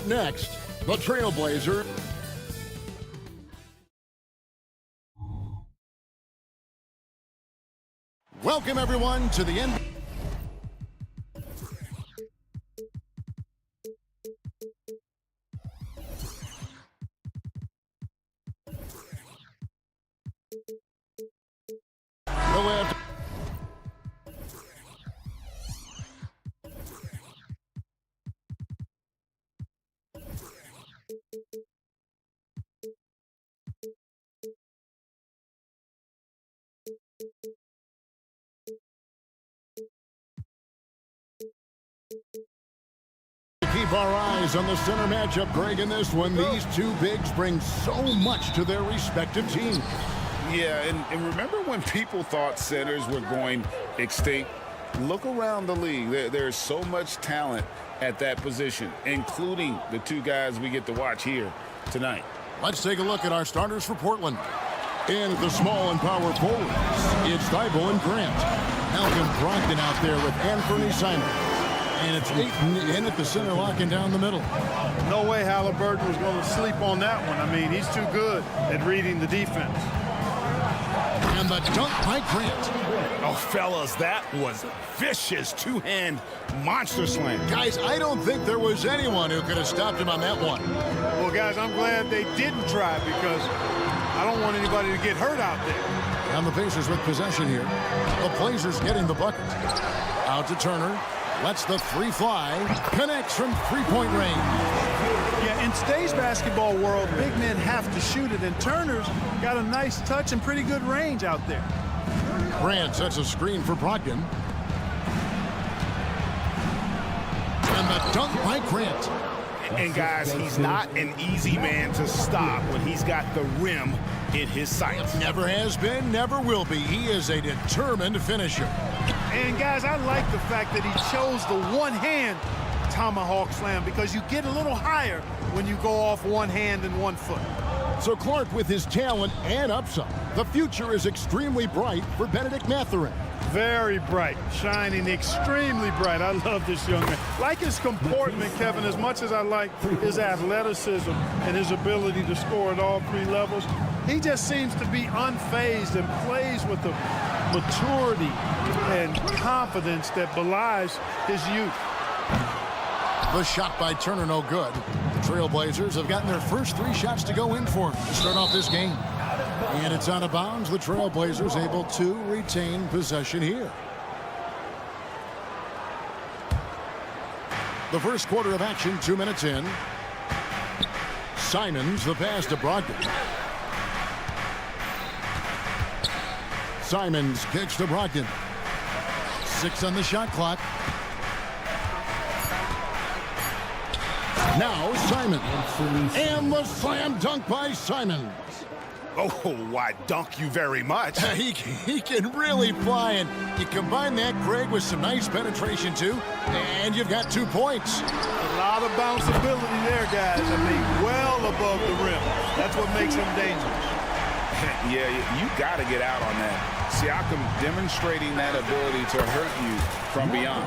Up next, the Trail Blazers. Welcome, everyone, to the end. Keep our eyes on the center matchup, Greg, in this one. These two bigs bring so much to their respective teams. Yeah, and remember when people thought centers were going extinct? Look around the league. There's so much talent at that position, including the two guys we get to watch here tonight. Let's take a look at our starters for Portland. In the small and power forwards, it's Thibault and Grant. Malcolm Brogdon out there with Anthony Simon. And it's Ayton in at the center, locking down the middle. No way Halliburton was going to sleep on that one. I mean, he's too good at reading the defense. And the dunk by Grant. Oh, fellas, that was vicious two-hand monster slam. Guys, I don't think there was anyone who could have stopped him on that one. Well, guys, I'm glad they didn't try because I don't want anybody to get hurt out there. And the Pacers with possession here. The Blazers getting the bucket. Out to Turner. Lets the three fly. Connects from three-point range. Yeah, in today's basketball world, big men have to shoot it, and Turner's got a nice touch and pretty good range out there. Grant sets a screen for Brogdon. And the dunk by Grant. And guys, he's not an easy man to stop when he's got the rim in his sights. Never has been, never will be. He is a determined finisher. And guys, I like the fact that he chose the one-hand tomahawk slam because you get a little higher when you go off one hand and 1 foot. So Clark, with his talent and upside, the future is extremely bright for Benedict Mathurin. Very bright, shining extremely bright. I love this young man. Like his comportment, Kevin, as much as I like his athleticism and his ability to score at all 3 levels, he just seems to be unfazed and plays with a maturity and confidence that belies his youth. The shot by Turner, no good. The Trail Blazers have gotten their first 3 shots to go in for him to start off this game. And it's out of bounds. The Trail Blazers able to retain possession here. The first quarter of action, 2 minutes in. Simons, the pass to Brogdon. Simons kicks to Brogdon. 6 on the shot clock. Now Simons. And the slam dunk by Simons. Oh, why, dunk you very much. He can really fly, and you combine that, Greg, with some nice penetration, too, and you've got 2 points. A lot of bounceability there, guys. I mean, well above the rim. That's what makes him dangerous. Yeah, you got to get out on that. Siakam demonstrating that ability to hurt you from beyond.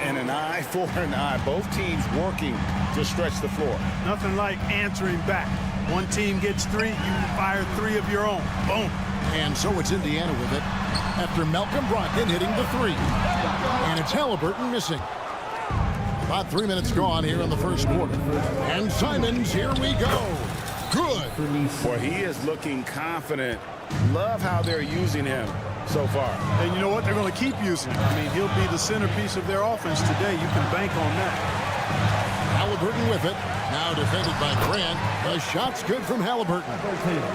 And an eye for an eye. Both teams working to stretch the floor. Nothing like answering back. One team gets 3, you fire 3 of your own. Boom. And so it's Indiana with it after Malcolm Brogdon hitting the 3. And it's Halliburton missing. About 3 minutes gone here in the first quarter. And Simons, here we go. Good. Boy, he is looking confident. Love how they're using him so far. And you know what? They're going to keep using him. I mean, he'll be the centerpiece of their offense today. You can bank on that. Halliburton with it. Now defended by Grant. The shot's good from Halliburton.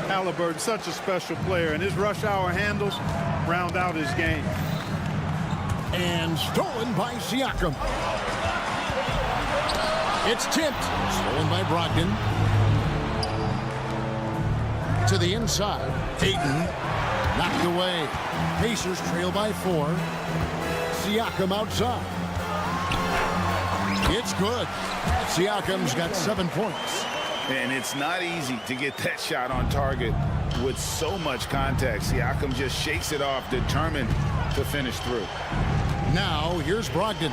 Halliburton, such a special player, and his rush hour handles round out his game. And stolen by Siakam. It's tipped. Stolen by Brogdon. To the inside. Ayton knocked away. Pacers trail by 4. Siakam outside. It's good. Siakam's got 7 points. And it's not easy to get that shot on target with so much contact. Siakam just shakes it off, determined to finish through. Now, here's Brogdon.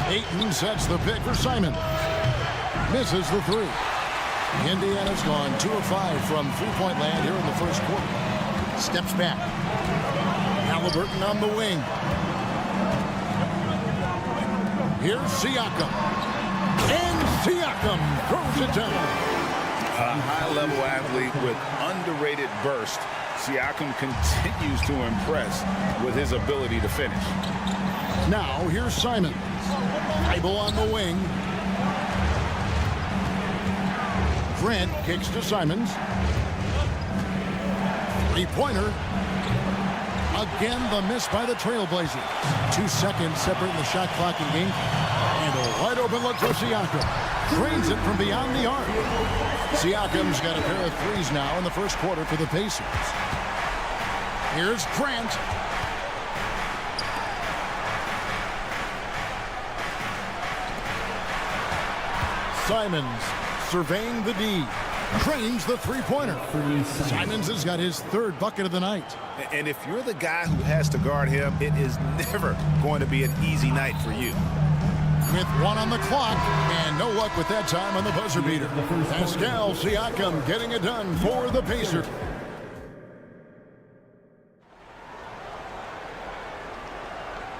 Ayton sets the pick for Simon. Misses the three. Indiana's gone 2 of 5 from three-point land here in the first quarter. Steps back. Halliburton on the wing. Here's Siakam. And Siakam throws it down. A high-level athlete with underrated burst. Siakam continues to impress with his ability to finish. Now, here's Simons. Bible on the wing. Grant kicks to Simons. Three-pointer. Again, the miss by the Trail Blazers. 2 seconds separating the shot clock and game. And a wide-open look for Siakam. Drains it from beyond the arc. Siakam's got a pair of threes now in the first quarter for the Pacers. Here's Grant. Simons surveying the D. Drains the three-pointer. Simons has got his third bucket of the night. And if you're the guy who has to guard him, it is never going to be an easy night for you. With 1 on the clock, and no luck with that time on the buzzer beater. Pascal Siakam getting it done for the Pacers.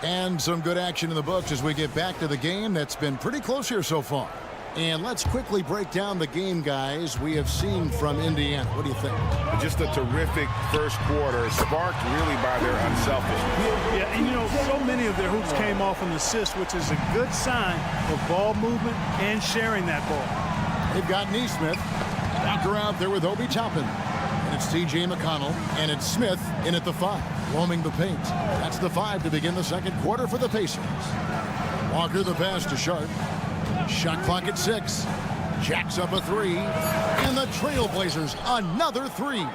And some good action in the books as we get back to the game that's been pretty close here so far. And let's quickly break down the game, guys, we have seen from Indiana. What do you think? Just a terrific first quarter, sparked really by their unselfishness. Yeah, and you know, so many of their hoops came off an assist, which is a good sign of ball movement and sharing that ball. They've got Neesmith. Walker out there with Obi Toppin. And it's T.J. McConnell, and it's Smith in at the 5, roaming the paint. That's the 5 to begin the second quarter for the Pacers. Walker the pass to Sharp. Shot clock at 6. Jacks up a 3. And the Trail Blazers another 3.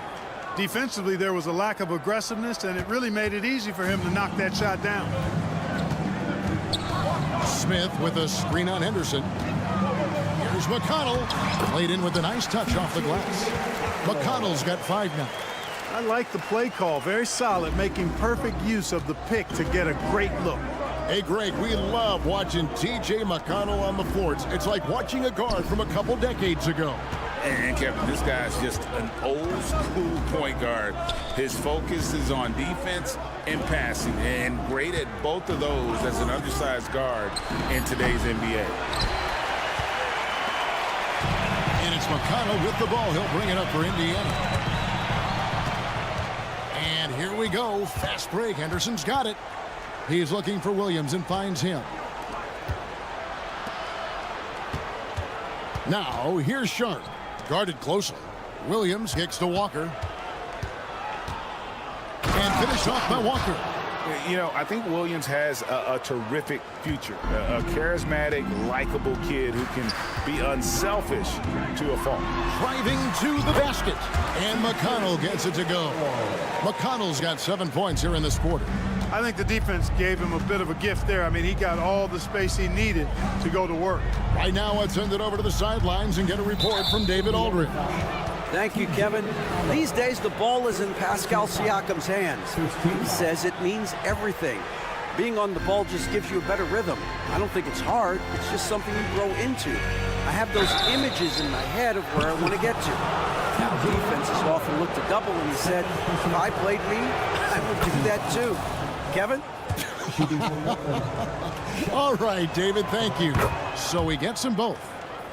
Defensively, there was a lack of aggressiveness, and it really made it easy for him to knock that shot down. Smith with a screen on Henderson. Here's McConnell. Played in with a nice touch off the glass. McConnell's got 5 now. I like the play call. Very solid, making perfect use of the pick to get a great look. Hey, Greg, we love watching T.J. McConnell on the floor. It's like watching a guard from a couple decades ago. And Kevin, this guy's just an old school point guard. His focus is on defense and passing, and great at both of those as an undersized guard in today's NBA. And it's McConnell with the ball. He'll bring it up for Indiana. And here we go. Fast break. Henderson's got it. He's looking for Williams and finds him. Now, here's Sharp. Guarded closely. Williams kicks to Walker. And finished off by Walker. You know, I think Williams has a terrific future. A charismatic, likable kid who can be unselfish to a fault. Driving to the basket. And McConnell gets it to go. McConnell's got 7 points here in this quarter. I think the defense gave him a bit of a gift there. I mean, he got all the space he needed to go to work. Right now, let's send it over to the sidelines and get a report from David Aldridge. Thank you, Kevin. These days, the ball is in Pascal Siakam's hands. He says it means everything. Being on the ball just gives you a better rhythm. I don't think it's hard. It's just something you grow into. I have those images in my head of where I want to get to. Now, defense has often looked to double, and he said, if I played me, I would do that too. Kevin? All right, David, thank you. So he gets them both.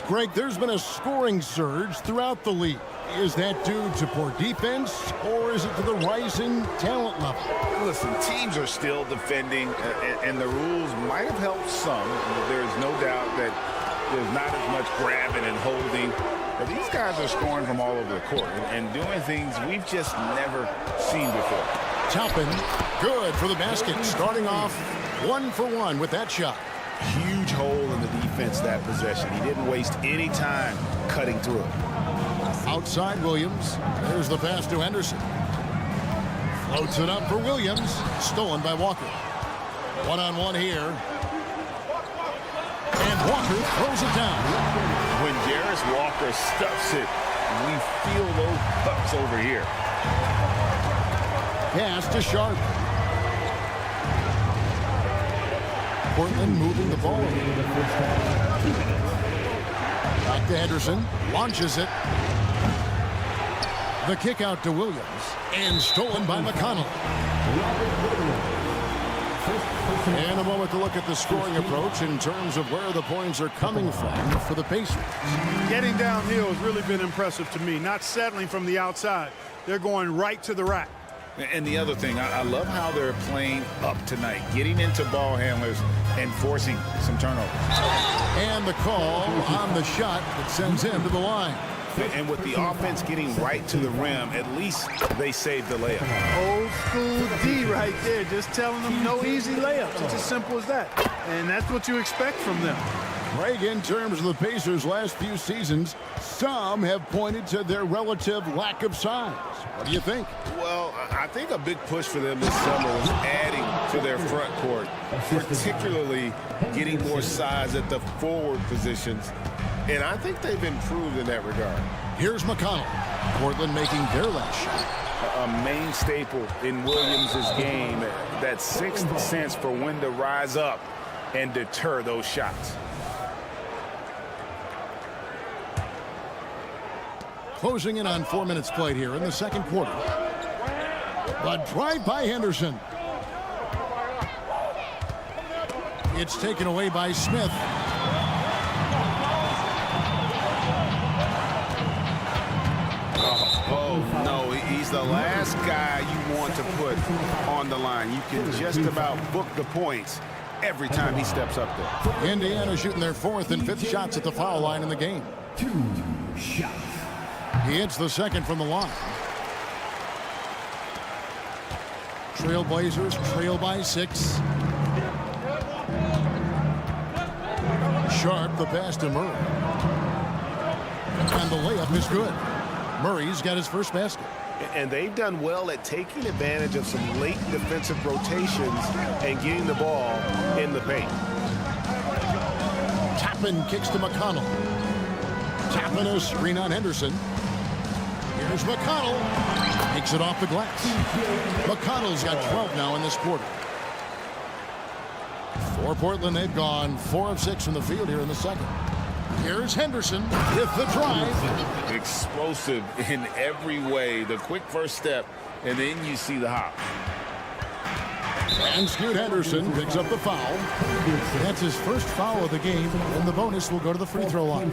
Greg, there's been a scoring surge throughout the league. Is that due to poor defense, or is it to the rising talent level? Listen, teams are still defending, and the rules might have helped some. There's no doubt that there's not as much grabbing and holding. But these guys are scoring from all over the court and doing things we've just never seen before. Toppin, good for the basket, starting off 1 for 1 with that shot. Huge hole in the defense that possession. He didn't waste any time cutting through it. Outside Williams. There's the pass to Henderson. Floats it up for Williams. Stolen by Walker. One-on-one here. And Walker throws it down. When Jarris Walker stuffs it, we feel those pucks over here. Pass to Sharp. Portland moving the ball. to Henderson. Launches it. The kick out to Williams. And stolen by McConnell. And a moment to look at the scoring approach in terms of where the points are coming from for the Pacers. Getting downhill has really been impressive to me. Not settling from the outside. They're going right to the rack. And the other thing, I love how they're playing up tonight, getting into ball handlers and forcing some turnovers. And the call on the shot that sends him to the line. And with the offense getting right to the rim, at least they saved the layup. Old school D right there, just telling them no easy layups. It's as simple as that. And that's what you expect from them. Greg, in terms of the Pacers' last few seasons, some have pointed to their relative lack of size. What do you think? Well, I think a big push for them this summer was adding to their front court, particularly getting more size at the forward positions. And I think they've improved in that regard. Here's McConnell. Portland making their last shot. A main staple in Williams' game, that sixth sense for when to rise up and deter those shots. Closing in on 4 minutes played here in the second quarter. The drive by Henderson. It's taken away by Smith. Oh, no, he's the last guy you want to put on the line. You can just about book the points every time he steps up there. Indiana shooting their fourth and fifth shots at the foul line in the game. 2 shots. He hits the second from the line. Trail Blazers trail by 6. Sharp the pass to Murray. And the layup is good. Murray's got his first basket. And they've done well at taking advantage of some late defensive rotations and getting the ball in the paint. Toppin kicks to McConnell. Toppin a screen on Henderson. Here's McConnell. Takes it off the glass. McConnell's got 12 now in this quarter. For Portland, they've gone 4 of 6 from the field here in the second. Here's Henderson with the drive. Explosive in every way. The quick first step, and then you see the hop. And Scoot Henderson picks up the foul. That's his first foul of the game, and the bonus will go to the free throw line.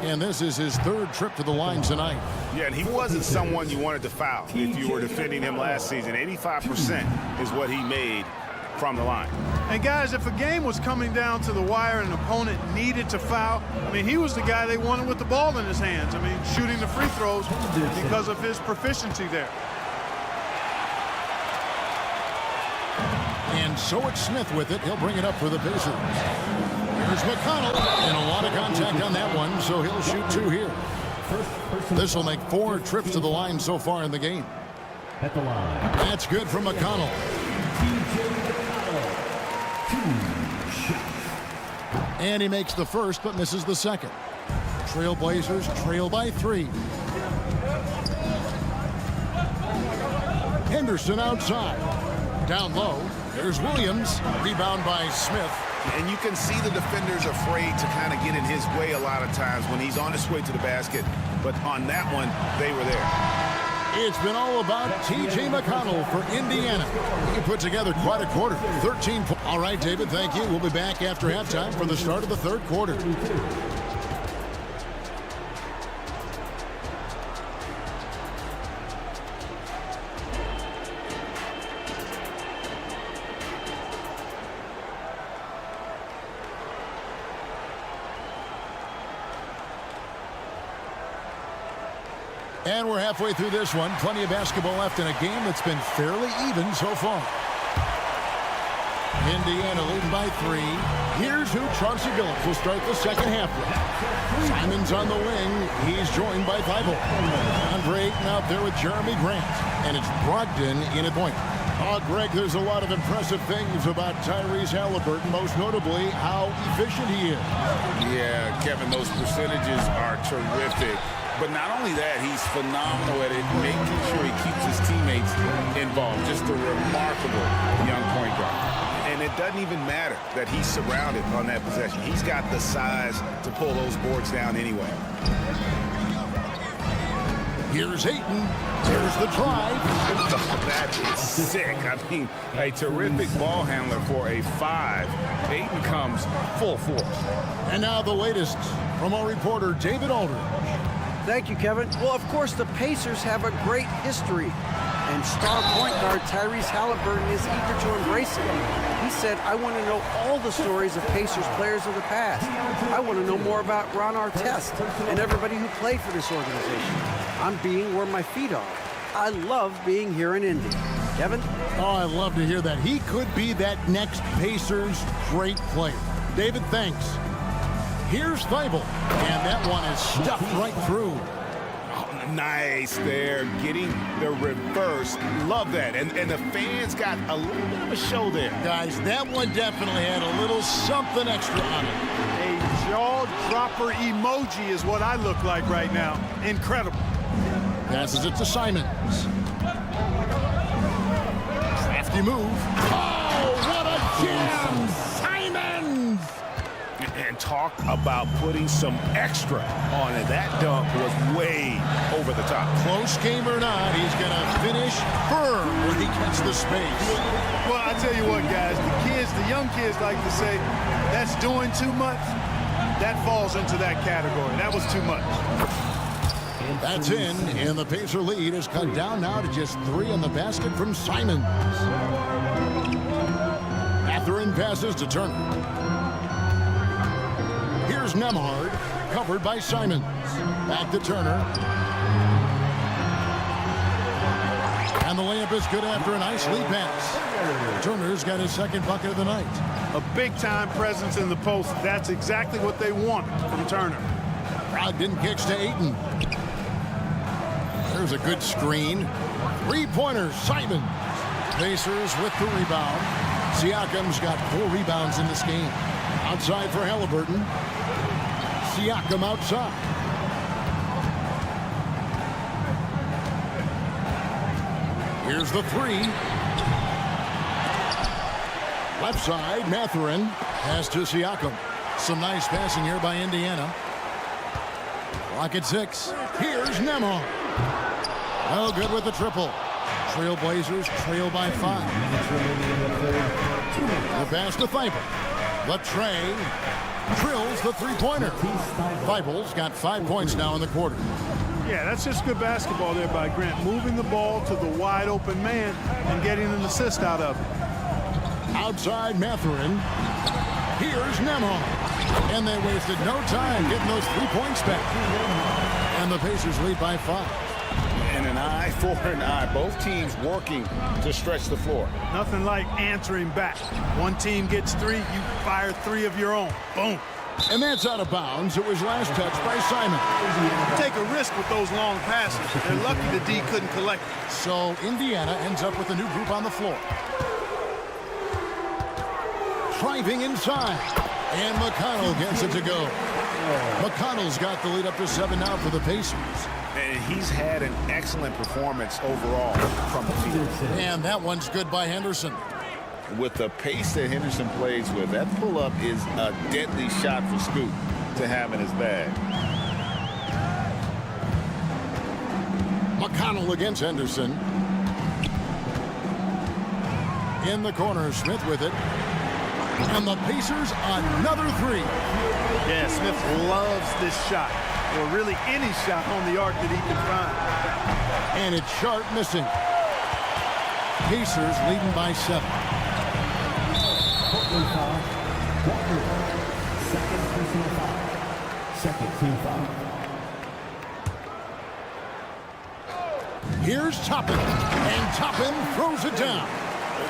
And this is his third trip to the line tonight. Yeah, and he wasn't someone you wanted to foul if you were defending him last season. 85% is what he made from the line. And guys, if a game was coming down to the wire and an opponent needed to foul, I mean, he was the guy they wanted with the ball in his hands. I mean, shooting the free throws because of his proficiency there. And so it's Smith with it. He'll bring it up for the Pacers. Here's McConnell. And a lot of contact on that one, so he'll shoot 2 here. This will make 4 trips to the line so far in the game. At the line. That's good from McConnell. 2 shots. And he makes the first, but misses the second. Trail Blazers trail by 3. Henderson outside. Down low. There's Williams. Rebound by Smith. And you can see the defenders afraid to kind of get in his way a lot of times when he's on his way to the basket. But on that one, they were there. It's been all about T.J. McConnell for Indiana. He put together quite a quarter. 13 points. All right, David, thank you. We'll be back after halftime for the start of the third quarter. And we're halfway through this one. Plenty of basketball left in a game that's been fairly even so far. Indiana leading by 3. Here's who Chauncey Billups will start the second half with. Simon's on the wing. He's joined by Thibault. Andre Ayton out there with Jeremy Grant. And it's Brogdon in at point. Oh, Greg, there's a lot of impressive things about Tyrese Halliburton, most notably how efficient he is. Yeah, Kevin, those percentages are terrific. But not only that, he's phenomenal at it, making sure he keeps his teammates involved. Just a remarkable young point guard. And it doesn't even matter that he's surrounded on that possession. He's got the size to pull those boards down anyway. Here's Ayton. Here's the drive. That is sick. I mean, a terrific ball handler for a 5. Ayton comes full force. And now the latest from our reporter, David Aldridge. Thank you, Kevin. Well, of course, the Pacers have a great history, and star point guard Tyrese Halliburton is eager to embrace it. He said, I want to know all the stories of Pacers players of the past. I want to know more about Ron Artest and everybody who played for this organization. I'm being where my feet are. I love being here in Indy. Kevin? Oh, I love to hear that. He could be that next Pacers great player. David, thanks. Here's Thibault, and that one is stuffed right through. Oh, nice there, getting the reverse. Love that. And the fans got a little bit of a show there. Guys, that one definitely had a little something extra on it. A jaw-dropper emoji is what I look like right now. Incredible. Passes it to Simons. Crafty move. Oh, what a jam! Simons! And talk about putting some extra on it. That dunk was way over the top. Close game or not, he's going to finish firm when he gets the space. Well, I tell you what, guys, the young kids like to say, that's doing too much. That falls into that category. That was too much. That's in, and the Pacer lead is cut down now to just 3 in the basket from Simons. Mathurin passes to Turner. Here's Nembhard, covered by Simons. Back to Turner. And the layup is good after a nice lead pass. Turner's got his second bucket of the night. A big-time presence in the post. That's exactly what they want from Turner. Brogdon kicks to Ayton. There's a good screen. 3-pointer, Simons. Pacers with the rebound. Siakam's got 4 rebounds in this game. Outside for Halliburton. Siakam outside. Here's the 3. Left side, Mathurin. Pass to Siakam. Some nice passing here by Indiana. Clock at 6. Here's Nembhard. Oh, good with the triple. Trail Blazers trail by 5. The pass to Thibault. The tray drills the 3-pointer. Thibault's got 5 points now in the quarter. Yeah, that's just good basketball there by Grant. Moving the ball to the wide open man and getting an assist out of it. Outside Mathurin. Here's Nembhard. And they wasted no time getting those 3 points back. And the Pacers lead by 5. And an eye for an eye. Both teams working to stretch the floor. Nothing like answering back. One team gets 3, you fire 3 of your own. Boom. And that's out of bounds. It was last touched by Simon. Take a risk with those long passes. They're lucky the D couldn't collect. So Indiana ends up with a new group on the floor. Driving inside. And McConnell gets it to go. McConnell's got the lead up to 7 now for the Pacers. And he's had an excellent performance overall from the field. And that one's good by Henderson. With the pace that Henderson plays with, that pull-up is a deadly shot for Scoot to have in his bag. McConnell against Henderson. In the corner, Smith with it. And the Pacers another 3. Yeah, Smith loves this shot. Or really any shot on the arc that he can find. And it's Sharp missing. Pacers leading by 7. Second personal foul. Second team foul. Here's Toppin. And Toppin throws it down.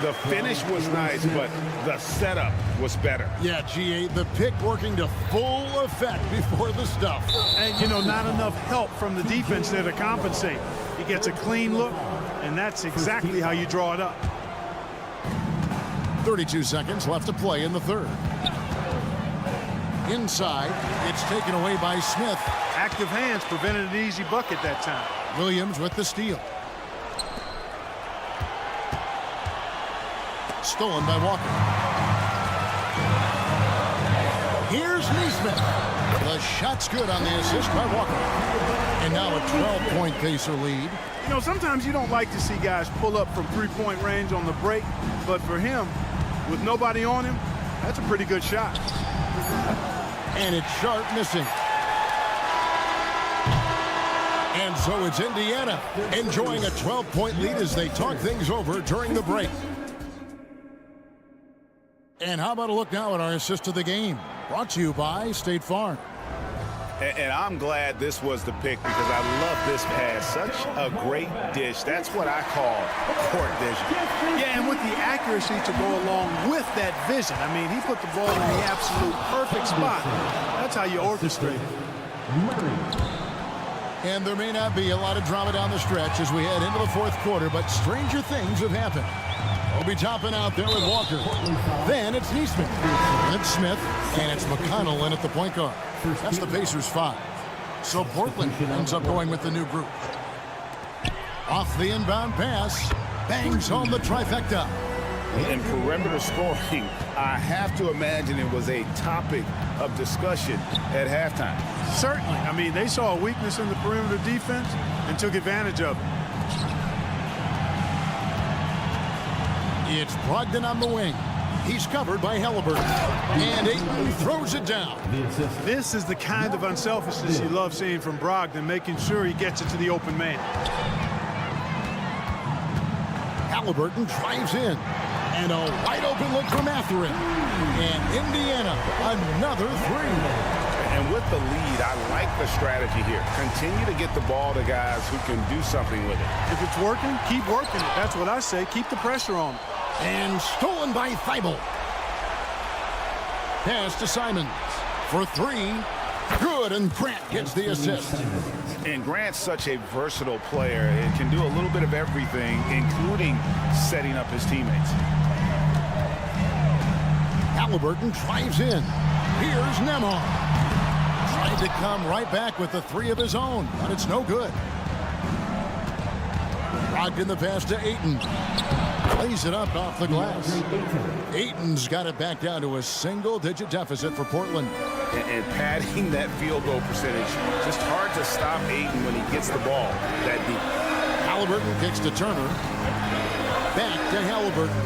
The finish was nice, but the setup was better. Yeah, G8, the pick working to full effect before the stuff. And, you know, not enough help from the defense there to compensate. He gets a clean look, and that's exactly how you draw it up. 32 seconds left to play in the third. Inside, it's taken away by Smith. Active hands prevented an easy bucket that time. Williams with the steal. Stolen by Walker. Here's Neesmith. The shot's good on the assist by Walker. And now a 12-point Pacer lead. You know, sometimes you don't like to see guys pull up from three-point range on the break, but for him, with nobody on him, that's a pretty good shot. And it's Sharp missing. And so it's Indiana enjoying a 12-point lead as they talk things over during the break. And how about a look now at our assist of the game? Brought to you by State Farm. And I'm glad this was the pick because I love this pass. Such a great dish. That's what I call court vision. Yeah, and with the accuracy to go along with that vision. I mean, he put the ball in the absolute perfect spot. That's how you orchestrate it. And there may not be a lot of drama down the stretch as we head into the fourth quarter, but stranger things have happened. We'll be topping out there with Walker. Then it's Neesmith. And it's Smith. And it's McConnell in at the point guard. That's the Pacers 5. So Portland ends up going with the new group. Off the inbound pass. Bangs home the trifecta. In perimeter scoring, I have to imagine it was a topic of discussion at halftime. Certainly. I mean, they saw a weakness in the perimeter defense and took advantage of it. It's Brogdon on the wing. He's covered by Halliburton. And Ayton throws it down. This is the kind of unselfishness you love seeing from Brogdon, making sure he gets it to the open man. Halliburton drives in. And a wide open look for Mathurin. And Indiana, another three. And with the lead, I like the strategy here. Continue to get the ball to guys who can do something with it. If it's working, keep working it. That's what I say. Keep the pressure on him. And stolen by Thibault. Pass to Simons for three. Good, and Grant gets the assist. And Grant's such a versatile player. It can do a little bit of everything, including setting up his teammates. Halliburton drives in. Here's Nemar. Tried to come right back with the three of his own, but it's no good. Brogdon the pass to Ayton. Plays it up off the glass. Ayton's got it back down to a single-digit deficit for Portland. And padding that field goal percentage, just hard to stop Ayton when he gets the ball that deep. Halliburton kicks to Turner. Back to Halliburton.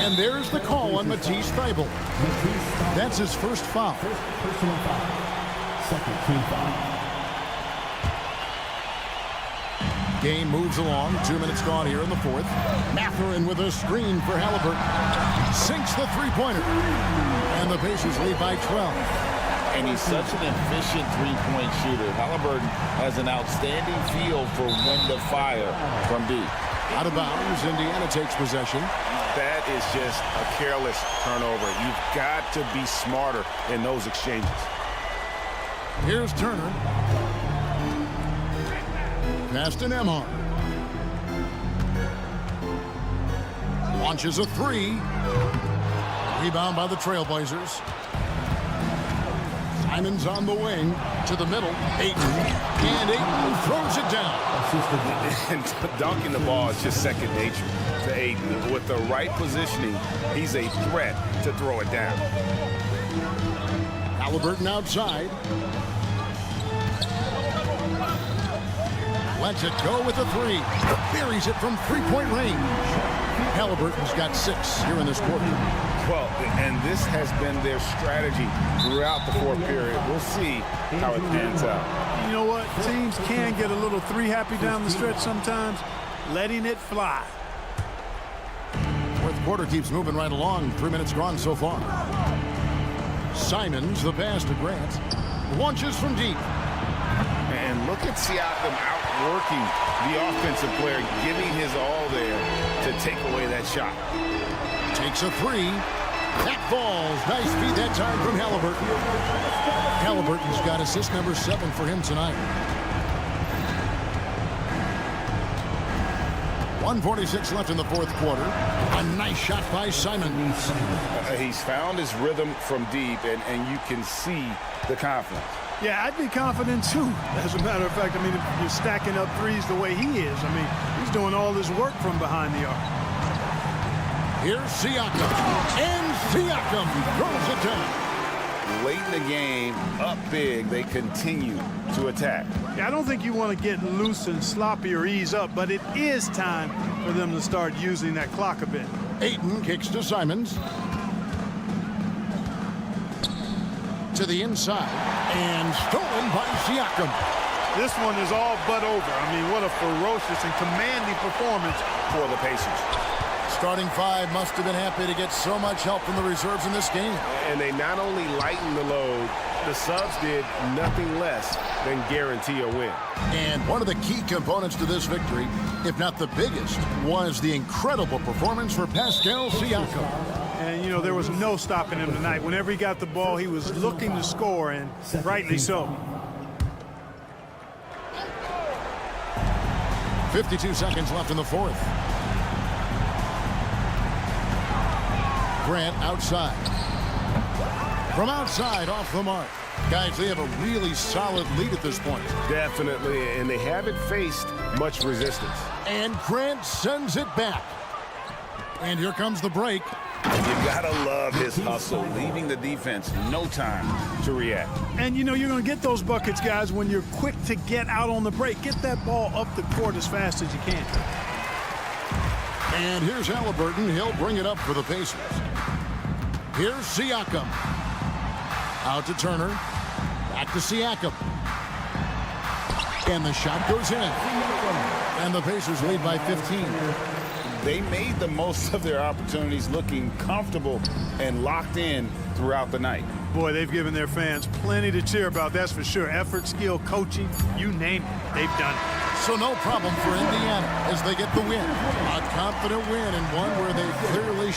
And there's the call on Matisse Thybulle. That's his first foul. Personal foul. Second team foul. Game moves along. 2 minutes gone here in the fourth. Mathurin with a screen for Halliburton. Sinks the three-pointer. And the Pacers lead by 12. And he's such an efficient three-point shooter. Halliburton has an outstanding feel for when to fire from deep. Out of bounds, Indiana takes possession. That is just a careless turnover. You've got to be smarter in those exchanges. Here's Turner. Pass to Nemar. Launches a three. Rebound by the Trail Blazers. Simons on the wing to the middle. Ayton. And Ayton throws it down. And dunking the ball is just second nature to Ayton. With the right positioning, he's a threat to throw it down. Halliburton outside. Lets it go with a three. Buries it from three-point range. Halliburton's got 6 here in this quarter. Well, and this has been their strategy throughout the fourth period. We'll see how it pans out. You know what? Teams can get a little three-happy down the stretch sometimes. Letting it fly. Fourth quarter keeps moving right along. 3 minutes gone so far. Simons, the pass to Grant. Launches from deep. And look at Siakam outworking the offensive player, giving his all there to take away that shot. Takes a three. That falls. Nice feed that time from Halliburton. Halliburton's got assist number 7 for him tonight. 1:46 left in the fourth quarter. A nice shot by Simon. He's found his rhythm from deep, and you can see the confidence. Yeah, I'd be confident too. As a matter of fact, I mean, if you're stacking up threes the way he is, I mean, he's doing all this work from behind the arc. Here's Siakam. And Siakam throws it down. Late in the game, up big, they continue to attack. Yeah, I don't think you want to get loose and sloppy or ease up, but it is time for them to start using that clock a bit. Ayton kicks to Simons. To the inside. And stolen by Siakam. This one is all but over. I mean, what a ferocious and commanding performance For the Pacers. Starting five must have been happy to get so much help from the reserves in this game. And they not only lightened the load, the subs did nothing less than guarantee a win. And one of the key components to this victory, if not the biggest, was the incredible performance for Pascal Siakam. And, you know, there was no stopping him tonight. Whenever he got the ball, he was looking to score, and rightly so. 52 seconds left in the fourth. Grant outside. From outside, off the mark. Guys, they have a really solid lead at this point. Definitely, and they haven't faced much resistance. And Grant sends it back. And here comes the break. You gotta love his hustle, leaving the defense no time to react. And, you know, you're going to get those buckets, guys, when you're quick to get out on the break. Get that ball up the court as fast as you can. And here's Halliburton. He'll bring it up for the Pacers. Here's Siakam. Out to Turner. Back to Siakam. And the shot goes in. And the Pacers lead by 15. They made the most of their opportunities, looking comfortable and locked in throughout the night. Boy, they've given their fans plenty to cheer about, that's for sure. Effort, skill, coaching, you name it, they've done it. So no problem for Indiana as they get the win. A confident win and one where they clearly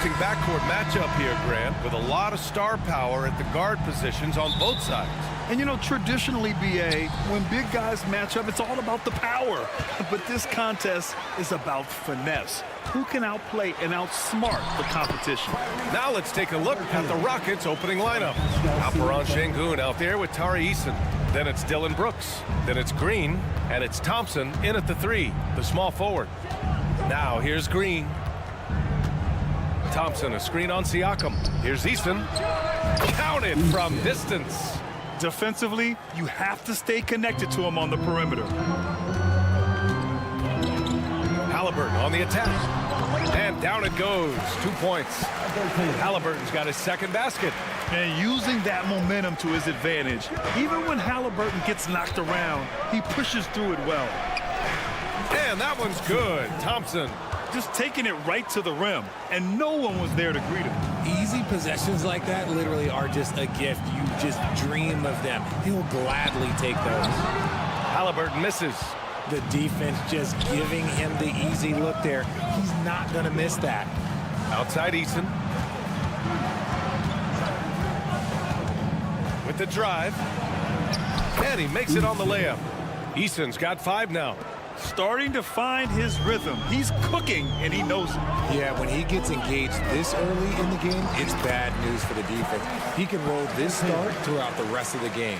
interesting backcourt matchup here, Grant, with a lot of star power at the guard positions on both sides. And, you know, traditionally, BA, when big guys match up, it's all about the power. But this contest is about finesse. Who can outplay and outsmart the competition? Now let's take a look at the Rockets' opening lineup. Alperen Şengün out there with Tari Eason. Then it's Dillon Brooks. Then it's Green. And it's Thompson in at the 3, the small forward. Now here's Green. Thompson, a screen on Siakam. Here's Eason. Counted from distance. Defensively, you have to stay connected to him on the perimeter. Halliburton on the attack. And down it goes. 2 points. Halliburton's got his second basket. And using that momentum to his advantage. Even when Halliburton gets knocked around, he pushes through it well. And that one's good. Thompson. Just taking it right to the rim, and no one was there to greet him. Easy possessions like that literally are just a gift. You just dream of them. He'll gladly take those. Halliburton misses. The defense just giving him the easy look there. He's not going to miss that. Outside Eason. With the drive. And he makes it on the layup. Eason's got 5 now. Starting to find his rhythm. He's cooking, and he knows it. Yeah, when he gets engaged this early in the game, it's bad news for the defense. He can roll this start throughout the rest of the game.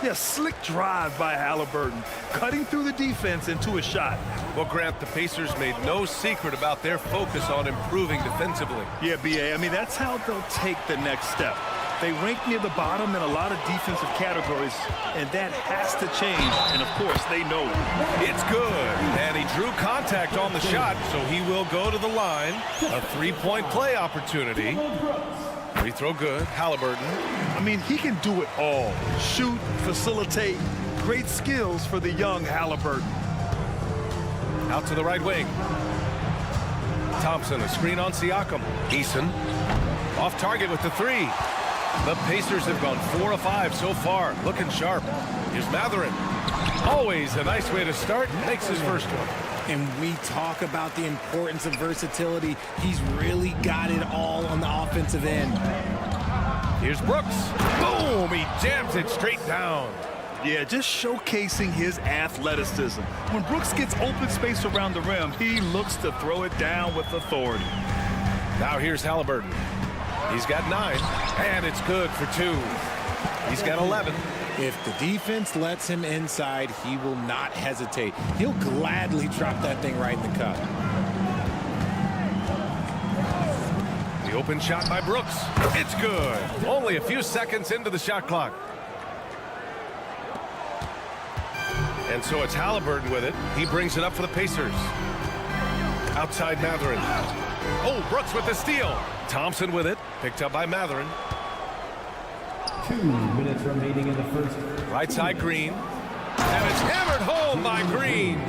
Yeah, slick drive by Halliburton, cutting through the defense into a shot. Well, Grant, the Pacers made no secret about their focus on improving defensively. Yeah, BA, I mean, that's how they'll take the next step. They rank near the bottom in a lot of defensive categories, and that has to change, and of course, they know it. It's good, and he drew contact on the shot, so he will go to the line. A 3-point play opportunity. Free throw good. Halliburton. I mean, he can do it all. Shoot, facilitate. Great skills for the young Halliburton. Out to the right wing. Thompson, a screen on Siakam. Eason. Off target with the 3. The Pacers have gone 4 of 5 so far. Looking sharp. Here's Matherin. Always a nice way to start. Makes his first one. And we talk about the importance of versatility. He's really got it all on the offensive end. Here's Brooks. Boom! He jams it straight down. Yeah, just showcasing his athleticism. When Brooks gets open space around the rim, he looks to throw it down with authority. Now here's Halliburton. He's got 9, and it's good for 2. He's got 11. If the defense lets him inside, he will not hesitate. He'll gladly drop that thing right in the cup. The open shot by Brooks. It's good. Only a few seconds into the shot clock. And so it's Halliburton with it. He brings it up for the Pacers. Outside Matherin. Oh, Brooks with the steal. Thompson with it. Picked up by Matherin. 2 minutes remaining in the first. Right side Green. And it's hammered home by Green.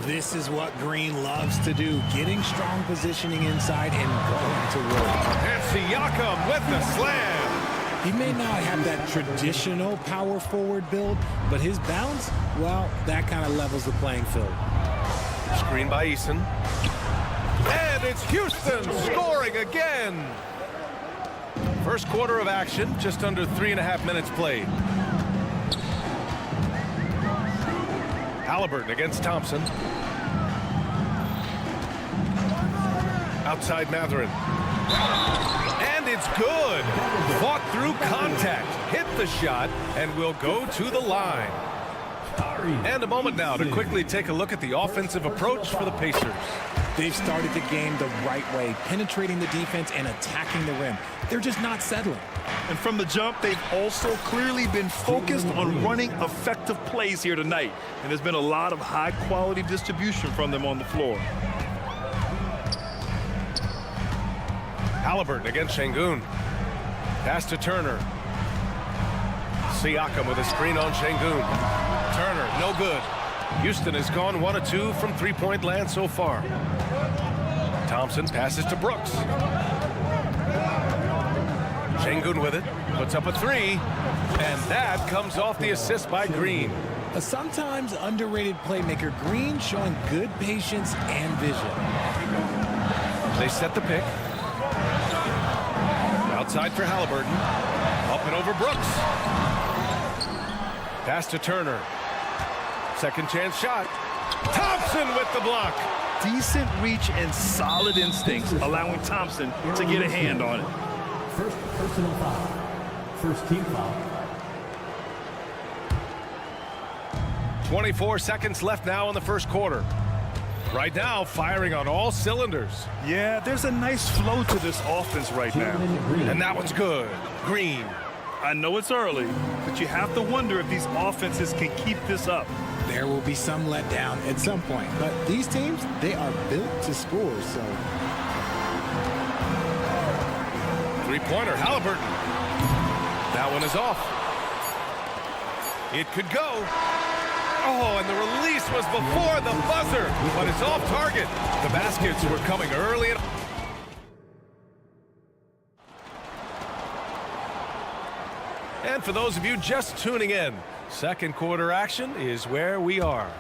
This is what Green loves to do, getting strong positioning inside and going to work. And Siakam with the slam. He may not have that traditional power forward build, but his bounce, well, that kind of levels the playing field. Screen by Eason. And it's Houston scoring again. First quarter of action, just under 3.5 minutes played. Halliburton against Thompson. Outside Matherin. And it's good. Fought through contact, hit the shot, and will go to the line. And a moment now to quickly take a look at the offensive approach for the Pacers. They've started the game the right way, penetrating the defense and attacking the rim. They're just not settling. And from the jump, they've also clearly been focused on running effective plays here tonight. And there's been a lot of high-quality distribution from them on the floor. Halliburton against Şengün. Pass to Turner. Siakam with a screen on Şengün. Turner, no good. Houston has gone 1 of 2 from three-point land so far. Thompson passes to Brooks. Şengün with it, puts up a 3, and that comes off the assist by Green. A sometimes underrated playmaker, Green showing good patience and vision. They set the pick. outside for Halliburton. Up and over Brooks. Pass to Turner. Second chance shot. Thompson with the block. Decent reach and solid instincts, allowing Thompson to get a hand on it. First personal foul. First team foul. 24 seconds left now in the first quarter. Right now, firing on all cylinders. Yeah, there's a nice flow to this offense right now. And that one's good. Green. I know it's early, but you have to wonder if these offenses can keep this up. There will be some letdown at some point, but these teams, they are built to score, so. Three-pointer, Halliburton. That one is off. It could go. Oh, and the release was before the buzzer, but it's off target. The baskets were coming early. And for those of you just tuning in, second quarter action is where we are.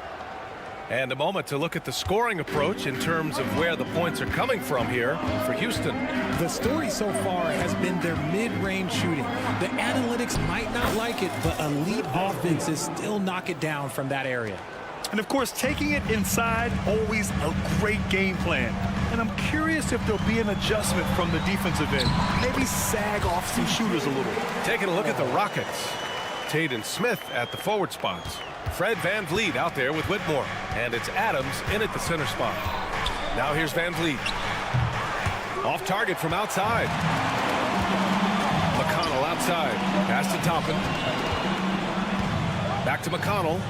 And a moment to look at the scoring approach in terms of where the points are coming from here for Houston. The story so far has been their mid-range shooting. The analytics might not like it, but elite offenses still knock it down from that area. And of course, taking it inside, always a great game plan. And I'm curious if there'll be an adjustment from the defensive end. Maybe sag off some shooters a little. Taking a look at the Rockets. Tate and Smith at the forward spots. Fred VanVleet out there with Whitmore. And it's Adams in at the center spot. Now here's VanVleet. Off target from outside. McConnell outside. Pass to Toppin. Back to McConnell.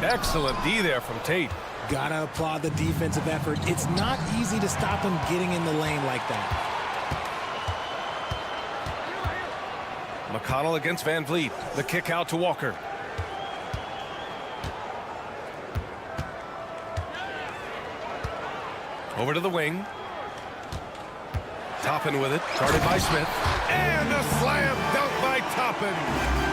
Excellent D there from Tate. Gotta applaud the defensive effort. It's not easy to stop him getting in the lane like that. McConnell against VanVleet. The kick out to Walker. Over to the wing. Toppin with it. Guarded by Smith. And a slam dunk by Toppin.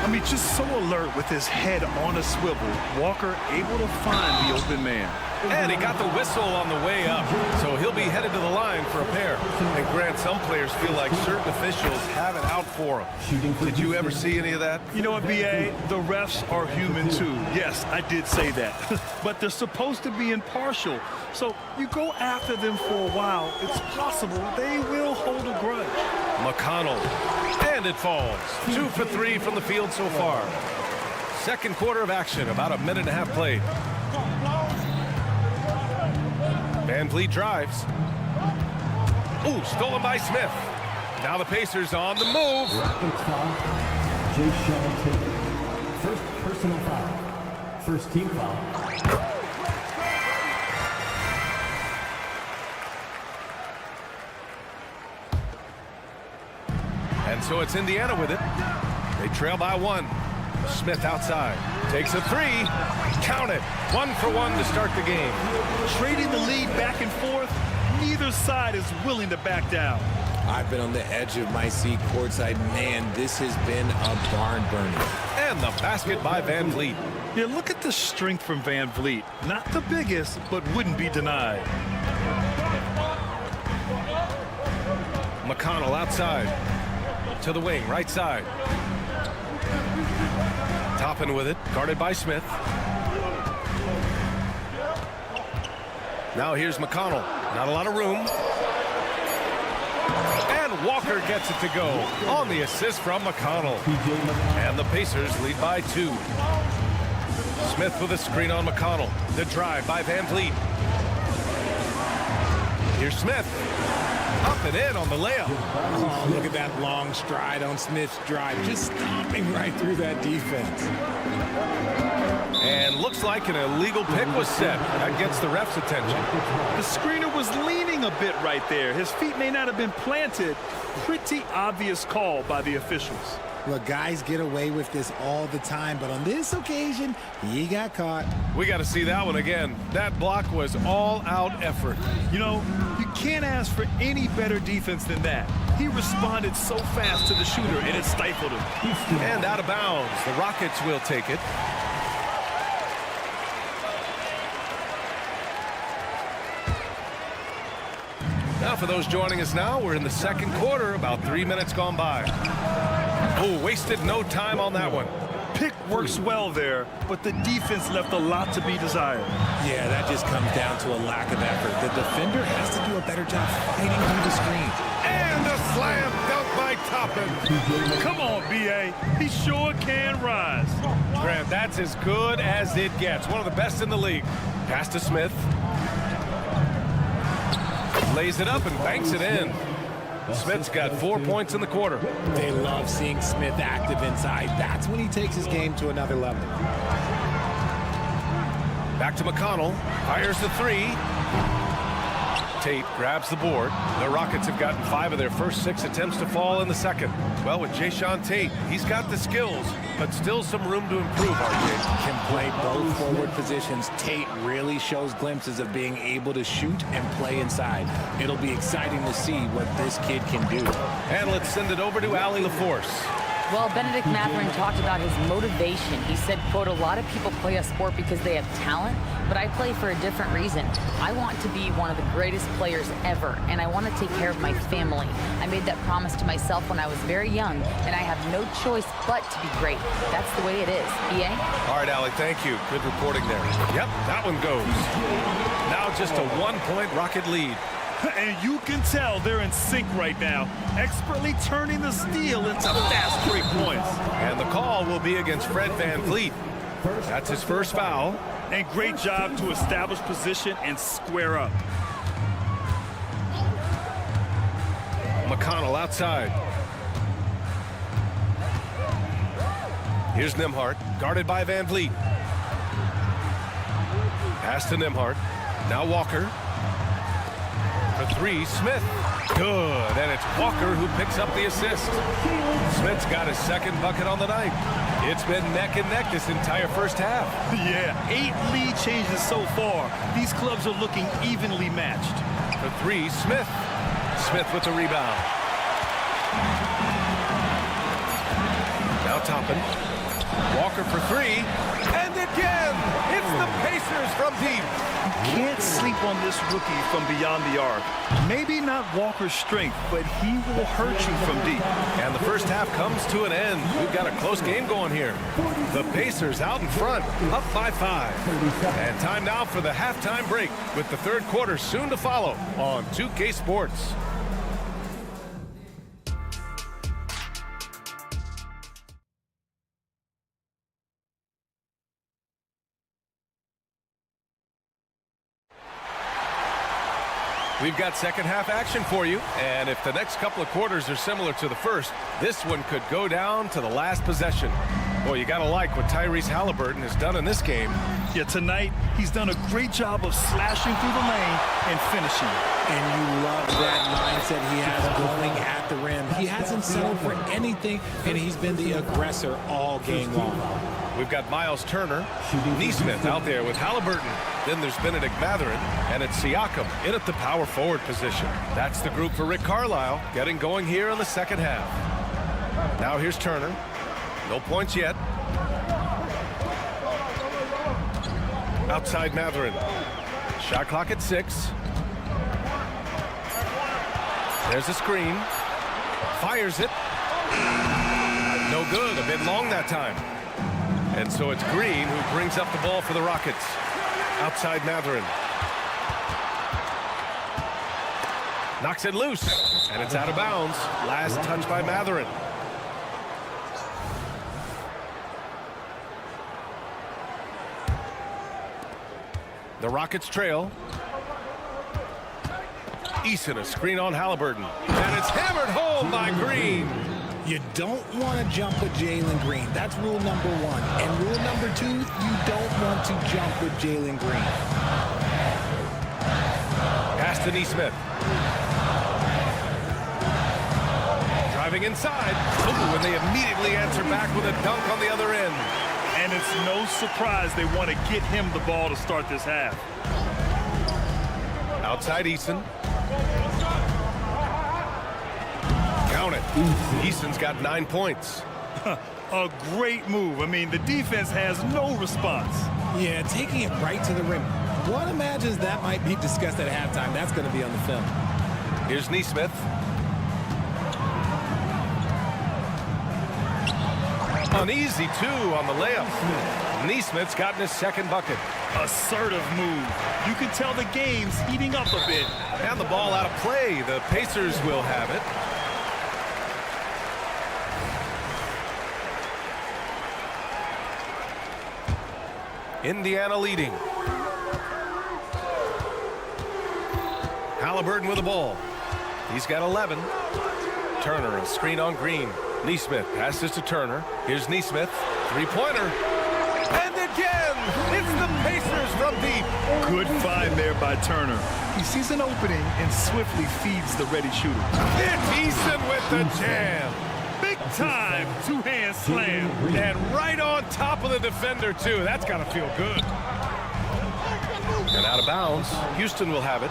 I mean, just so alert with his head on a swivel. Walker able to find the open man. And he got the whistle on the way up, so he'll be headed to the line for a pair. And Grant, some players feel like certain officials have it out for them. Did you ever see any of that? You know what, B.A.? The refs are human too. Yes, I did say that. But they're supposed to be impartial. So you go after them for a while, it's possible they will hold a grudge. McConnell. And it falls. 2 for 3 from the field so far. Second quarter of action, about a minute and a half played. VanVleet drives. Ooh, stolen by Smith. Now the Pacers on the move. Rockets foul. Jay Sean. First personal foul. First team foul. And so it's Indiana with it. They trail by 1. Smith outside. Takes a 3. Count it. 1 for 1 to start the game. Trading the lead back and forth, neither side is willing to back down. I've been on the edge of my seat courtside. Man, this has been a barn burner. And the basket by VanVleet. Yeah, look at the strength from VanVleet. Not the biggest, but wouldn't be denied. McConnell outside. To the wing, right side. Toppin with it, guarded by Smith. Now here's McConnell. Not a lot of room. And Walker gets it to go on the assist from McConnell. And the Pacers lead by 2. Smith with a screen on McConnell. The drive by VanVleet. Here's Smith. Up and in on the layup. Oh, look at that long stride on Smith's drive. Just stomping right through that defense. And looks like an illegal pick was set. That gets the ref's attention. The screener was leaning a bit right there. His feet may not have been planted. Pretty obvious call by the officials. Look, guys get away with this all the time, but on this occasion, he got caught. We got to see that one again. That block was all-out effort. You know, you can't ask for any better defense than that. He responded so fast to the shooter, and it stifled him. And out of bounds. The Rockets will take it. Now, for those joining us now, we're in the second quarter, about 3 minutes gone by. Oh, wasted no time on that one. Pick works well there, but the defense left a lot to be desired. Yeah, that just comes down to a lack of effort. The defender has to do a better job fighting through the screen. And a slam dunk by Toppin. Come on, B.A. He sure can rise. Grant, that's as good as it gets. One of the best in the league. Pass to Smith. Lays it up and banks it in. Smith's got 4 points in the quarter. They love seeing Smith active inside. That's when he takes his game to another level. Back to McConnell. Fires the three. Tate grabs the board. The Rockets have gotten 5 of their first 6 attempts to fall in the second. Well, with Jayshawn Tate, he's got the skills, but still some room to improve, RJ. Can play both forward positions. Tate really shows glimpses of being able to shoot and play inside. It'll be exciting to see what this kid can do. And let's send it over to Allie LaForce. Well, Benedict Mathurin talked about his motivation. He said, quote, "A lot of people play a sport because they have talent, but I play for a different reason. I want to be one of the greatest players ever, and I want to take care of my family. I made that promise to myself when I was very young, and I have no choice but to be great. That's the way it is." B.A.? All right, Allie, thank you. Good reporting there. Yep, that one goes. Now just a 1-point Rocket lead. And you can tell they're in sync right now, expertly turning the steal into fast break points. And the call will be against Fred VanVleet. That's his first foul. And great job to establish position and square up. McConnell outside. Here's Nembhard, guarded by VanVleet. Pass to Nembhard. Now Walker. For 3, Smith. Good, and it's Walker who picks up the assist. Smith's got his second bucket on the night. It's been neck and neck this entire first half. Yeah, 8 lead changes so far. These clubs are looking evenly matched. For 3, Smith. Smith with the rebound. Now Toppin. Walker for 3. And again, it's the Pacers from deep. Can't sleep on this rookie from beyond the arc. Maybe not Walker's strength, but he will hurt you from deep. And the first half comes to an end. We've got a close game going here. The Pacers out in front, up by 5. And time now for the halftime break, with the third quarter soon to follow on 2K Sports. We've got second half action for you, and if the next couple of quarters are similar to the first, this one could go down to the last possession. Boy, you gotta like what Tyrese Halliburton has done in this game. Yeah, tonight he's done a great job of slashing through the lane and finishing. And you love that mindset he has going at the rim. He hasn't settled for anything, and he's been the aggressor all game long. We've got Miles Turner, Neesmith out there with Halliburton. Then there's Benedict Mathurin, and it's Siakam in at the power forward position. That's the group for Rick Carlisle, getting going here in the second half. Now here's Turner. No points yet. Outside Mathurin. Shot clock at 6. There's a screen. Fires it. No good. A bit long that time. And so it's Green who brings up the ball for the Rockets. Outside Mathurin. Knocks it loose. And it's out of bounds. Last touch by Mathurin. The Rockets trail. Eason, a screen on Halliburton. And it's hammered home by Green. You don't want to jump with Jalen Green. That's rule number 1. And rule number 2, you don't want to jump with Jalen Green. Pass to Neesmith. Driving inside. Ooh, and they immediately answer back with a dunk on the other end. And it's no surprise they want to get him the ball to start this half. Outside Eason. Count it. Eason's got 9 points. A great move. I mean, the defense has no response. Yeah, taking it right to the rim. One imagines that might be discussed at halftime. That's going to be on the film. Here's Neesmith. An easy 2 on the layup. Neesmith's gotten his second bucket. Assertive move. You can tell the game's heating up a bit. And the ball out of play. The Pacers will have it. Indiana leading. Halliburton with the ball. He's got 11. Turner, a screen on Green. Neesmith passes to Turner. Here's Neesmith. Three-pointer. And again, it's the Pacers from deep. Good find there by Turner. He sees an opening and swiftly feeds the ready shooter. It's Eason with the jam. Big time two-hand slam. And right on top of the defender, too. That's got to feel good. And out of bounds. Houston will have it.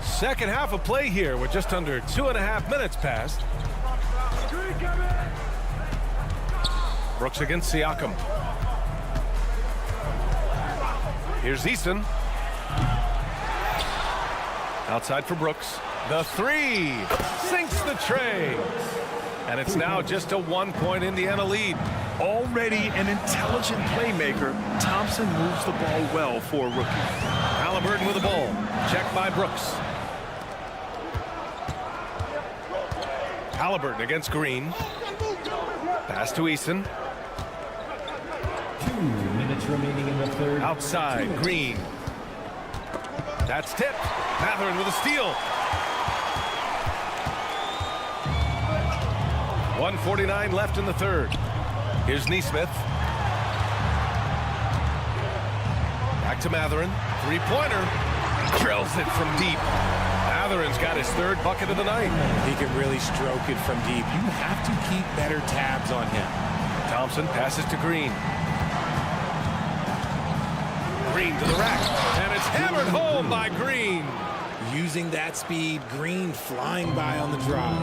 Second half of play here with just under 2.5 minutes passed. Brooks against Siakam. Here's Eason. Outside for Brooks. The 3 sinks the tray. And it's now just a 1-point Indiana lead. Already an intelligent playmaker, Thompson moves the ball well for a rookie. Halliburton with the ball. Checked by Brooks. Halliburton against Green. Pass to Eason. 2 minutes remaining in the third. Outside, Green. That's tipped. Mathurin with a steal. 1:49 left in the third. Here's Neesmith. Back to Mathurin. Three-pointer. Drills it from deep. Mathurin's got his third bucket of the night. He can really stroke it from deep. You have to keep better tabs on him. Thompson passes to Green. Green to the rack. And it's hammered home by Green. Using that speed, Green flying by on the drive.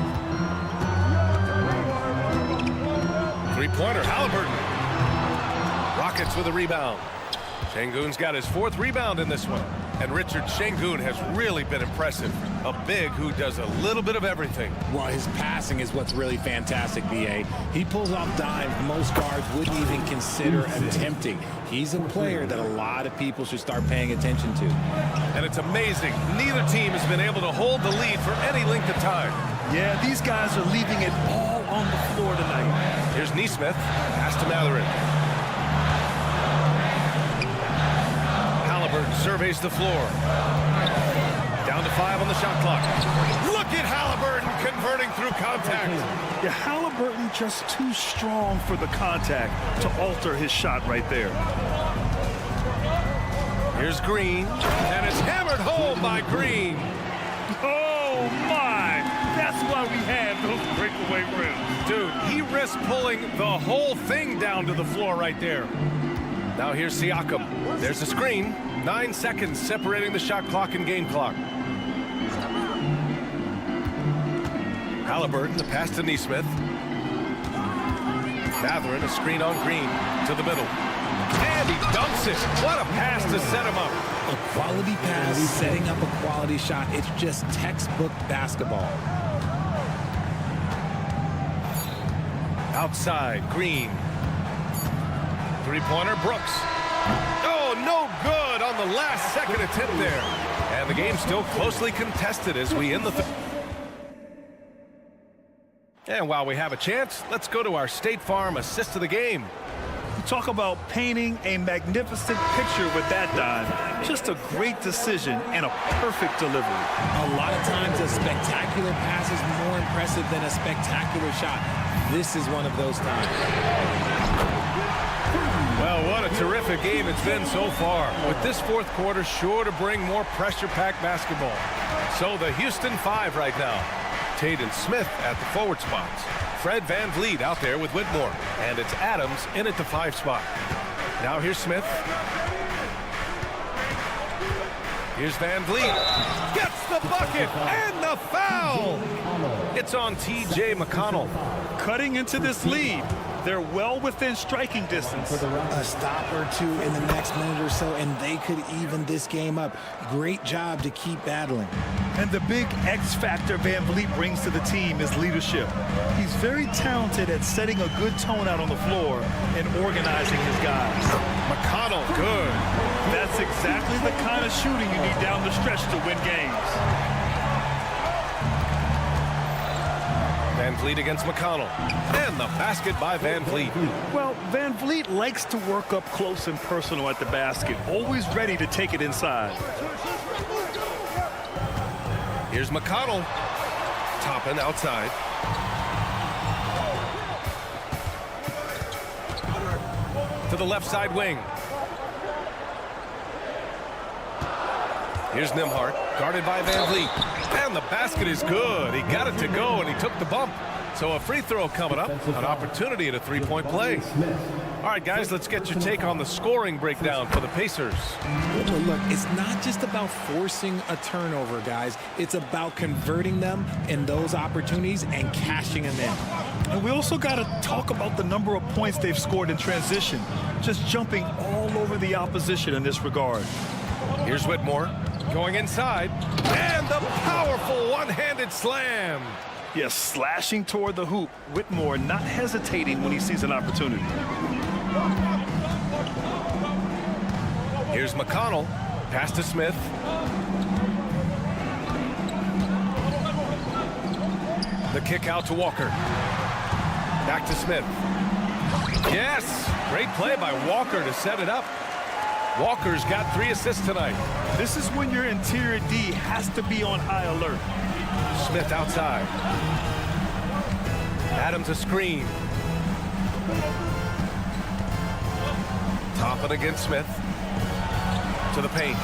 Three-pointer, Halliburton. Rockets with a rebound. Şengün's got his 4th rebound in this one. And Richard, Şengün has really been impressive. A big who does a little bit of everything. Well, his passing is what's really fantastic, B.A. He pulls off dimes most guards wouldn't even consider attempting. He's a player that a lot of people should start paying attention to. And it's amazing. Neither team has been able to hold the lead for any length of time. Yeah, these guys are leaving it all on the floor tonight. Here's Neesmith. Pass to Mathurin. Halliburton surveys the floor. Down to 5 on the shot clock. Look at Halliburton converting through contact. Yeah, Halliburton just too strong for the contact to alter his shot right there. Here's Green, and it's hammered home by Green. Oh, my! That's why we have those breakaway rims. Dude, he risked pulling the whole thing down to the floor right there. Now here's Siakam. There's a screen. 9 seconds separating the shot clock and game clock. Halliburton, the pass to Neesmith. Mathurin, a screen on Green to the middle. And he dunks it. What a pass to set him up. A quality pass, setting up a quality shot. It's just textbook basketball. Outside, Green. Three-pointer, Brooks. Oh, no good on the last second attempt there. And the game's still closely contested as we end the third. And while we have a chance, let's go to our State Farm assist of the game. Talk about painting a magnificent picture with that dive. Just a great decision and a perfect delivery. A lot of times a spectacular pass is more impressive than a spectacular shot. This is one of those times. Well, what a terrific game it's been so far. With this fourth quarter sure to bring more pressure-packed basketball. So the Houston 5 right now. Tate and Smith at the forward spots. Fred Van Vliet out there with Whitmore. And it's Adams in at the 5 spot. Now here's Smith. Here's Van Vliet. Gets the bucket and the foul. It's on T.J. McConnell. Cutting into this lead. They're well within striking distance. A stop or two in the next minute or so, and they could even this game up. Great job to keep battling. And the big X factor Van Vliet brings to the team is leadership. He's very talented at setting a good tone out on the floor and organizing his guys. McConnell, good. That's exactly the kind of shooting you need down the stretch to win games. Van Vliet against McConnell. And the basket by Van Vliet. Well, Van Vliet likes to work up close and personal at the basket, always ready to take it inside. Here's McConnell. Toppin outside. To the left side wing. Here's Nembhard, guarded by Van Vliet. And the basket is good. He got it to go, and he took the bump. So a free throw coming up, an opportunity at a three-point play. All right, guys, let's get your take on the scoring breakdown for the Pacers. Well, look, it's not just about forcing a turnover, guys. It's about converting them in those opportunities and cashing them in. And we also got to talk about the number of points they've scored in transition, just jumping all over the opposition in this regard. Here's Whitmore going inside, and the powerful one-handed slam. Yes, slashing toward the hoop. Whitmore not hesitating when he sees an opportunity. Here's McConnell, pass to Smith. The kick out to Walker. Back to Smith. Yes, great play by Walker to set it up. Walker's got 3 assists tonight. This is when your interior D has to be on high alert. Smith outside. Adams a screen. Toppin against Smith. To the paint.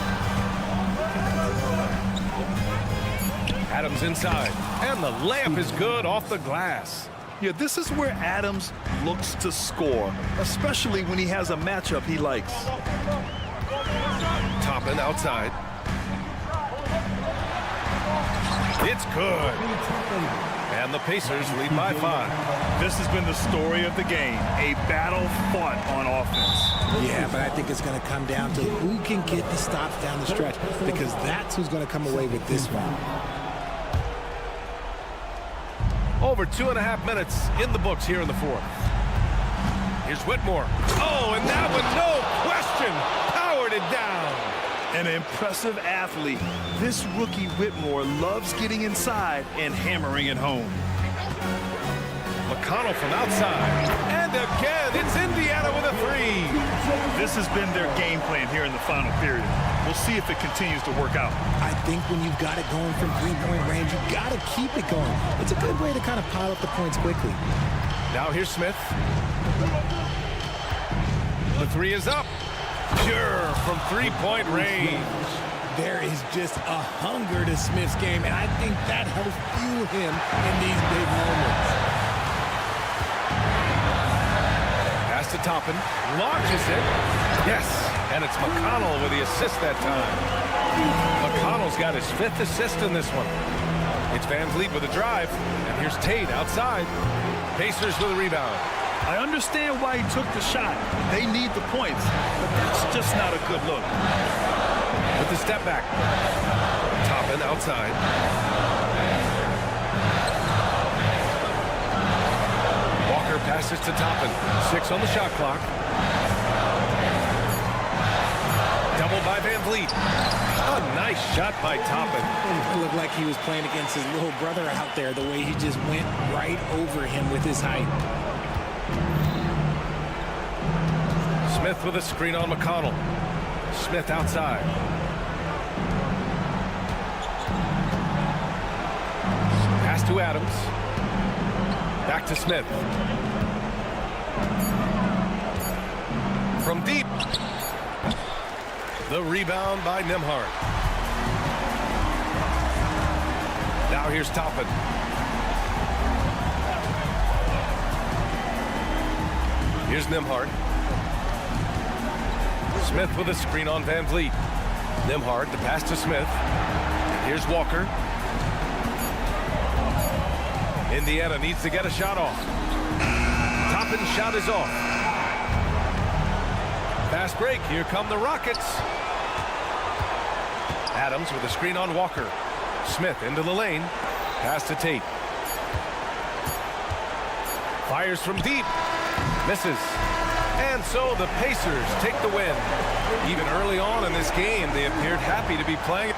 Adams inside. And the layup is good off the glass. Yeah, this is where Adams looks to score, especially when he has a matchup he likes. Toppin outside. It's good. And the Pacers lead by 5. This has been the story of the game, a battle fought on offense. Yeah, but I think it's going to come down to who can get the stops down the stretch, because that's who's going to come away with this one. Over 2.5 minutes in the books here in the 4th. Here's Whitmore. Oh, and that one, no question, powered it down. An impressive athlete. This rookie Whitmore loves getting inside and hammering it home. McConnell from outside. And again, it's Indiana with a 3. This has been their game plan here in the final period. We'll see if it continues to work out. I think when you've got it going from three-point range, you've got to keep it going. It's a good way to kind of pile up the points quickly. Now here's Smith. The 3 is up. Pure from three-point range. There is just a hunger to Smith's game, and I think that helps fuel him in these big moments. Pass to Toppin. Launches it. Yes. And it's McConnell with the assist that time. McConnell's got his 5th assist in this one. It's Van Vliet with a drive. And here's Tate outside. Pacers with a rebound. I understand why he took the shot. They need the points, but that's just not a good look. With the step back. Toppin outside. Walker passes to Toppin. 6 on the shot clock. Doubled by Van Vliet. A nice shot by Toppin. It looked like he was playing against his little brother out there, the way he just went right over him with his height. Smith with a screen on McConnell. Smith outside. Pass to Adams. Back to Smith. From deep. The rebound by Nembhard. Now here's Toppin. Here's Nembhard. Smith with a screen on Van Vliet. Nembhard, the pass to Smith. Here's Walker. Indiana needs to get a shot off. Toppin open shot is off. Fast break. Here come the Rockets. Adams with a screen on Walker. Smith into the lane. Pass to Tate. Fires from deep. Misses. And so the Pacers take the win. Even early on in this game, they appeared happy to be playing.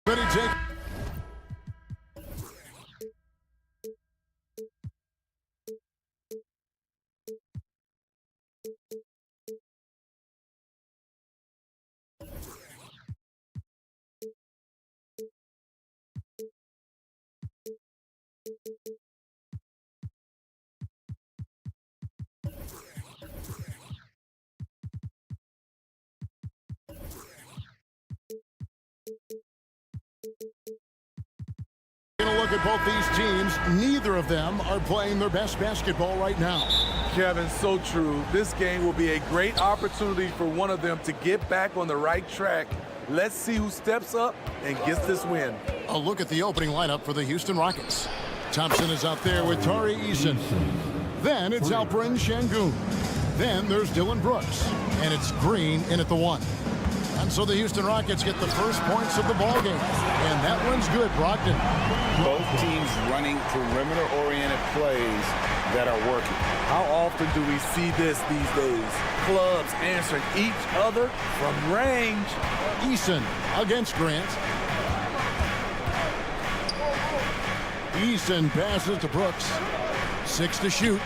Ready, Jake? Look at both these teams. Neither of them are playing their best basketball right now. Kevin, so true. This game will be a great opportunity for one of them to get back on the right track. Let's see who steps up and gets this win. A look at the opening lineup for the Houston Rockets. Thompson is out there with Tari Eason. Then it's Alperen Şengün. Then there's Dylan Brooks. And it's Green in at the 1. And so the Houston Rockets get the first points of the ball game. And that one's good, Brogdon. Both teams running perimeter-oriented plays that are working. How often do we see this these days? Clubs answering each other from range. Eason against Grant. Eason passes to Brooks. 6 to shoot.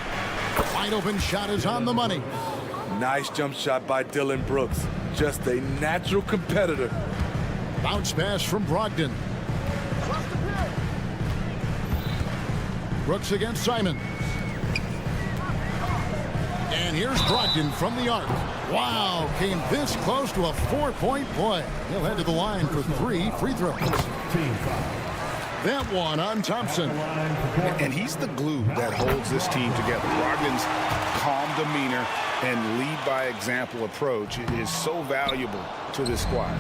Wide open shot is on the money. Nice jump shot by Dylan Brooks. Just a natural competitor. Bounce pass from Brogdon. Brooks against Simon. And here's Brogdon from the arc. Wow, came this close to a 4-point play. He'll head to the line for 3 free throws. That one on Thompson. And he's the glue that holds this team together. Brogdon's calm demeanor and lead by example approach is so valuable to this squad.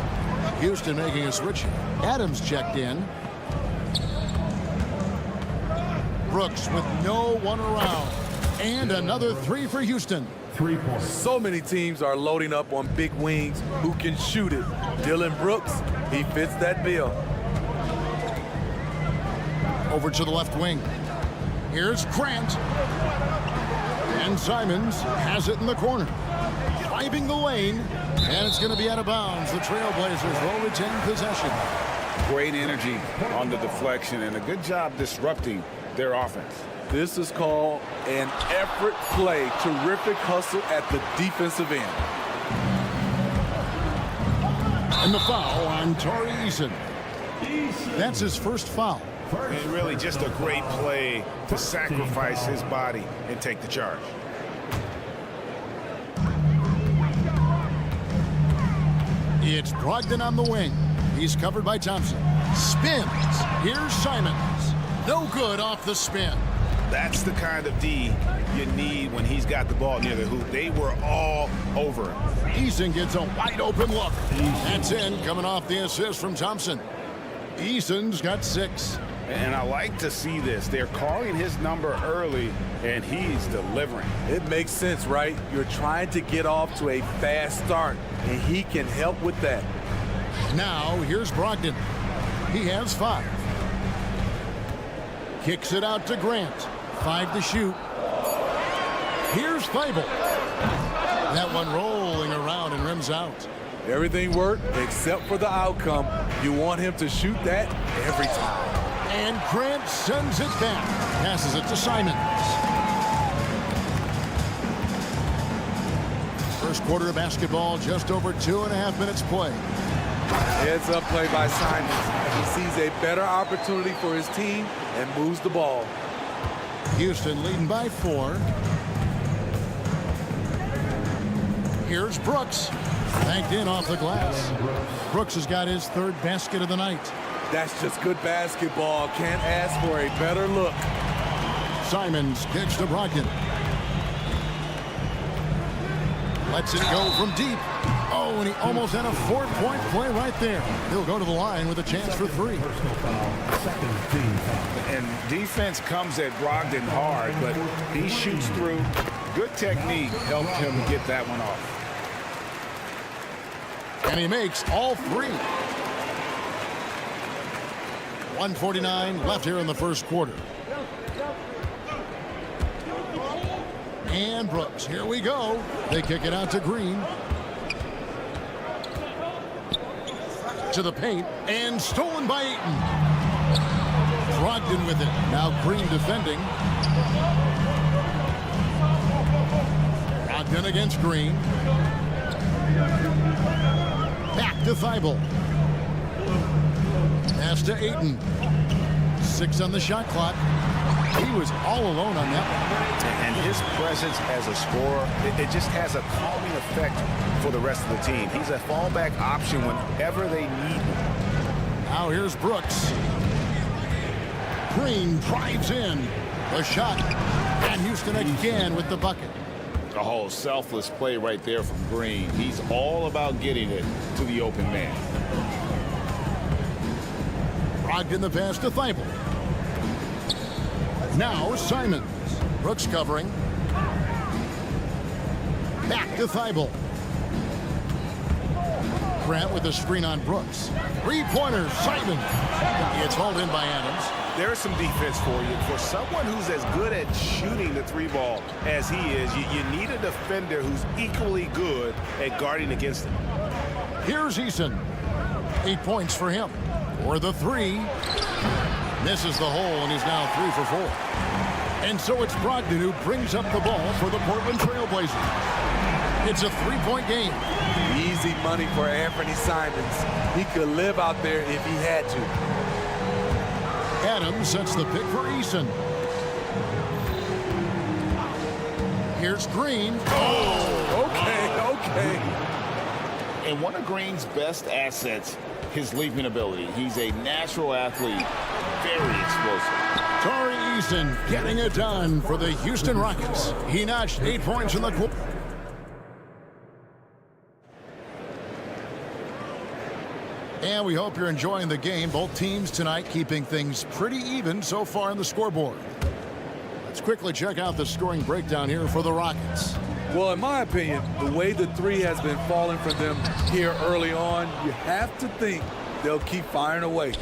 Houston making a switch. Adams checked in. Brooks with no one around. And another 3 for Houston. 3 points. So many teams are loading up on big wings who can shoot it. Dylan Brooks, he fits that bill. Over to the left wing. Here's Grant. And Simons has it in the corner. Driving the lane. And it's going to be out of bounds. The Trail Blazers will retain possession. Great energy on the deflection and a good job disrupting their offense. This is called an effort play. Terrific hustle at the defensive end. And the foul on Tari Eason. That's his first foul. And really just a great play to sacrifice his body and take the charge. It's Brogdon on the wing. He's covered by Thompson. Spins. Here's Simons. No good off the spin. That's the kind of D you need when he's got the ball near the hoop. They were all over him. Eason gets a wide open look. That's in, coming off the assist from Thompson. Eason's got 6. And I like to see this. They're calling his number early, and he's delivering. It makes sense, right? You're trying to get off to a fast start, and he can help with that. Now, here's Brogdon. He has 5. Kicks it out to Grant. 5 to shoot. Here's Thibault. That one rolling around and rims out. Everything worked except for the outcome. You want him to shoot that every time. And Grant sends it back. Passes it to Simons. First quarter of basketball, just over 2.5 minutes play. Heads up play by Simons. He sees a better opportunity for his team and moves the ball. Houston leading by 4. Here's Brooks. Banked in off the glass. Brooks has got his 3rd basket of the night. That's just good basketball. Can't ask for a better look. Simons kicks to Brogdon. Lets it go from deep. Oh, and he almost had a 4-point play right there. He'll go to the line with a chance for 3. And defense comes at Brogdon hard, but he shoots through. Good technique helped him get that one off. And he makes all 3. 1:49 left here in the first quarter. And Brooks, here we go. They kick it out to Green. To the paint, and stolen by Ayton. Brogdon with it. Now Green defending. Brogdon against Green. Back to Thibault. Pass to Ayton. 6 on the shot clock. He was all alone on that one. And his presence as a scorer, it just has a calming effect for the rest of the team. He's a fallback option whenever they need him. Now here's Brooks. Green drives in. The shot. And Houston again with the bucket. A whole selfless play right there from Green. He's all about getting it to the open man. Brogdon the pass to Thibault. Now Simons. Brooks covering. Back to Thibault. Grant with the screen on Brooks. Three-pointer, Simons. It's hauled in by Adams. There's some defense for you. For someone who's as good at shooting the three ball as he is, you need a defender who's equally good at guarding against him. Here's Eason. 8 points for him. For the three. Misses the hole, and he's now 3 for 4. And so it's Brogdon who brings up the ball for the Portland Trail Blazers. It's a 3-point game. Easy money for Anthony Simons. He could live out there if he had to. Adams sets the pick for Eason. Here's Green. Oh, okay. And one of Green's best assets, his leaping ability. He's a natural athlete, very explosive. Tari Eason getting it done for the Houston Rockets. He notched 8 points in the quarter. And we hope you're enjoying the game. Both teams tonight keeping things pretty even so far on the scoreboard. Let's quickly check out the scoring breakdown here for the Rockets. Well, in my opinion, the way the three has been falling for them here early on, you have to think they'll keep firing away.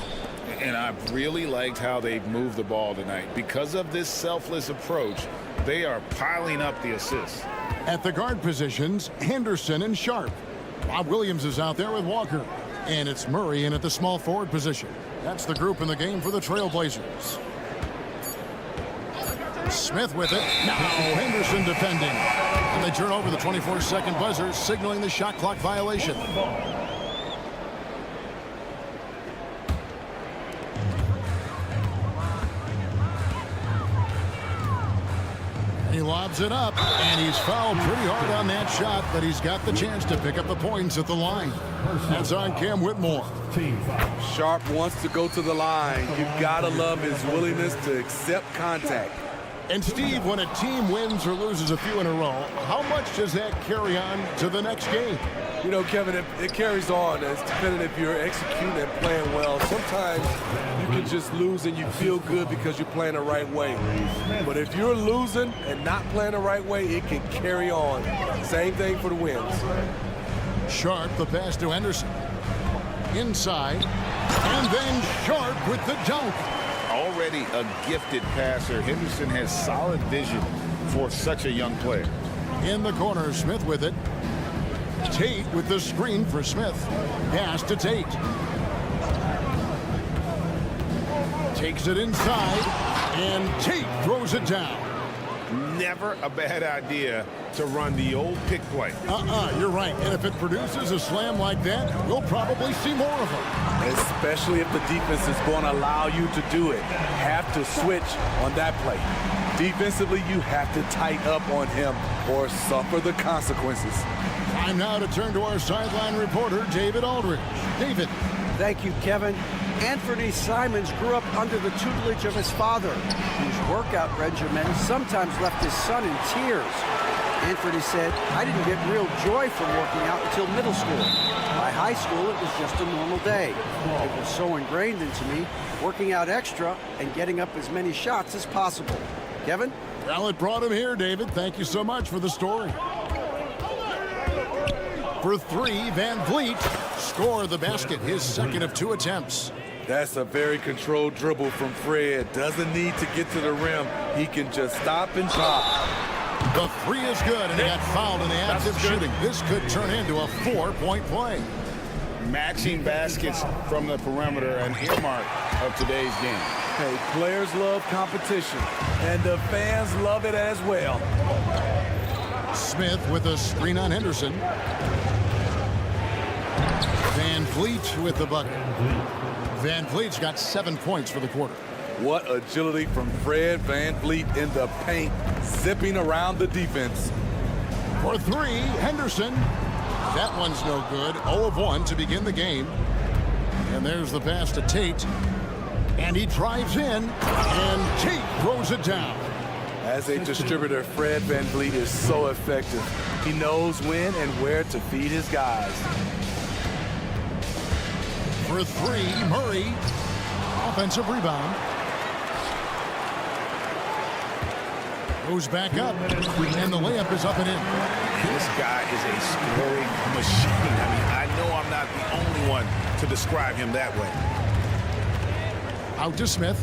And I really liked how they've moved the ball tonight. Because of this selfless approach, they are piling up the assists. At the guard positions, Henderson and Sharp. Bob Williams is out there with Walker. And it's Murray in at the small forward position. That's the group in the game for the Trail Blazers. Smith with it. Now Henderson defending. And they turn over the 24-second buzzer, signaling the shot clock violation. He lobs it up, and he's fouled pretty hard on that shot, but he's got the chance to pick up the points at the line. That's on Cam Whitmore. Sharp wants to go to the line. You've got to love his willingness to accept contact. And Steve, when a team wins or loses a few in a row, how much does that carry on to the next game? You know, Kevin, it carries on. It's depending if you're executing and playing well. Sometimes you can just lose and you feel good because you're playing the right way. But if you're losing and not playing the right way, it can carry on. Same thing for the wins. Sharp, the pass to Henderson. Inside. And then Sharp with the dunk. Already a gifted passer, Henderson has solid vision for such a young player. In the corner, Smith with it. Tate with the screen for Smith. Pass to Tate. Takes it inside, and Tate throws it down. Never a bad idea to run the old pick play. You're right. And if it produces a slam like that, we'll probably see more of them. Especially if the defense is going to allow you to do it. Have to switch on that play. Defensively, you have to tighten up on him or suffer the consequences. Time now to turn to our sideline reporter, David Aldridge. David. Thank you, Kevin. Anthony Simons grew up under the tutelage of his father, whose workout regimen sometimes left his son in tears. Anthony said, "I didn't get real joy from working out until middle school. By high school, it was just a normal day. It was so ingrained into me, working out extra and getting up as many shots as possible." Kevin? Well, it brought him here, David. Thank you so much for the story. For three, Van Vliet score the basket, his second of 2 attempts. That's a very controlled dribble from Fred. Doesn't need to get to the rim. He can just stop and pop. The three is good, and he got fouled in the act of shooting. This could turn into a 4-point play. matching baskets from the perimeter, an earmark of today's game. Hey, players love competition, and the fans love it as well. Smith with a screen on Henderson. Van Vliet with the bucket. Van Vliet's got 7 points for the quarter. What agility from Fred Van Vliet in the paint, zipping around the defense. For 3, Henderson. That one's no good. 0 of 1 to begin the game. And there's the pass to Tate. And he drives in, and Tate throws it down. As a distributor, Fred Van Vliet is so effective. He knows when and where to feed his guys. For 3, Murray. Offensive rebound. Goes back up, and the layup is up and in. This guy is a scoring machine. I mean, I know I'm not the only one to describe him that way. Out to Smith.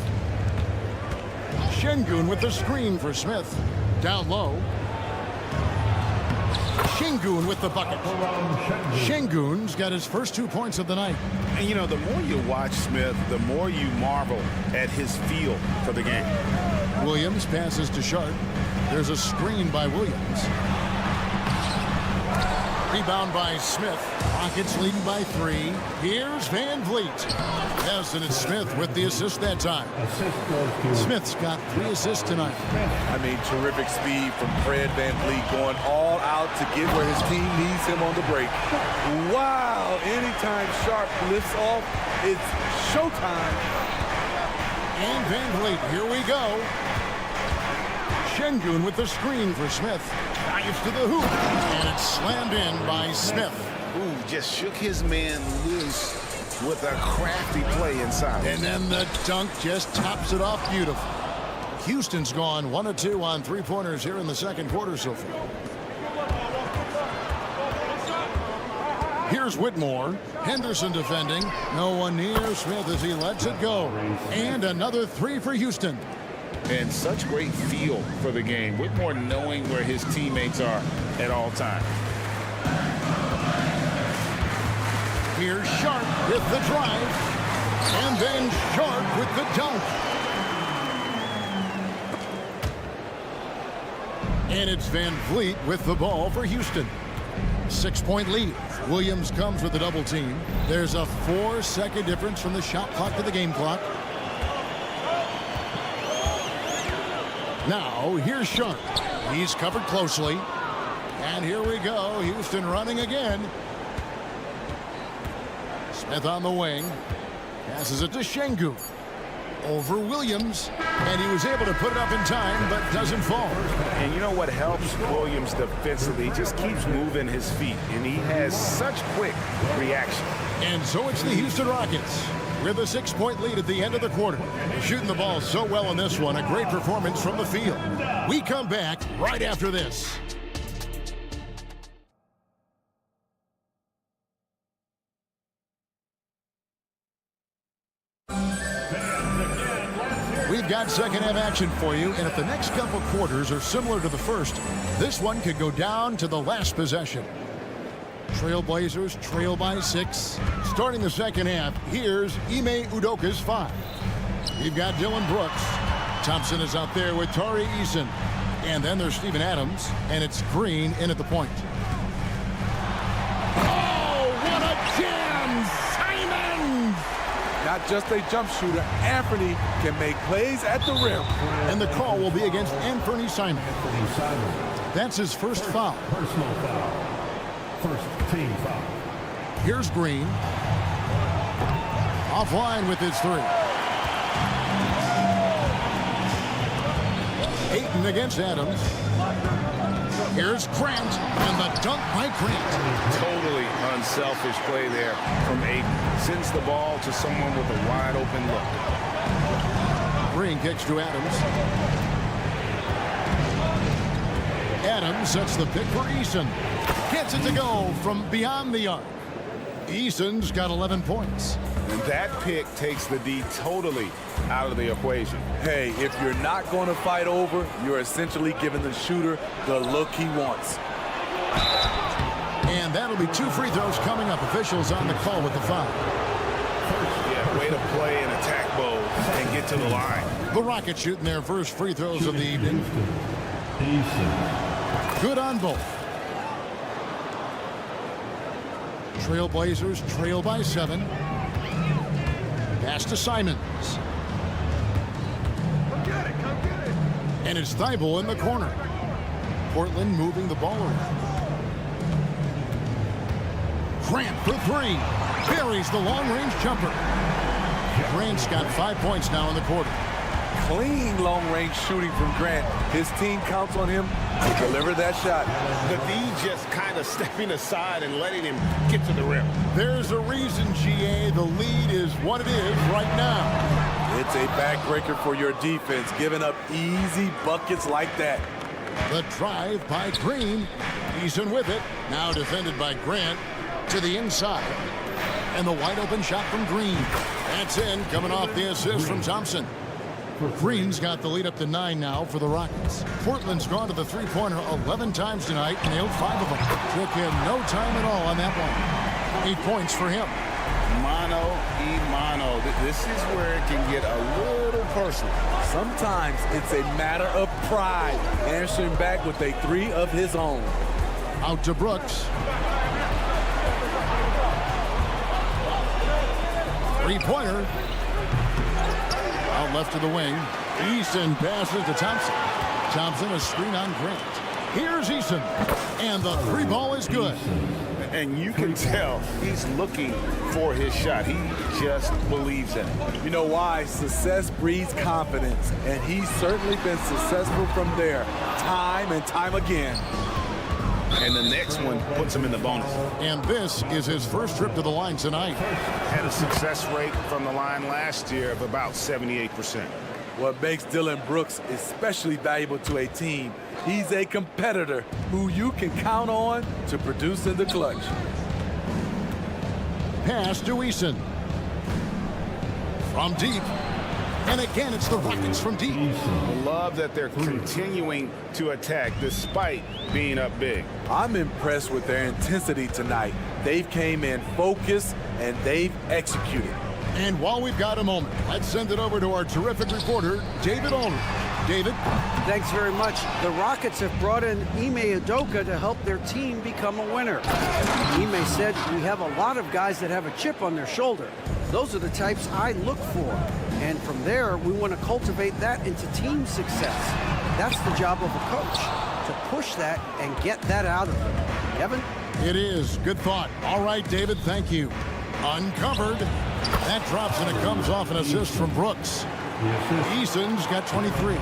Şengün with the screen for Smith. Down low. Şengün with the bucket. Şengün's got his first 2 points of the night. And, you know, the more you watch Smith, the more you marvel at his feel for the game. Williams passes to Sharp. There's a screen by Williams. Rebound by Smith. Rockets leading by 3. Here's Van Vliet. Yes, and it's Smith with the assist that time. Smith's got 3 assists tonight. I mean, terrific speed from Fred Van Vliet, going all out to get where his team needs him on the break. Wow, anytime Sharp lifts off, it's showtime. And Van Vliet, here we go. Şengün with the screen for Smith. Dives to the hoop, and it's slammed in by Smith. Ooh, just shook his man loose with a crafty play inside. And then the dunk just tops it off beautiful. Houston's gone 1 of 2 on 3-pointers here in the second quarter so far. Here's Whitmore. Henderson defending. No one near Smith as he lets it go. And another 3 for Houston. And such great feel for the game. Whitmore knowing where his teammates are at all times. Here's Sharp with the drive. And then Sharp with the dunk. And it's Van Vliet with the ball for Houston. 6-point lead. Williams comes with a double team. There's a 4-second difference from the shot clock to the game clock. Now, here's Sharp. He's covered closely. And here we go. Houston running again. Smith on the wing. Passes it to Şengün. Over Williams. And he was able to put it up in time, but doesn't fall. And you know what helps Williams defensively? He just keeps moving his feet, and he has such quick reaction. And so it's the Houston Rockets with a 6-point lead at the end of the quarter. Shooting the ball so well in this one. A great performance from the field. We come back right after this. We've got second half action for you, and if the next couple quarters are similar to the first, this one could go down to the last possession. Trail Blazers trail by 6. Starting the second half, here's Ime Udoka's 5. You've got Dylan Brooks. Thompson is out there with Tari Eason. And then there's Steven Adams, and it's Green in at the point. Oh, what a jam! Simons! Not just a jump shooter, Anthony can make plays at the rim. And the call will be against Anthony Simons. That's his first foul. Personal foul. First team foul. Here's Green. Offline with his 3. Ayton against Adams. Here's Grant, and the dunk by Grant. Totally unselfish play there from Ayton. Sends the ball to someone with a wide open look. Green kicks to Adams. Adams sets the pick for Eason. Gets it to go from beyond the arc. Eason's got 11 points. And that pick takes the D totally out of the equation. Hey, if you're not going to fight over, you're essentially giving the shooter the look he wants. And that'll be 2 free throws coming up. Officials on the call with the foul. Yeah, way to play in attack mode and get to the line. The Rockets shooting their first free throws of the evening. Good on both. Trail Blazers trail by 7. Pass to Simons. And it's Thibault in the corner. Portland moving the ball around. Grant for 3. Buries the long-range jumper. Grant's got 5 points now in the quarter. Clean long-range shooting from Grant. His team counts on him to deliver that shot. The D just kind of stepping aside and letting him get to the rim. There's a reason, GA. The lead is what it is right now. It's a backbreaker for your defense, giving up easy buckets like that. The drive by Green. Eason with it. Now defended by Grant to the inside. And the wide open shot from Green. That's in, coming off the assist from Thompson. Green's got the lead up to 9 now for the Rockets. Portland's gone to the three-pointer 11 times tonight, nailed 5 of them. Took him no time at all on that one. 8 points for him. Mano y mano. This is where it can get a little personal. Sometimes it's a matter of pride, answering back with a 3 of his own. Out to Brooks. Three-pointer. Out left to the wing. Eason passes to Thompson. Thompson a screen on Grant. Here's Eason. And the 3 ball is good. And you can tell he's looking for his shot. He just believes in it. You know why? Success breeds confidence, and he's certainly been successful from there, time and time again. And the next one puts him in the bonus. And this is his first trip to the line tonight. Had a success rate from the line last year of about 78%. What makes Dillon Brooks especially valuable to a team, he's a competitor who you can count on to produce in the clutch. Pass to Eason. From deep. And again, it's the Rockets from deep. I love that they're continuing to attack despite being up big. I'm impressed with their intensity tonight. They've came in focused and they've executed. And while we've got a moment, let's send it over to our terrific reporter, David Aldridge. David? Thanks very much. The Rockets have brought in Ime Udoka to help their team become a winner. Ime said, "We have a lot of guys that have a chip on their shoulder. Those are the types I look for. And from there, we want to cultivate that into team success. That's the job of a coach, to push that and get that out of them." Kevin? It is. Good thought. All right, David, thank you. Uncovered. That drops, and it comes off an assist from Brooks. Eason's got 23.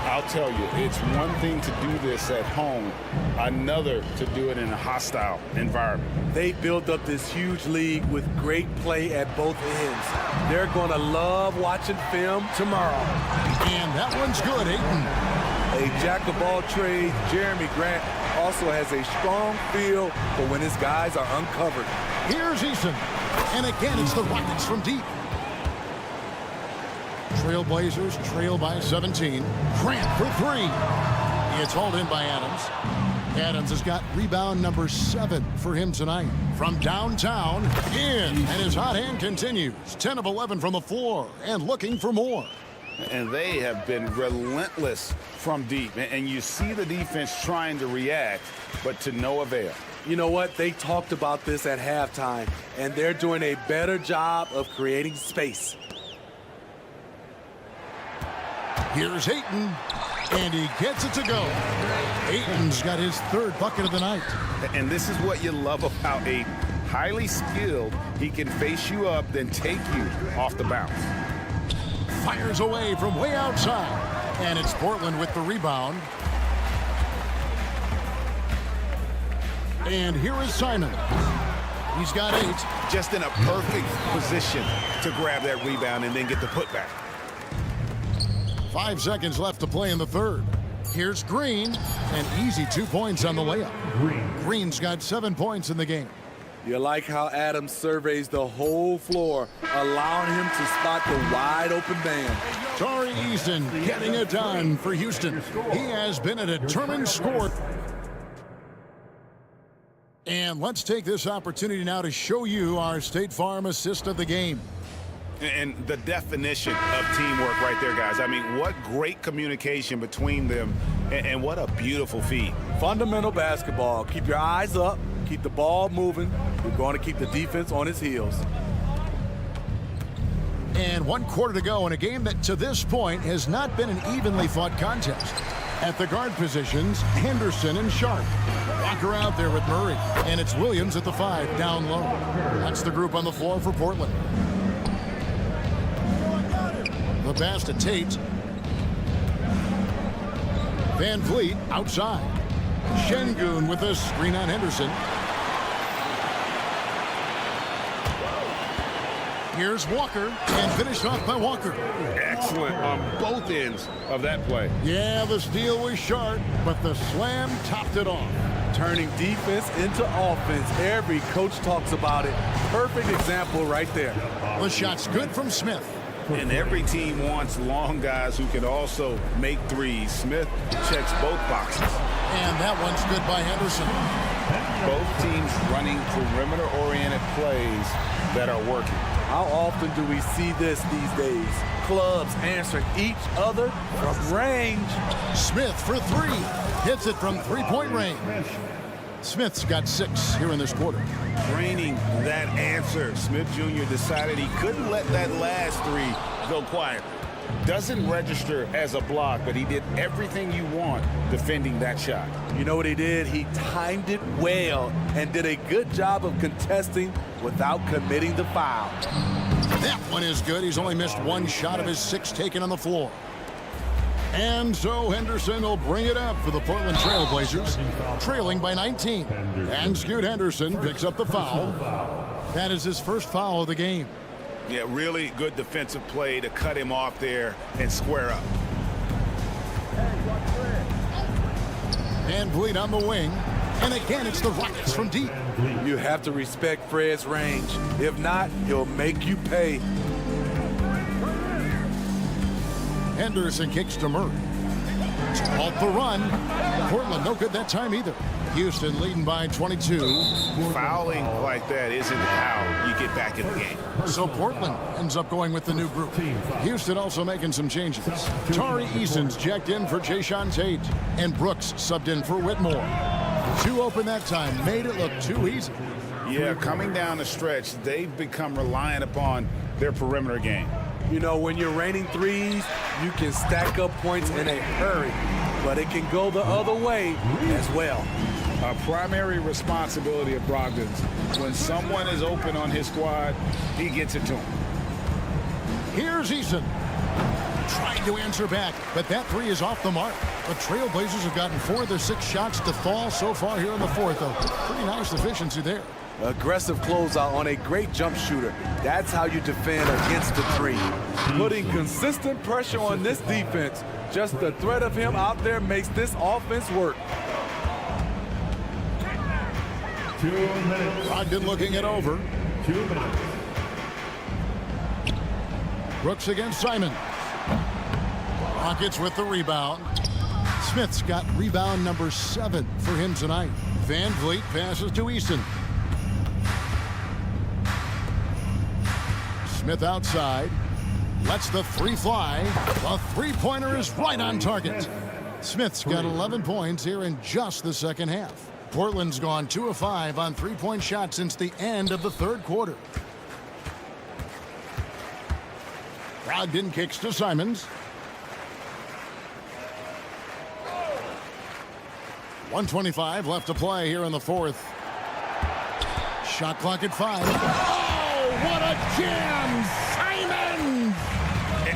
I'll tell you, it's one thing to do this at home, another to do it in a hostile environment. They built up this huge league with great play at both ends. They're going to love watching film tomorrow. And that one's good, Ayton. A jack of all trades, Jeremy Grant also has a strong feel for when his guys are uncovered. Here's Eason. And again, it's the Rockets from deep. Trail Blazers trail by 17. Grant for 3. It's hauled in by Adams. Adams has got rebound number 7 for him tonight. From downtown, in. And his hot hand continues. 10 of 11 from the floor and looking for more. And they have been relentless from deep. And you see the defense trying to react, but to no avail. You know what? They talked about this at halftime, and they're doing a better job of creating space. Here's Ayton, and he gets it to go. Ayton's got his 3rd bucket of the night. And this is what you love about Ayton. Highly skilled. He can face you up, then take you off the bounce. Fires away from way outside. And it's Portland with the rebound. And here is Simon. He's got 8. Just in a perfect position to grab that rebound and then get the putback. 5 seconds left to play in the 3rd. Here's Green. An easy 2 points on the layup. Green's got 7 points in the game. You like how Adams surveys the whole floor, allowing him to spot the wide open man. Tari Eason getting it done for Houston. He has been a determined scorer. And let's take this opportunity now to show you our State Farm assist of the game. And the definition of teamwork right there, guys. I mean, what great communication between them, and what a beautiful feed. Fundamental basketball. Keep your eyes up. Keep the ball moving. You're going to keep the defense on its heels. And 1 quarter to go in a game that to this point has not been an evenly fought contest. At the guard positions, Henderson and Sharp. Walker out there with Murray. And it's Williams at the 5 down low. That's the group on the floor for Portland. The pass to Tate. Van Vliet outside. Şengün with a screen on Henderson. Here's Walker, and finished off by Walker. Excellent on both ends of that play. Yeah, the steal was sharp, but the slam topped it off. Turning defense into offense. Every coach talks about it. Perfect example right there. The shot's good from Smith. And every team wants long guys who can also make threes. Smith checks both boxes. And that one's good by Henderson. Both teams running perimeter-oriented plays that are working. How often do we see this these days? Clubs answering each other from range. Smith for 3. Hits it from three-point range. Smith's got 6 here in this quarter. Draining that answer. Smith Jr. decided he couldn't let that last 3 go quietly. Doesn't register as a block, but he did everything you want defending that shot. You know what he did? He timed it well and did a good job of contesting without committing the foul. That one is good. He's only missed 1 shot of his 6 taken on the floor. And so Henderson will bring it up for the Portland Trail Blazers, trailing by 19. And Scoot Henderson picks up the foul. That is his first foul of the game. Yeah, really good defensive play to cut him off there and square up. Van Vliet on the wing. And again, it's the Rockets from deep. You have to respect Fred's range. If not, he'll make you pay. Henderson kicks to Murray. To halt the run. Portland no good that time either. Houston leading by 22. Fouling like that isn't how you get back in the game. So Portland ends up going with the new group. Houston also making some changes. Tari Eason's checked in for Jayshawn Tate. And Brooks subbed in for Whitmore. 2 open that time. Made it look too easy. Yeah, coming down the stretch, they've become reliant upon their perimeter game. You know, when you're raining threes, you can stack up points in a hurry, but it can go the other way as well. A primary responsibility of Brogdon's. When someone is open on his squad, he gets it to him. Here's Eason. Trying to answer back, but that 3 is off the mark. The Trail Blazers have gotten 4 of their 6 shots to fall so far here in the 4th, though. Pretty nice efficiency there. Aggressive closeout on a great jump shooter. That's how you defend against the 3. Putting consistent pressure on this defense. Just the threat of him out there makes this offense work. 2 minutes. Brogdon looking it over. 2 minutes. Brooks against Simon. Rockets with the rebound. Smith's got rebound number 7 for him tonight. Van Vliet passes to Easton. Smith outside. Lets the 3 fly. The 3-pointer is right on target. Smith's got 11 points here in just the second half. Portland's gone 2 of 5 on 3-point shots since the end of the 3rd quarter. Brogdon kicks to Simons. 1:25 left to play here in the 4th. Shot clock at 5. Oh, what a jam! Simons!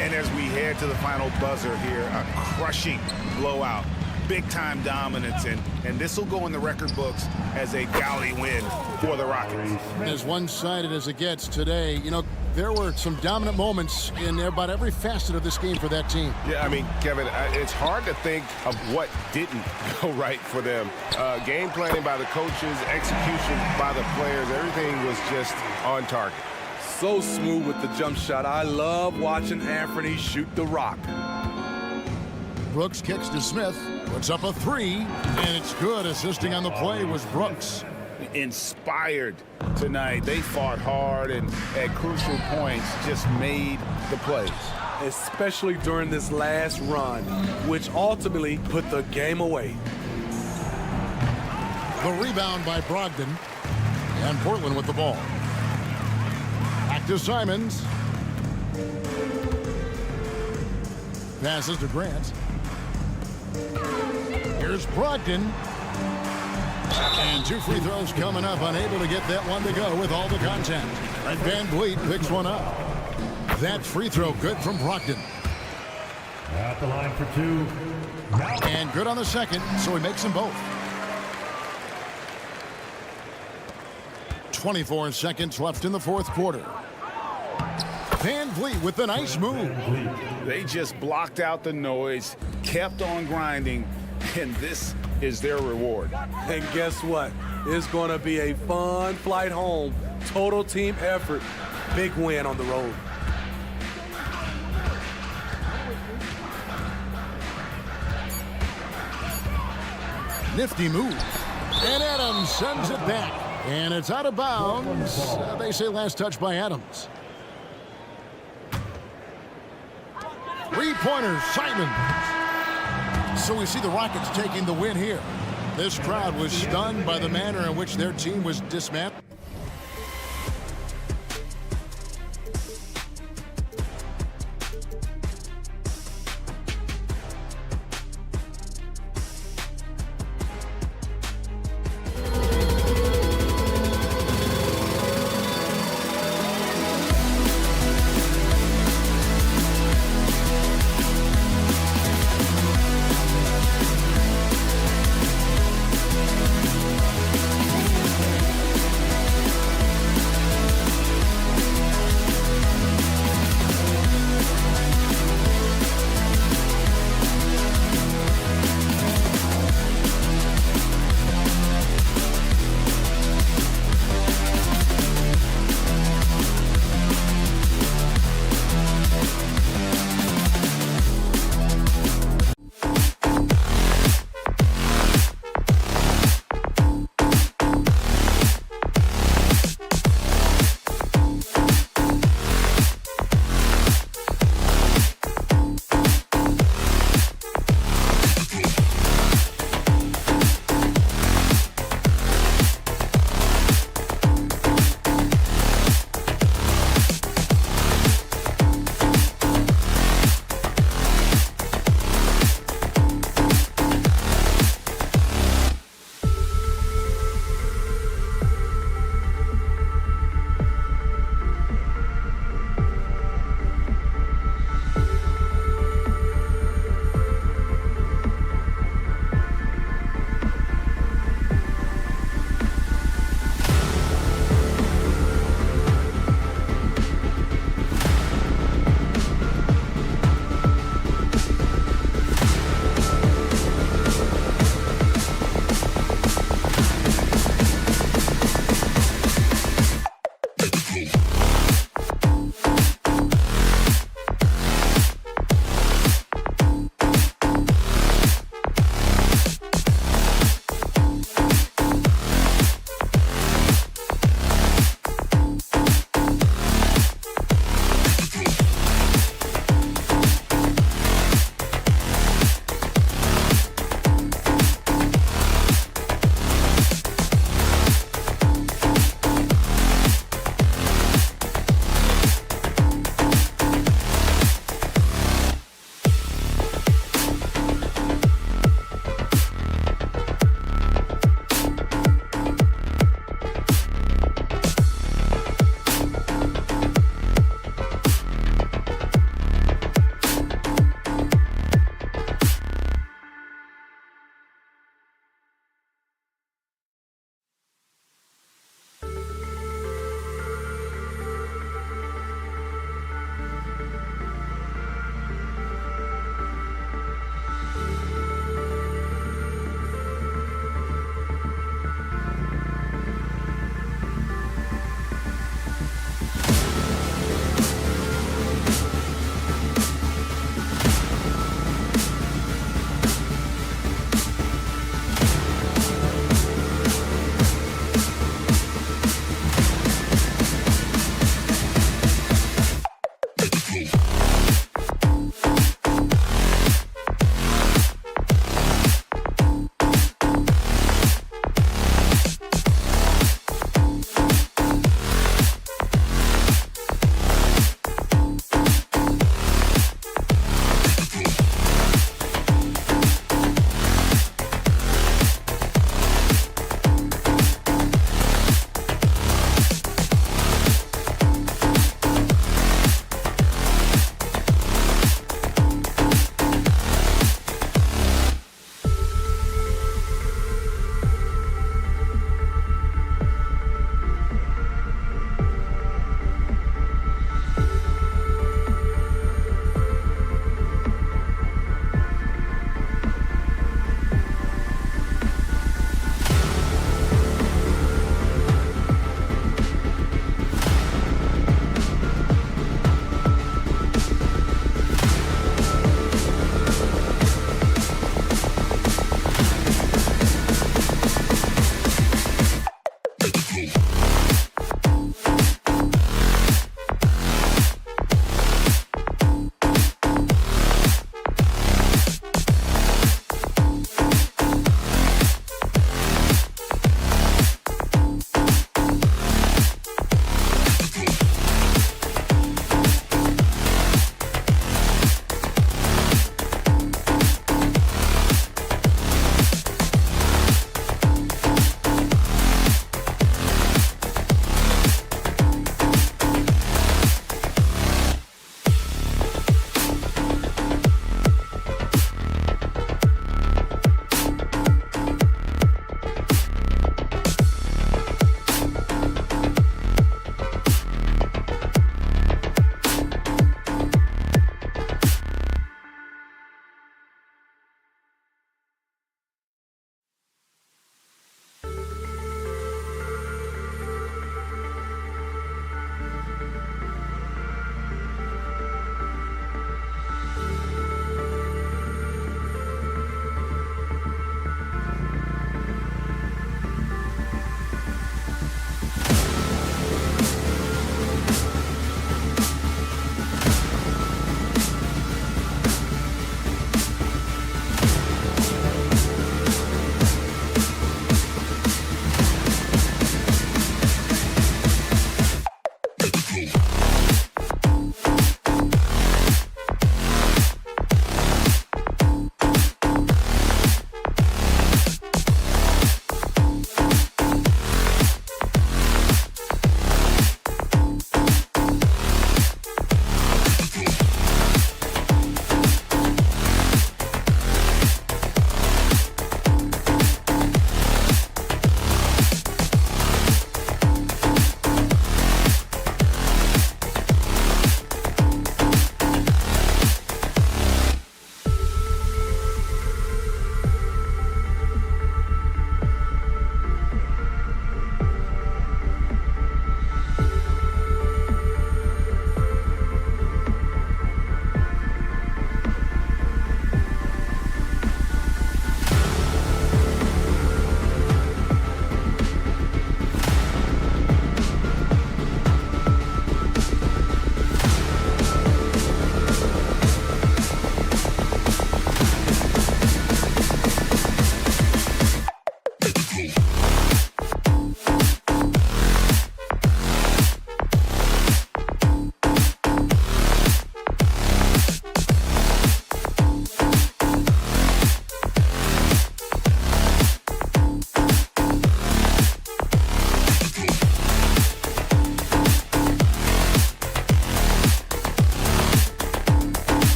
And as we head to the final buzzer here, a crushing blowout. Big-time dominance, and this will go in the record books as a gaudy win for the Rockets. As one-sided as it gets today, you know, there were some dominant moments in about every facet of this game for that team. Yeah, I mean, Kevin, it's hard to think of what didn't go right for them. Game planning by the coaches, execution by the players, everything was just on target. So smooth with the jump shot. I love watching Anthony shoot the rock. Brooks kicks to Smith, puts up a 3, and it's good. Assisting on the play was Brooks. inspired tonight. They fought hard and at crucial points just made the plays. Especially during this last run, which ultimately put the game away. The rebound by Brogdon. And Portland with the ball. Back to Simons. Passes to Grant. Here's Brogdon. And 2 free throws coming up. Unable to get that one to go with all the contact. And Van Vliet picks one up. That free throw good from Brogdon. At the line for 2. And good on the second, so he makes them both. 24 seconds left in the fourth quarter. Van Vliet with a nice move. They just blocked out the noise, kept on grinding, and this is their reward. And guess what? It's going to be a fun flight home. Total team effort. Big win on the road. Nifty move. And Adams sends it back. And it's out of bounds. They say last touch by Adams. 3-pointer, Simons. So we see the Rockets taking the win here. This crowd was stunned by the manner in which their team was dismantled.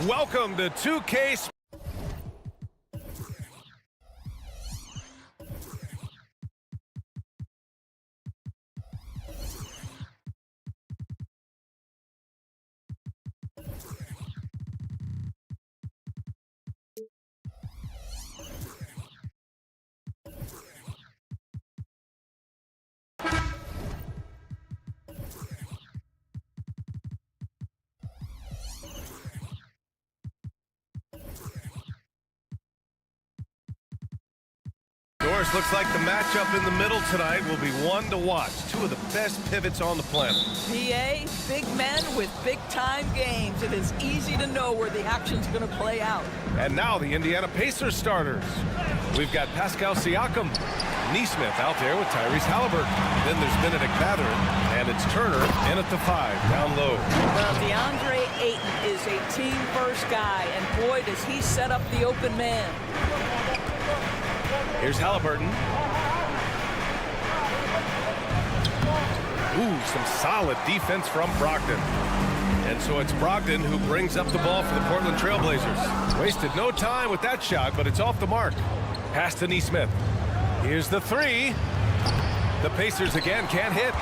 Welcome to 2K. Looks like the matchup in the middle tonight will be one to watch. Two of the best pivots on the planet. PA, big men with big-time games. It is easy to know where the action's going to play out. And now the Indiana Pacers starters. We've got Pascal Siakam, Neesmith out there with Tyrese Halliburton. Then there's Benedict Mathurin, and it's Turner in at the 5, down low. Well, DeAndre Ayton is a team-first guy, and boy, does he set up the open man. Here's Halliburton. Ooh, some solid defense from Brogdon. And so it's Brogdon who brings up the ball for the Portland Trail Blazers. Wasted no time with that shot, but it's off the mark. Pass to Neesmith. Here's the 3. The Pacers again can't hit.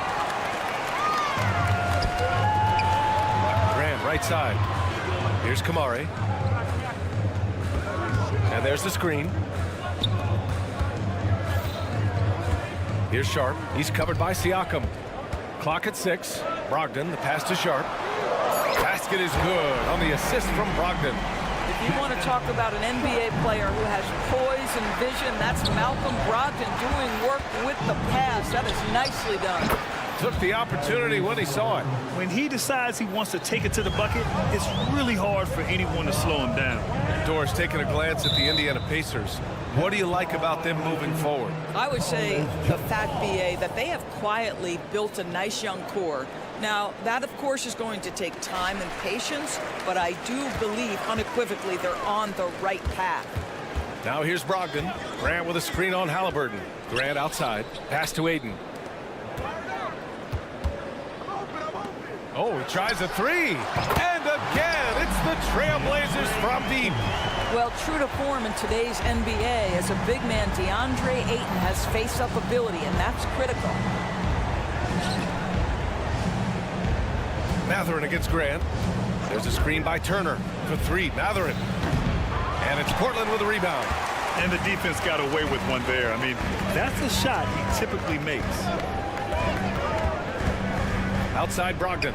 Grant, right side. Here's Kamari. And there's the screen. Here's Sharp. He's covered by Siakam. Clock at 6. Brogdon, the pass to Sharp. Basket is good on the assist from Brogdon. If you want to talk about an NBA player who has poise and vision, that's Malcolm Brogdon doing work with the pass. That is nicely done. Took the opportunity when he saw it. When he decides he wants to take it to the bucket, it's really hard for anyone to slow him down. Doris, taking a glance at the Indiana Pacers, what do you like about them moving forward? I would say the fact, BA, that they have quietly built a nice young core. Now, that, of course, is going to take time and patience, but I do believe unequivocally they're on the right path. Now here's Brogdon. Grant with a screen on Halliburton. Grant outside. Pass to Ayton. Oh, he tries a 3. And again, it's the Trailblazers from deep. Well, true to form in today's NBA, as a big man, DeAndre Ayton has face-up ability, and that's critical. Mathurin against Grant. There's a screen by Turner for 3. Mathurin. And it's Portland with a rebound. And the defense got away with one there. I mean, that's a shot he typically makes. Outside Brogdon.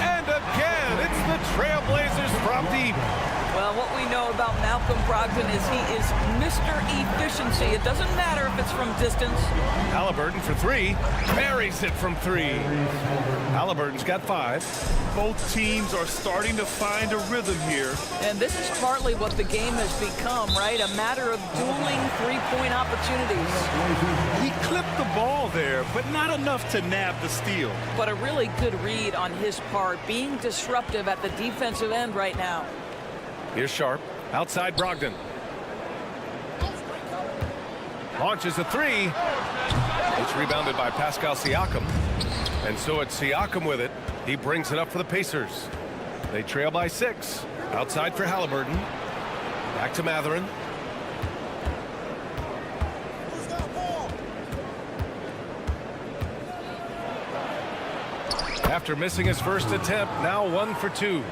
And again, it's the Trailblazers from deep. Well, what we know about Malcolm Brogdon is he is Mr. Efficiency. It doesn't matter if it's from distance. Halliburton for 3. Buries it from 3. Halliburton's got 5. Both teams are starting to find a rhythm here. And this is partly what the game has become, right? A matter of dueling three-point opportunities. He clipped the ball there, but not enough to nab the steal. But a really good read on his part, being disruptive at the defensive end right now. Here's Sharp. Outside Brogdon. Launches a 3. It's rebounded by Pascal Siakam. And so it's Siakam with it. He brings it up for the Pacers. They trail by 6. Outside for Halliburton. Back to Mathurin. After missing his first attempt, now 1 for 2.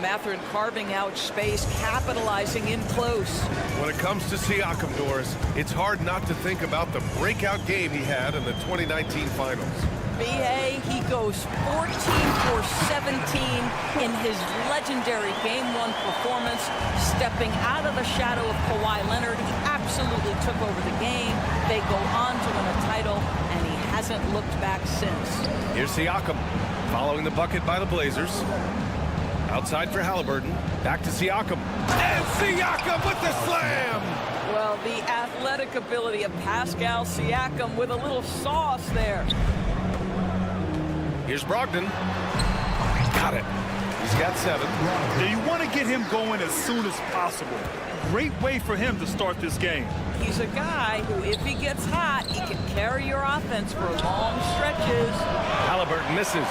Mathurin carving out space, capitalizing in close. When it comes to Siakam, Doris, it's hard not to think about the breakout game he had in the 2019 finals. B.A., he goes 14 for 17 in his legendary Game 1 performance, stepping out of the shadow of Kawhi Leonard. He absolutely took over the game. They go on to win a title, and he hasn't looked back since. Here's Siakam, following the bucket by the Blazers. Outside for Halliburton. Back to Siakam. And Siakam with the slam! Well, the athletic ability of Pascal Siakam with a little sauce there. Here's Brogdon. Got it. He's got 7. Yeah, you want to get him going as soon as possible. Great way for him to start this game. He's a guy who, if he gets hot, he can carry your offense for long stretches. Halliburton misses.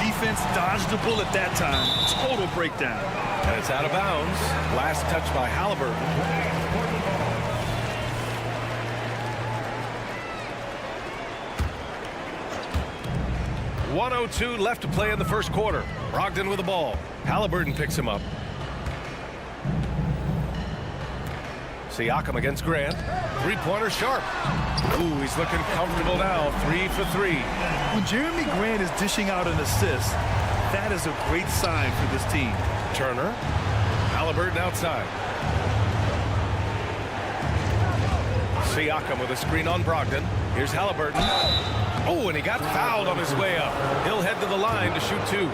Defense dodged the bullet that time. Total breakdown. And it's out of bounds. Last touch by Halliburton. .102 left to play in the first quarter. Brogdon with the ball. Halliburton picks him up. Siakam against Grant. Three-pointer sharp. Ooh, he's looking comfortable now. 3 for 3. When Jeremy Grant is dishing out an assist, that is a great sign for this team. Turner. Halliburton outside. Siakam with a screen on Brogdon. Here's Halliburton. Oh, and he got fouled on his way up. He'll head to the line to shoot 2.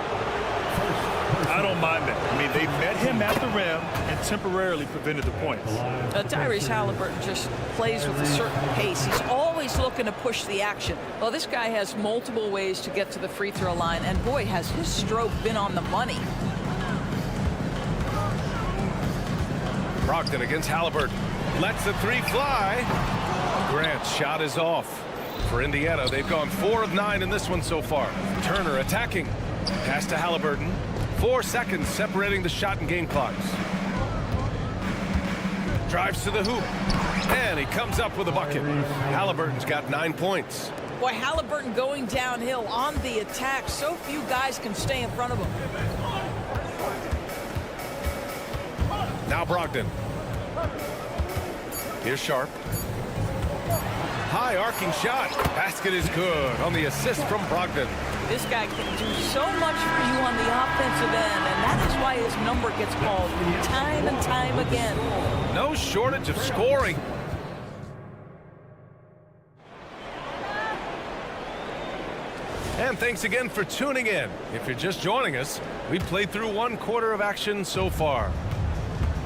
I don't mind that. I mean, they met him at the rim and temporarily prevented the points. Tyrese Halliburton just plays with a certain pace. He's always looking to push the action. Well, this guy has multiple ways to get to the free throw line, and boy, has his stroke been on the money. Brogdon against Halliburton. Lets the 3 fly. Grant's shot is off. For Indiana, they've gone 4 of 9 in this one so far. Turner attacking. Pass to Halliburton. 4 seconds separating the shot and game clocks. Drives to the hoop. And he comes up with a bucket. Halliburton's got 9 points. Boy, Halliburton going downhill on the attack. So few guys can stay in front of him. Now Brogdon. Here's Sharp. High arcing shot. Basket is good on the assist from Brogdon. This guy can do so much for you on the offensive end, and that is why his number gets called time and time again. No shortage of scoring. And thanks again for tuning in. If you're just joining us, we've played through 1 quarter of action so far.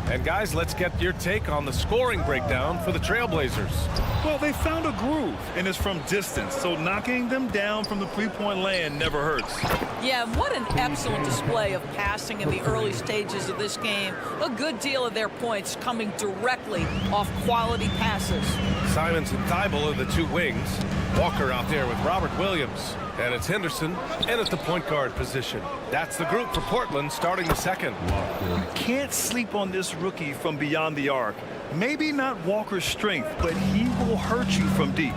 And guys, let's get your take on the scoring breakdown for the Trail Blazers. Well, they found a groove, and it's from distance, so knocking them down from the three-point land never hurts. Yeah, what an excellent display of passing in the early stages of this game. A good deal of their points coming directly off quality passes. Simons and Thibault are the 2 wings. Walker out there with Robert Williams. And it's Henderson in at the point guard position. That's the group for Portland starting the second. You can't sleep on this rookie from beyond the arc. Maybe not Walker's strength, but he will hurt you from deep.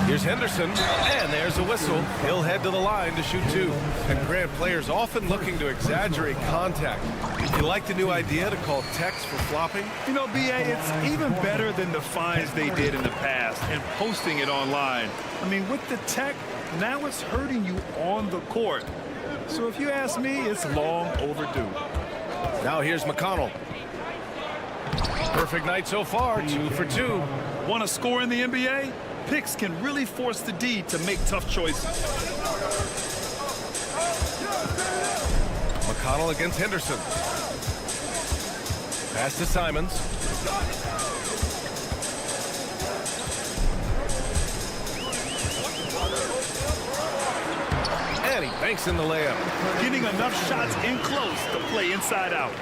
Here's Henderson, and there's a whistle. He'll head to the line to shoot 2. And Grant, players often looking to exaggerate contact. You like the new idea to call techs for flopping? You know, B.A., it's even better than the fines they did in the past and posting it online. I mean, with the tech, now it's hurting you on the court. So if you ask me, it's long overdue. Now here's McConnell. Perfect night so far, 2 for 2. Want to score in the NBA? Picks can really force the D to make tough choices. McConnell against Henderson. Pass to Simons. And he banks in the layup. Getting enough shots in close to play inside out.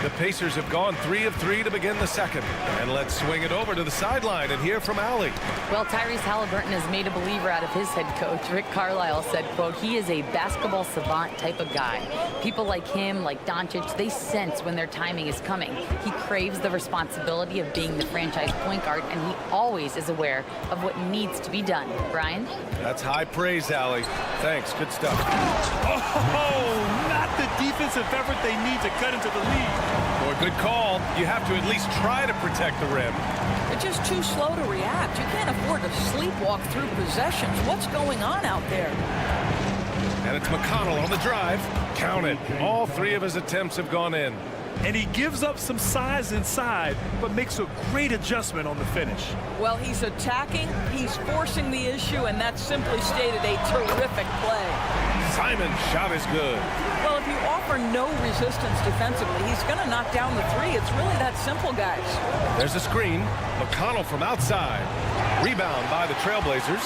The Pacers have gone 3 of 3 to begin the second. And let's swing it over to the sideline and hear from Allie. Well, Tyrese Halliburton has made a believer out of his head coach. Rick Carlisle said, quote, he is a basketball savant type of guy. People like him, like Doncic, they sense when their timing is coming. He craves the responsibility of being the franchise point guard, and he always is aware of what needs to be done. Brian? That's high praise, Allie. Thanks. Good stuff. Oh, not the defensive effort they need to cut into the lead. Boy, good call. You have to at least try to protect the rim. They're just too slow to react. You can't afford to sleepwalk through possessions. What's going on out there? And it's McConnell on the drive. Count it. All 3 of his attempts have gone in. And he gives up some size inside, but makes a great adjustment on the finish. Well, he's attacking, he's forcing the issue, and that's simply stated a terrific play. Simon's shot is good. Well, if you offer no resistance defensively, he's going to knock down the three. It's really that simple, guys. There's a screen. McConnell from outside. Rebound by the Trail Blazers.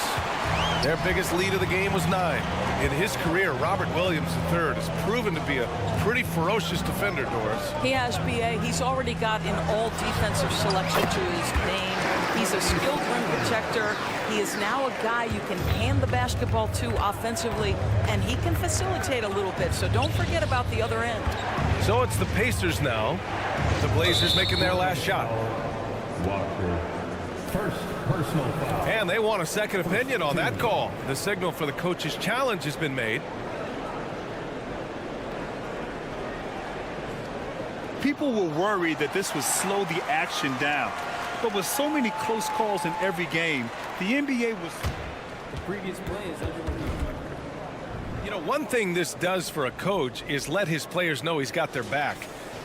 Their biggest lead of the game was 9. In his career, Robert Williams III has proven to be a pretty ferocious defender, Doris. He has, B.A. He's already got an all-defensive selection to his name. He's a skilled rim protector. He is now a guy you can hand the basketball to offensively, and he can facilitate a little bit, so don't forget about the other end. So it's the Pacers now. The Blazers making their last shot. Walker. First personal foul. And they want a second opinion on that call. The signal for the coach's challenge has been made. People were worried that this would slow the action down. But with so many close calls in every game, the NBA was... The previous play is You know, one thing this does for a coach is let his players know he's got their back.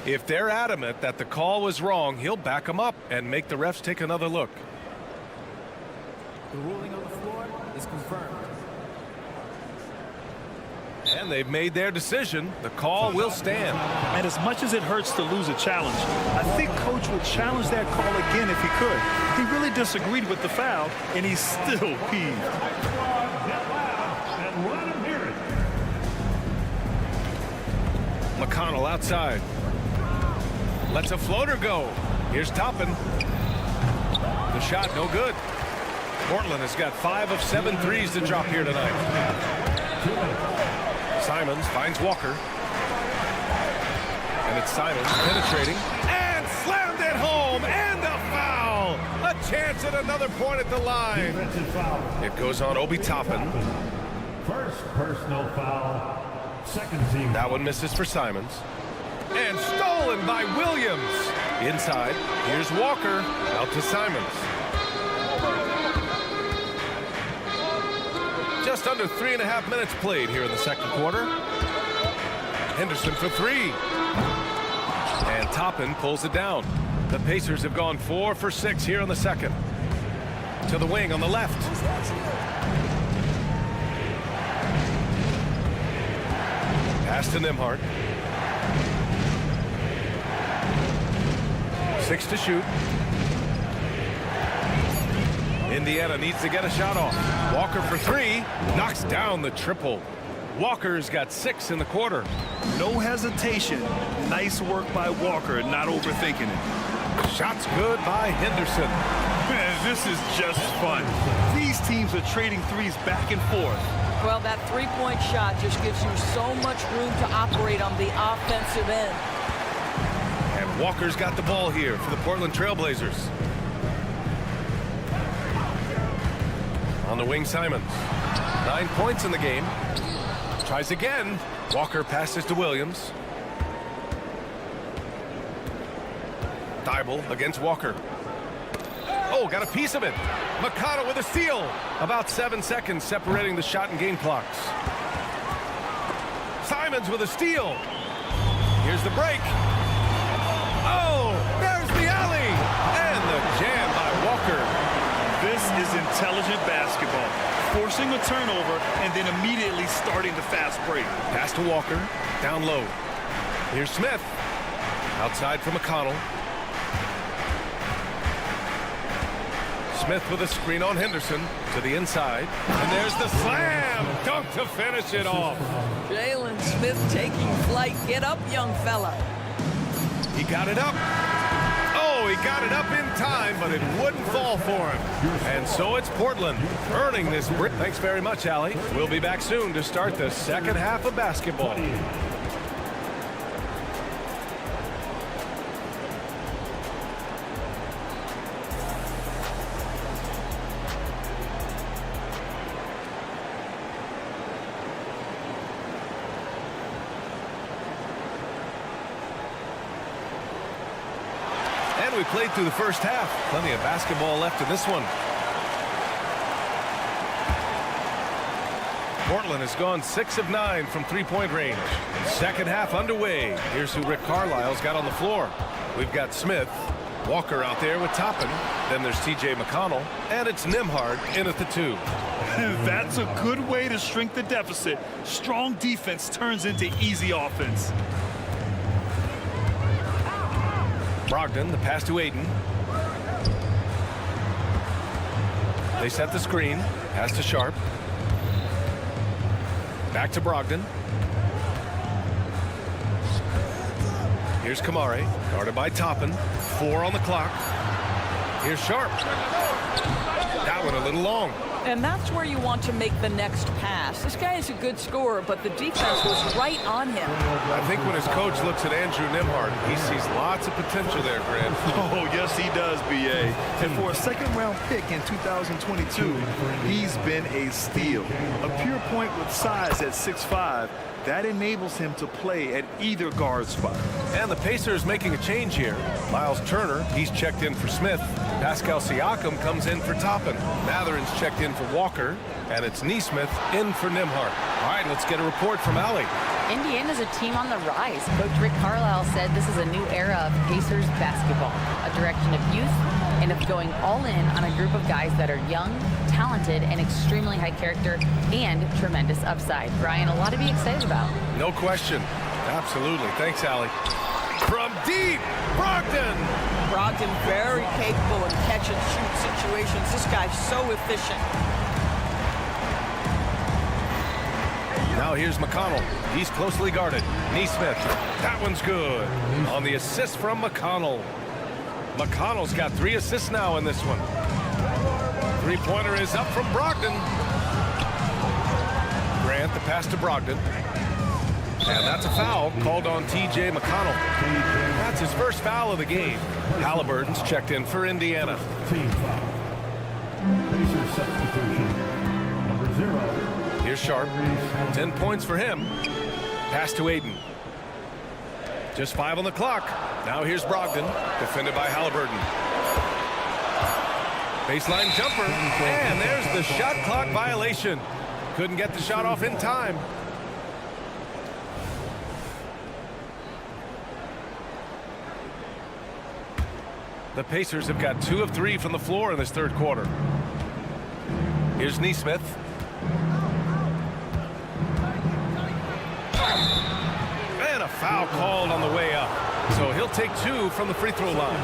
If they're adamant that the call was wrong, he'll back them up and make the refs take another look. The ruling on the floor is confirmed. And they've made their decision. The call will stand. And as much as it hurts to lose a challenge, I think Coach would challenge that call again if he could. He really disagreed with the foul, and he's still peeved. McConnell outside. Lets a floater go. Here's Toppin. The shot no good. Portland has got 5 of 7 threes to drop here tonight. Simons finds Walker. And it's Simons penetrating. And slammed it home. And a foul. A chance at another point at the line. It goes on Obi Toppin. First personal foul. Second team. That one misses for Simons. And stolen by Williams. Inside. Here's Walker. Out to Simons. Just under 3.5 minutes played here in the second quarter. Henderson for 3. And Toppin pulls it down. The Pacers have gone 4 for 6 here in the second. To the wing on the left. Pass to Nembhard. 6 to shoot. Indiana needs to get a shot off. Walker for 3. Knocks down the triple. Walker's got 6 in the quarter. No hesitation. Nice work by Walker, not overthinking it. Shots good by Henderson. Man, this is just fun. These teams are trading threes back and forth. Well, that three-point shot just gives you so much room to operate on the offensive end. And Walker's got the ball here for the Portland Trail Blazers. On the wing, Simons. 9 points in the game. Tries again. Walker passes to Williams. Thibault against Walker. Oh, got a piece of it. McConnell with a steal. About 7 seconds separating the shot and game clocks. Simons with a steal. Here's the break. Oh, there's the alley. And the jam by Walker. This is intelligent basketball. Forcing a turnover and then immediately starting the fast break. Pass to Walker. Down low. Here's Smith. Outside for McConnell. Smith with a screen on Henderson to the inside. And there's the slam. Dunk to finish it off. Jalen Smith taking flight. Get up, young fella. He got it up. Oh, he got it up in time, but it wouldn't fall for him. And so it's Portland earning this brick. Thanks very much, Allie. We'll be back soon to start the second half of basketball. We played through the first half. Plenty of basketball left in this one. Portland has gone 6 of 9 from three-point range. Second half underway. Here's who Rick Carlisle's got on the floor. We've got Smith, Walker out there with Toppin. Then there's T.J. McConnell, and it's Nembhard in at the 2. That's a good way to shrink the deficit. Strong defense turns into easy offense. Brogdon, the pass to Aiden. They set the screen. Pass to Sharp. Back to Brogdon. Here's Kamare, guarded by Toppin. 4 on the clock. Here's Sharp. That one a little long. And that's where you want to make the next pass. This guy is a good scorer, but the defense was right on him. I think when his coach looks at Andrew Nembhard, he sees lots of potential there, Grant. Oh, yes, he does, B.A. And for a second-round pick in 2022, he's been a steal. A pure point with size at 6'5". That enables him to play at either guard spot. And the Pacers making a change here. Miles Turner, he's checked in for Smith. Pascal Siakam comes in for Toppin. Matherin's checked in for Walker. And it's Nesmith in for Nembhard. All right, let's get a report from Allie. Indiana's a team on the rise. Coach Rick Carlisle said this is a new era of Pacers basketball, a direction of youth and of going all in on a group of guys that are young, talented, and extremely high character and tremendous upside. Brian, a lot to be excited about. No question. Absolutely. Thanks, Allie. From deep, Brogdon. Brogdon very capable in catch-and-shoot situations. This guy's so efficient. Now here's McConnell. He's closely guarded. Nesmith. That one's good. On the assist from McConnell. McConnell's got 3 assists now in this one. Three-pointer is up from Brogdon. Grant, the pass to Brogdon. And that's a foul called on T.J. McConnell. That's his first foul of the game. Halliburton's checked in for Indiana. Team foul. Pacers substitution. Number 0. Here's Sharp. 10 points for him. Pass to Aiden. Just 5 on the clock. Now here's Brogdon, defended by Halliburton. Baseline jumper, and there's the shot clock violation. Couldn't get the shot off in time. The Pacers have got 2 of 3 from the floor in this third quarter. Here's Nesmith. And a foul called on the way up. So he'll take 2 from the free throw line.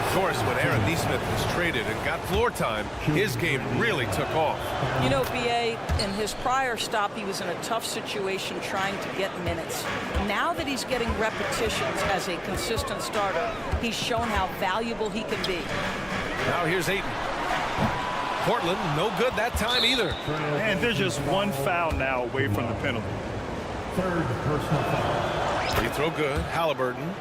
Of course, when Aaron Nesmith was traded and got floor time, his game really took off. You know, B.A., in his prior stop, he was in a tough situation trying to get minutes. Now that he's getting repetitions as a consistent starter, he's shown how valuable he can be. Now here's Ayton. Portland, no good that time either. And there's just 1 foul now away from the penalty. Third personal foul. Free throw good. Halliburton.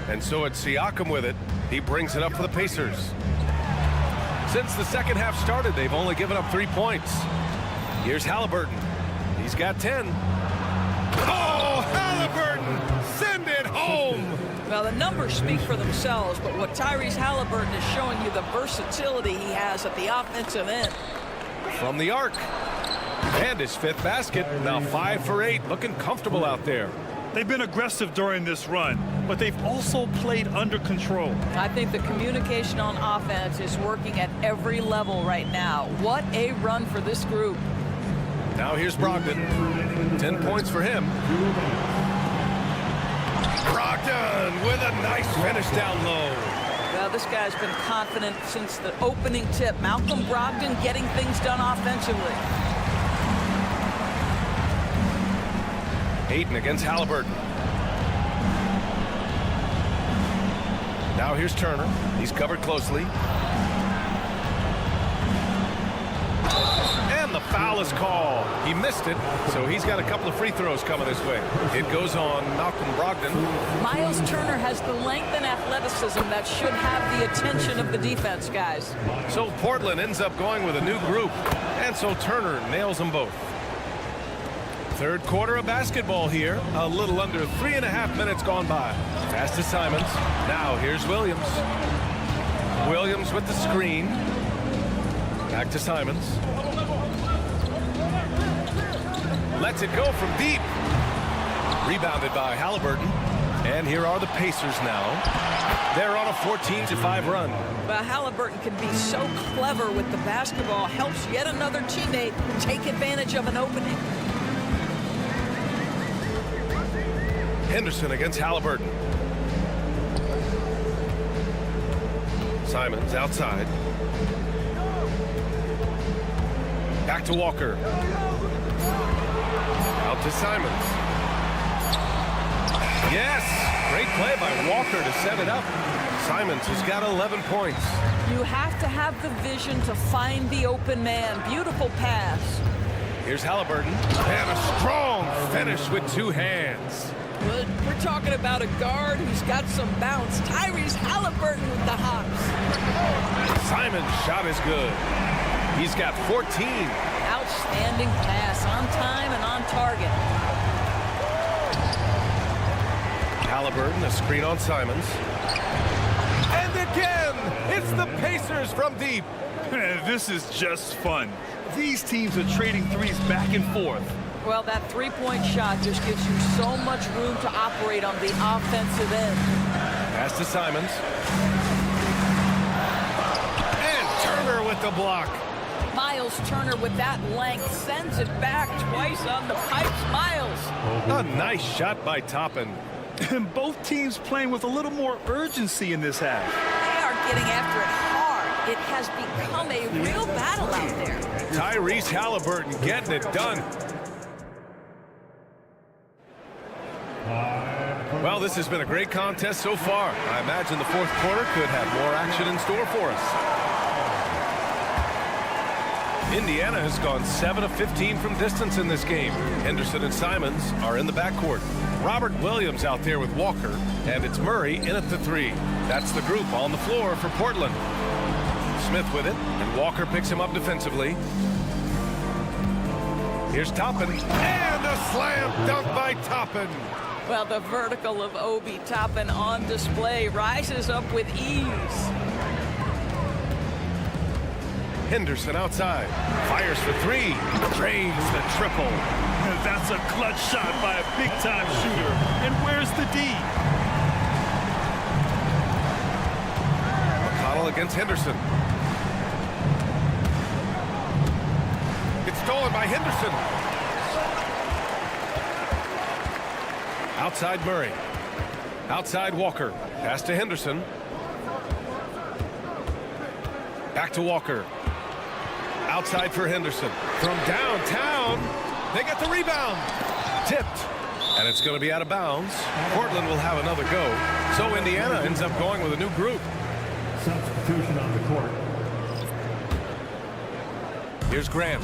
And so it's Siakam with it. He brings it up for the Pacers. Since the second half started, they've only given up 3 points. Here's Halliburton. He's got 10. Oh, Halliburton! Send it home! Well, the numbers speak for themselves, but what Tyrese Halliburton is showing you, the versatility he has at the offensive end. From the arc. And his 5th basket. Now 5 for 8. Looking comfortable out there. They've been aggressive during this run, but they've also played under control. I think the communication on offense is working at every level right now. What a run for this group. Now here's Brogdon. 10 points for him. Brogdon with a nice finish down low. Well, this guy's been confident since the opening tip. Malcolm Brogdon getting things done offensively. Ayton against Halliburton. Now here's Turner. He's covered closely. And the foul is called. He missed it, so he's got a couple of free throws coming this way. It goes on Malcolm Brogdon. Miles Turner has the length and athleticism that should have the attention of the defense, guys. So Portland ends up going with a new group, and so Turner nails them both. Third quarter of basketball here. A little under 3.5 minutes gone by. Pass to Simons. Now here's Williams. Williams with the screen. Back to Simons. Lets it go from deep. Rebounded by Halliburton. And here are the Pacers now. They're on a 14-5 run. But Halliburton can be so clever with the basketball, helps yet another teammate take advantage of an opening. Henderson against Halliburton. Simons outside. Back to Walker. Out to Simons. Yes! Great play by Walker to set it up. Simons has got 11 points. You have to have the vision to find the open man. Beautiful pass. Here's Halliburton. And a strong finish with two hands. Well, we're talking about a guard who's got some bounce. Tyrese Halliburton with the hops. Simon's shot is good. He's got 14. Outstanding pass, on time and on target. Halliburton, a screen on Simons. And again, it's the Pacers from deep. This is just fun. These teams are trading threes back and forth. Well, that three-point shot just gives you so much room to operate on the offensive end. Pass to Simons. And Turner with the block. Miles Turner with that length sends it back twice on the pipes. Miles. A nice shot by Toppin. And both teams playing with a little more urgency in this half. They are getting after it hard. It has become a real battle out there. Tyrese Halliburton getting it done. Well, this has been a great contest so far. I imagine the fourth quarter could have more action in store for us. Indiana has gone 7 of 15 from distance in this game. Henderson and Simons are in the backcourt. Robert Williams out there with Walker, and it's Murray in at the three. That's the group on the floor for Portland. Smith with it, and Walker picks him up defensively. Here's Toppin, and a slam dunk by Toppin. Well, the vertical of Obi Toppin on display rises up with ease. Henderson outside, fires for three, drains the triple. That's a clutch shot by a big-time shooter. And where's the D? McConnell against Henderson. It's stolen by Henderson. Outside Murray. Outside Walker. Pass to Henderson. Back to Walker. Outside for Henderson. From downtown, they get the rebound. Tipped. And it's going to be out of bounds. Portland will have another go. So Indiana ends up going with a new group. Substitution on the court. Here's Grant.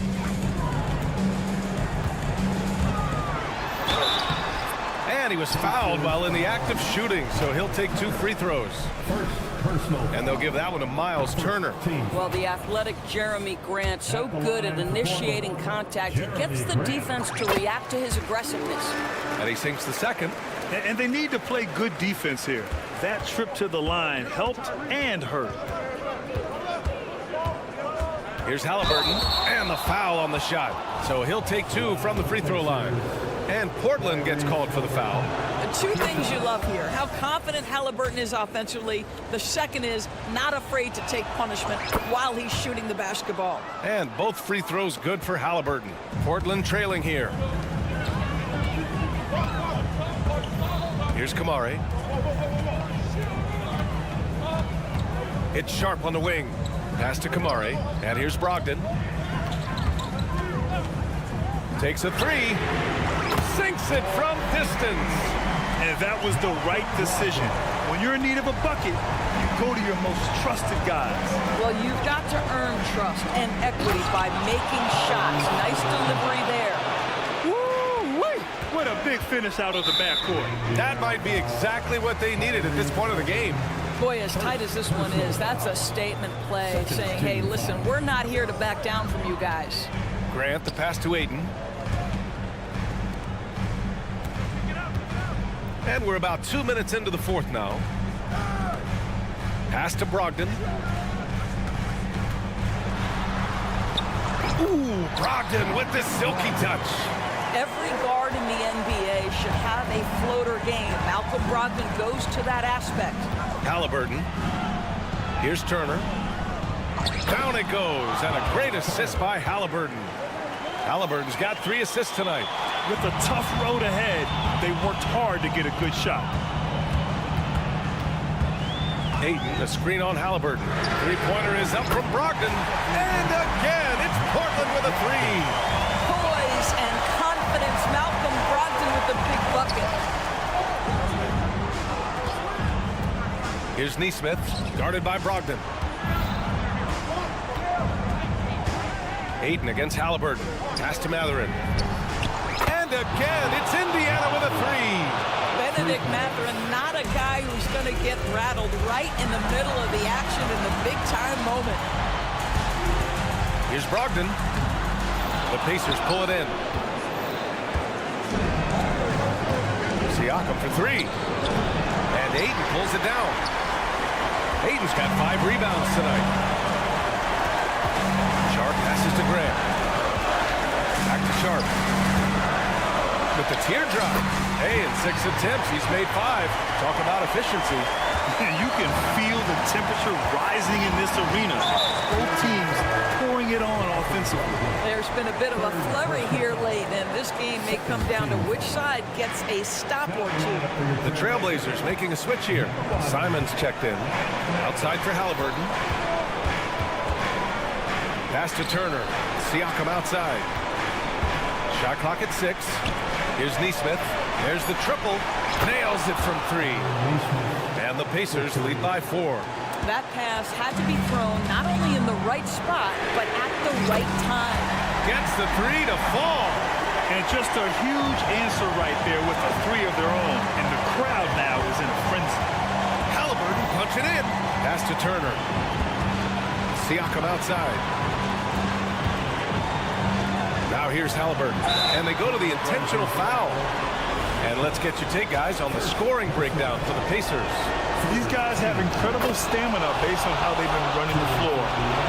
And he was fouled while in the act of shooting, so he'll take 2 free throws. First personal. And they'll give that one to Miles Turner. Well, the athletic Jeremy Grant, so good at initiating contact. He gets the defense to react to his aggressiveness. And he sinks the second. And they need to play good defense here. That trip to the line helped and hurt. Here's Halliburton, and the foul on the shot. So he'll take 2 from the free throw line. And Portland gets called for the foul. The 2 things you love here, how confident Halliburton is offensively. The second is not afraid to take punishment while he's shooting the basketball. And both free throws good for Halliburton. Portland trailing here. Here's Kamari. It's Sharp on the wing. Pass to Kamari. And here's Brogdon. Takes a 3. Sinks it from distance. And that was the right decision. When you're in need of a bucket, you go to your most trusted guys. Well, you've got to earn trust and equity by making shots. Nice delivery there. Woo-wee! What a big finish out of the backcourt. That might be exactly what they needed at this point of the game. Boy, as tight as this one is, that's a statement play saying, hey, listen, we're not here to back down from you guys. Grant, the pass to Aiden. And we're about 2 minutes into the fourth now. Pass to Brogdon. Ooh, Brogdon with the silky touch. Every guard in the NBA should have a floater game. Malcolm Brogdon goes to that aspect. Halliburton. Here's Turner. Down it goes, and a great assist by Halliburton. Halliburton's got 3 assists tonight. With a tough road ahead, they worked hard to get a good shot. Ayton, the screen on Halliburton. Three-pointer is up from Brogdon. And again, it's Portland with a 3. Poise and confidence. Malcolm Brogdon with the big bucket. Here's Nesmith, guarded by Brogdon. Ayton against Halliburton. Pass to Mathurin. And again, it's Indiana with a 3. Benedict Mathurin, not a guy who's going to get rattled right in the middle of the action in the big-time moment. Here's Brogdon. The Pacers pull it in. Siakam for 3. And Ayton pulls it down. Ayton's got 5 rebounds tonight. Sharp passes to Grant. Back to Sharp. With the teardrop. Hey, in 6 attempts, he's made 5. Talk about efficiency. You can feel the temperature rising in this arena. Both teams pouring it on offensively. There's been a bit of a flurry here late, and this game may come down to which side gets a stop or 2. The Trail Blazers making a switch here. Simons checked in. Outside for Halliburton. Pass to Turner. Siakam outside. Shot clock at 6. Here's Nesmith. There's the triple. Nails it from 3. And the Pacers lead by 4. That pass had to be thrown not only in the right spot, but at the right time. Gets the 3 to fall. And just a huge answer right there with a 3 of their own. And the crowd now is in a frenzy. Halliburton punching in. Pass to Turner. Siakam outside. Now here's Halliburton. And they go to the intentional foul. And let's get your take, guys, on the scoring breakdown for the Pacers. These guys have incredible stamina based on how they've been running the floor,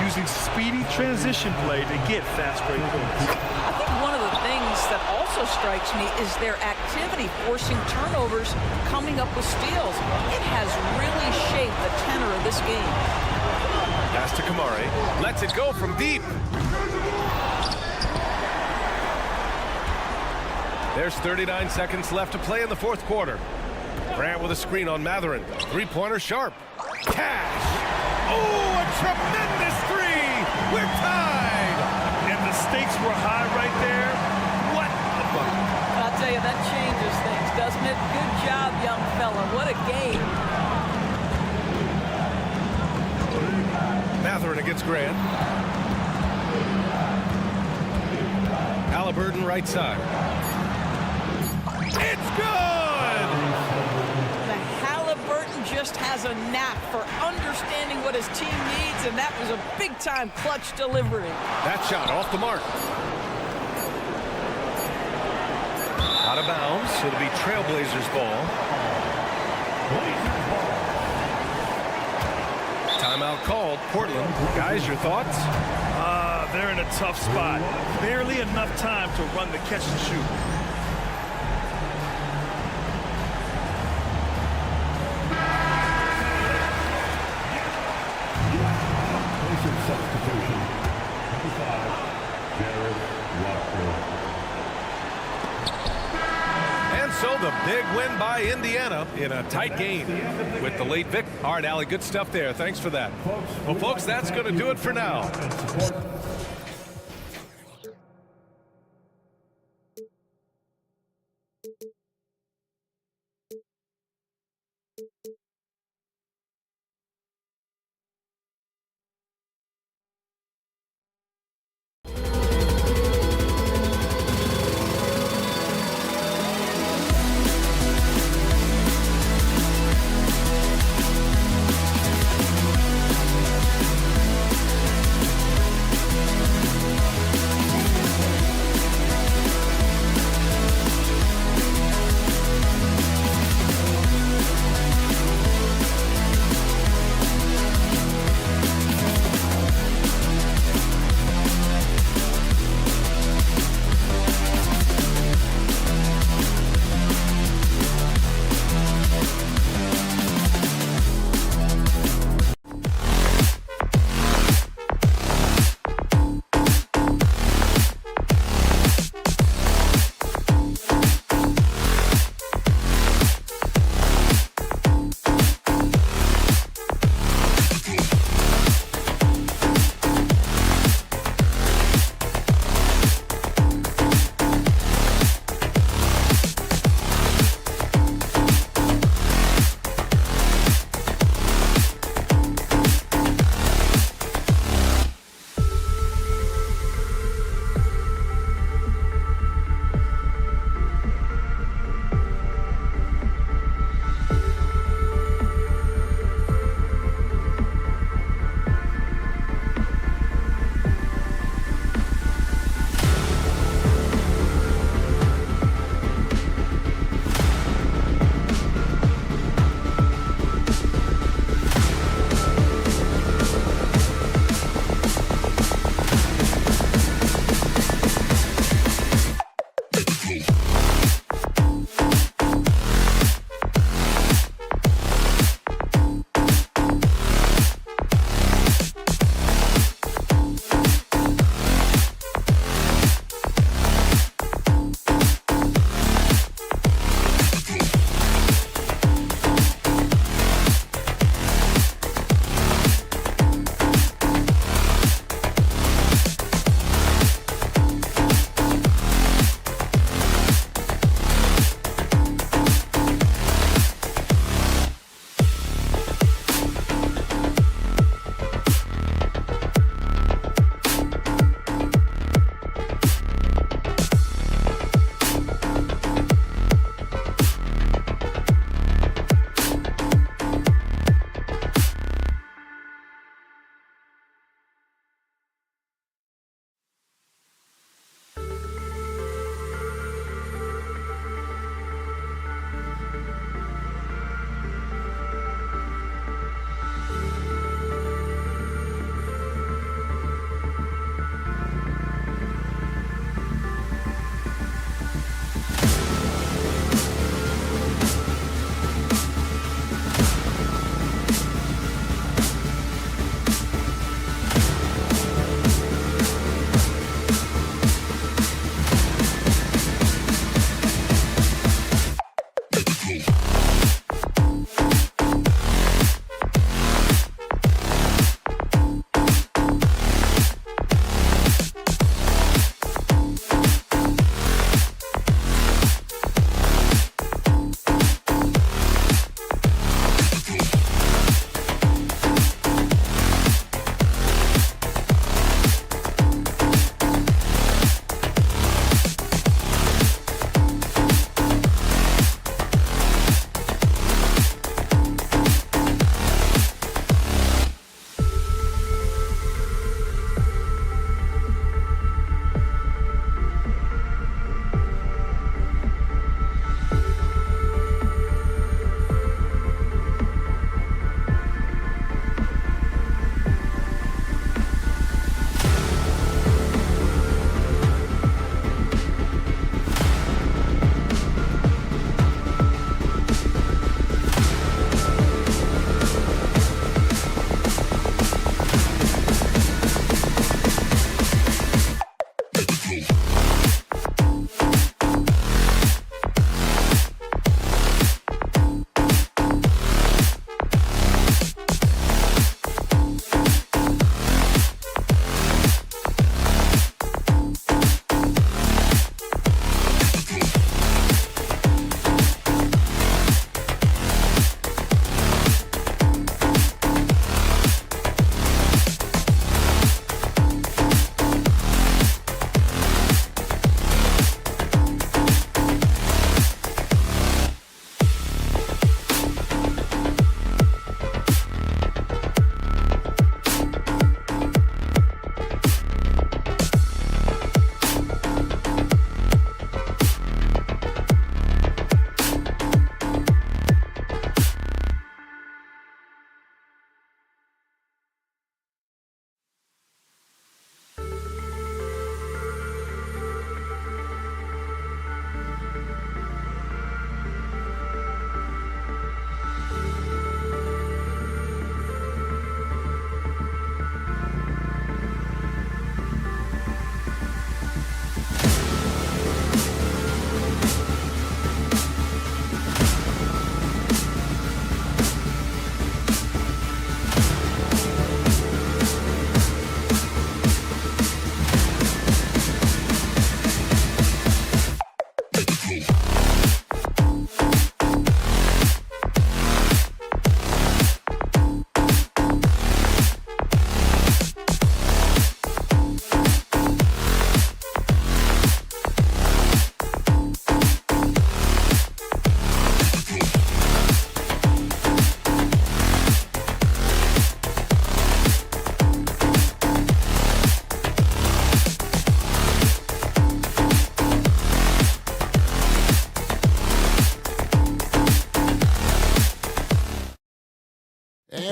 using speedy transition play to get fast break points. I think one of the things that also strikes me is their activity forcing turnovers, coming up with steals. It has really shaped the tenor of this game. Pass to Kamari. Lets it go from deep. There's 39 seconds left to play in the 4th quarter. Grant with a screen on Mathurin. Three-pointer Sharp. Cash. Oh, a tremendous 3. We're tied. And the stakes were high right there. What a bucket. I'll tell you, that changes things, doesn't it? Good job, young fella. What a game. Mathurin against Grant. Halliburton right side. It's good! The Halliburton just has a knack for understanding what his team needs, and that was a big-time clutch delivery. That shot off the mark. Out of bounds. It'll be Trail Blazers ball. Timeout called. Portland. Guys, your thoughts? They're in a tough spot. Barely enough time to run the catch and shoot. And so the big win by Indiana in a tight game with the late Vic. All right, Allie, good stuff there. Thanks for that. Well, folks, that's going to do it for now.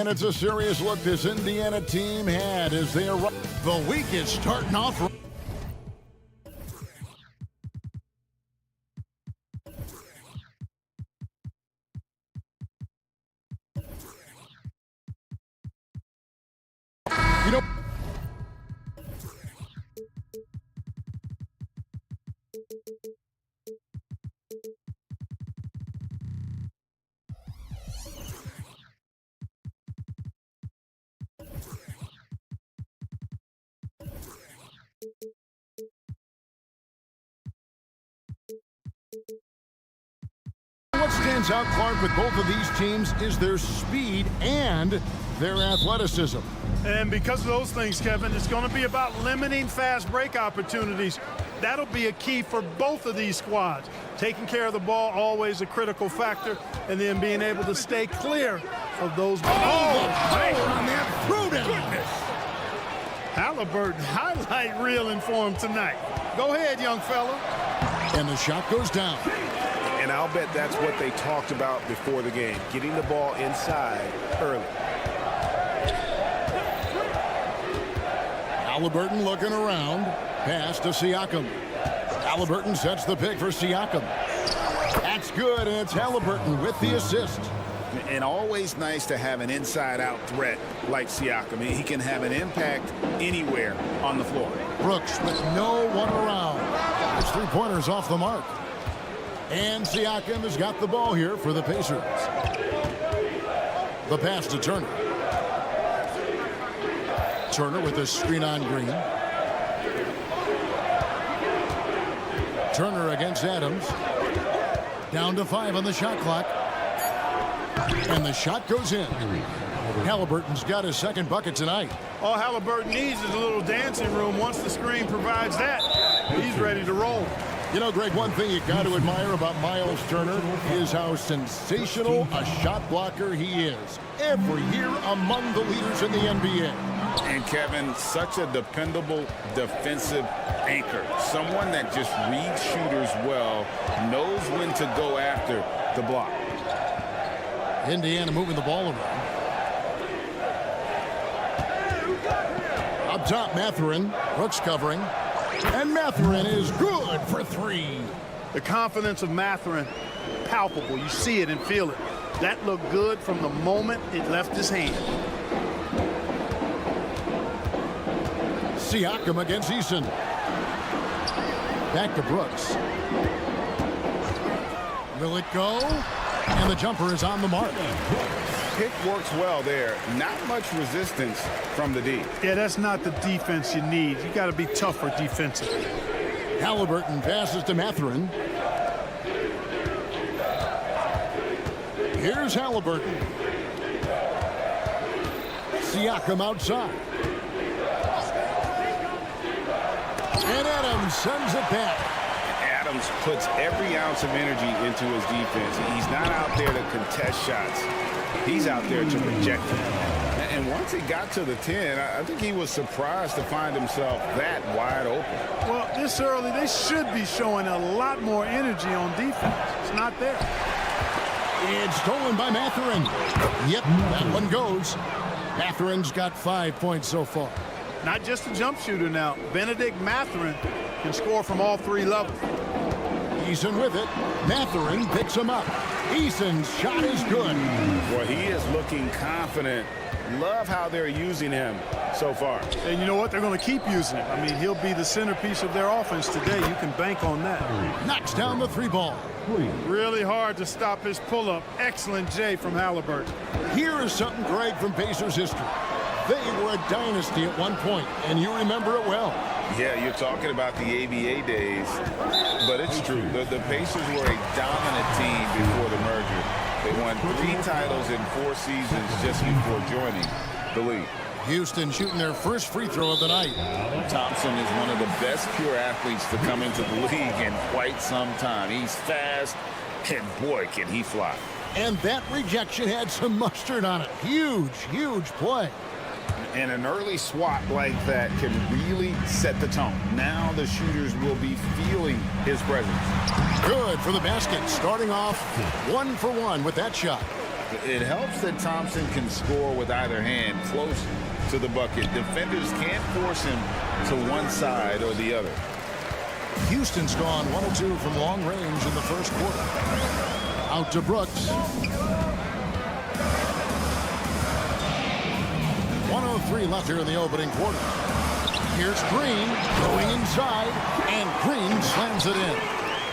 And it's a serious look this Indiana team had as they arrived. The week is starting off. You know, what stands out, Clark, with both of these teams is their speed and their athleticism. And because of those things, Kevin, it's going to be about limiting fast break opportunities. That'll be a key for both of these squads. Taking care of the ball, always a critical factor, and then being able to stay clear of those balls. On that throwdown. Halliburton, highlight reeling for him tonight. Go ahead, young fella. And the shot goes down. And I'll bet that's what they talked about before the game, getting the ball inside early. Halliburton looking around. Pass to Siakam. Halliburton sets the pick for Siakam. That's good, and it's Halliburton with the assist. And always nice to have an inside-out threat like Siakam. He can have an impact anywhere on the floor. Brooks with no one around. His three-pointers off the mark. And Siakam has got the ball here for the Pacers. The pass to Turner. Turner with a screen on Green. Turner against Adams. Down to 5 on the shot clock. And the shot goes in. Halliburton's got his second bucket tonight. All Halliburton needs is a little dancing room. Once the screen provides that, he's ready to roll. You know, Greg, one thing you got to admire about Miles Turner is how sensational a shot blocker he is. Every year among the leaders in the NBA. And Kevin, such a dependable defensive anchor. Someone that just reads shooters well, knows when to go after the block. Indiana moving the ball around. Up top, Mathurin. Brooks covering. And Mathurin is good for 3. The confidence of Mathurin, palpable. You see it and feel it. That looked good from the moment it left his hand. Siakam against Eason. Back to Brooks. Will it go? And the jumper is on the mark. Pick works well there. Not much resistance from the D. Yeah, that's not the defense you need. You got to be tougher defensively. Halliburton passes to Mathurin. Here's Halliburton. Siakam outside. And Adams sends it back. Adams puts every ounce of energy into his defense. He's not out there to contest shots. He's out there to reject them. And once he got to the 10, I think he was surprised to find himself that wide open. Well, this early, they should be showing a lot more energy on defense. It's not there. It's stolen by Mathurin. Yep, that one goes. Mathurin's got 5 points so far. Not just a jump shooter now. Benedict Mathurin can score from all 3 levels. Eason with it. Mathurin picks him up. Eason's shot is good. Well, he is looking confident. Love how they're using him so far. And you know what? They're going to keep using him. I mean, he'll be the centerpiece of their offense today. You can bank on that. Knocks down the 3 ball. Really hard to stop his pull-up. Excellent J from Halliburton. Here is something, Greg, from Pacers history. They were a dynasty at one point, and you remember it well. Yeah, you're talking about the ABA days, but it's true. The Pacers were a dominant team before the merger. They won 3 titles in 4 seasons just before joining the league. Houston shooting their first free throw of the night. Thompson is one of the best pure athletes to come into the league in quite some time. He's fast, and boy, can he fly. And that rejection had some mustard on it. Huge, huge play. And an early swat like that can really set the tone. Now the shooters will be feeling his presence. Good for the basket. Starting off 1 for 1 with that shot. It helps that Thompson can score with either hand close to the bucket. Defenders can't force him to one side or the other. Houston's gone 1 of 2 from long range in the first quarter. Out to Brooks. 1:03 left here in the opening quarter. Here's Green going inside, and Green slams it in.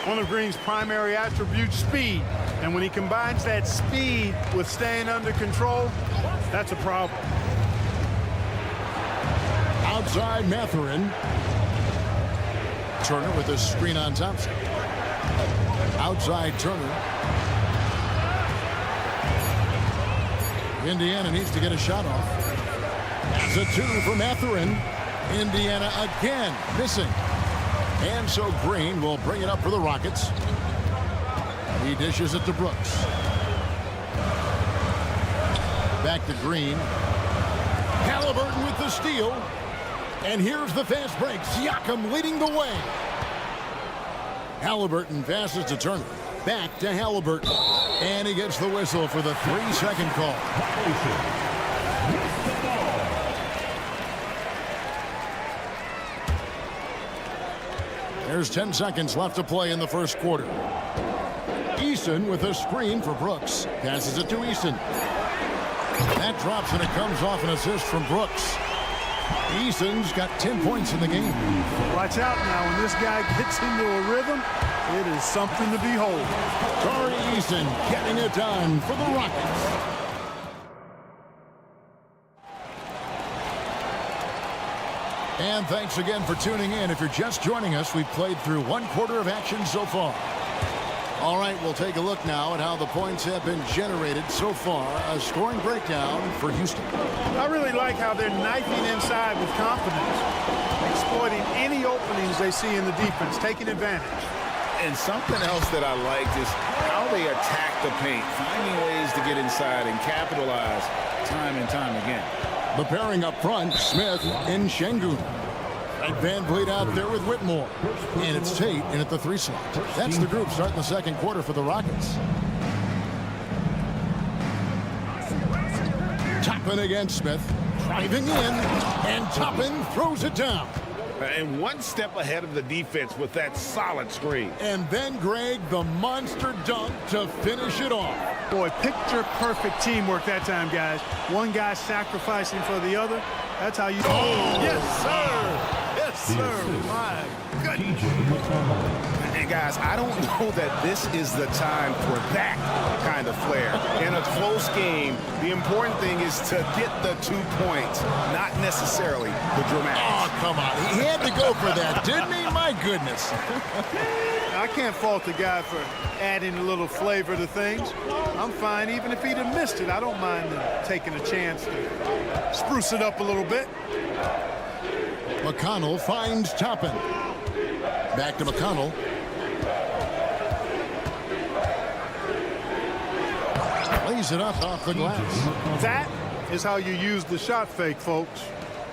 One of Green's primary attributes, speed. And when he combines that speed with staying under control, that's a problem. Outside Mathurin. Turner with a screen on Thompson. Outside Turner. Indiana needs to get a shot off. That's a 2 for Mathurin. Indiana again missing. And so Green will bring it up for the Rockets. He dishes it to Brooks. Back to Green. Halliburton with the steal. And here's the fast break. Siakam leading the way. Halliburton passes to Turner. Back to Halliburton. And he gets the whistle for the 3-second call. There's 10 seconds left to play in the first quarter. Eason with a screen for Brooks. Passes it to Eason. That drops and it comes off an assist from Brooks. Eason's got 10 points in the game. Watch out now. When this guy gets into a rhythm, it is something to behold. Tari Eason getting it done for the Rockets. And thanks again for tuning in. If you're just joining us, we've played through 1 quarter of action so far. All right, we'll take a look now at how the points have been generated so far. A scoring breakdown for Houston. I really like how they're knifing inside with confidence, exploiting any openings they see in the defense, taking advantage. And something else that I liked is how they attack the paint, finding ways to get inside and capitalize time and time again. The pairing up front, Smith and Şengün. Van Vliet out there with Whitmore. And it's Tate in at the 3 slot. That's the group starting the second quarter for the Rockets. Toppin against Smith. Driving in. And Toppin throws it down. And one step ahead of the defense with that solid screen. And then Greg, the monster dunk to finish it off. Boy, picture-perfect teamwork that time, guys. One guy sacrificing for the other. That's how you... Oh, yes, sir. Yes, sir. My goodness. And guys, I don't know that this is the time for that kind of flair. In a close game, the important thing is to get the 2 points, not necessarily the dramatics. Oh, come on. He had to go for that, didn't he? My goodness. I can't fault the guy for adding a little flavor to things. I'm fine even if he'd have missed it. I don't mind taking a chance to spruce it up a little bit. McConnell finds Toppin. Back to McConnell. Lays it up off the glass. That is how you use the shot fake, folks.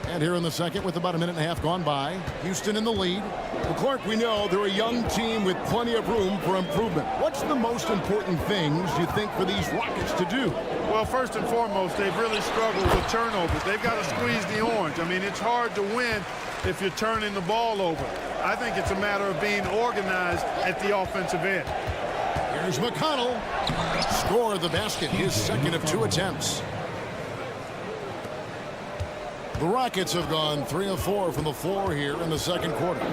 And here in the second with about a minute and a half gone by, Houston in the lead. Well, Clark, we know they're a young team with plenty of room for improvement. What's the most important things you think for these Rockets to do? Well, first and foremost, they've really struggled with turnovers. They've got to squeeze the orange. I mean, it's hard to win if you're turning the ball over. I think it's a matter of being organized at the offensive end. Here's McConnell. Score the basket, his second of 2 attempts. The Rockets have gone 3 of 4 from the floor here in the second quarter.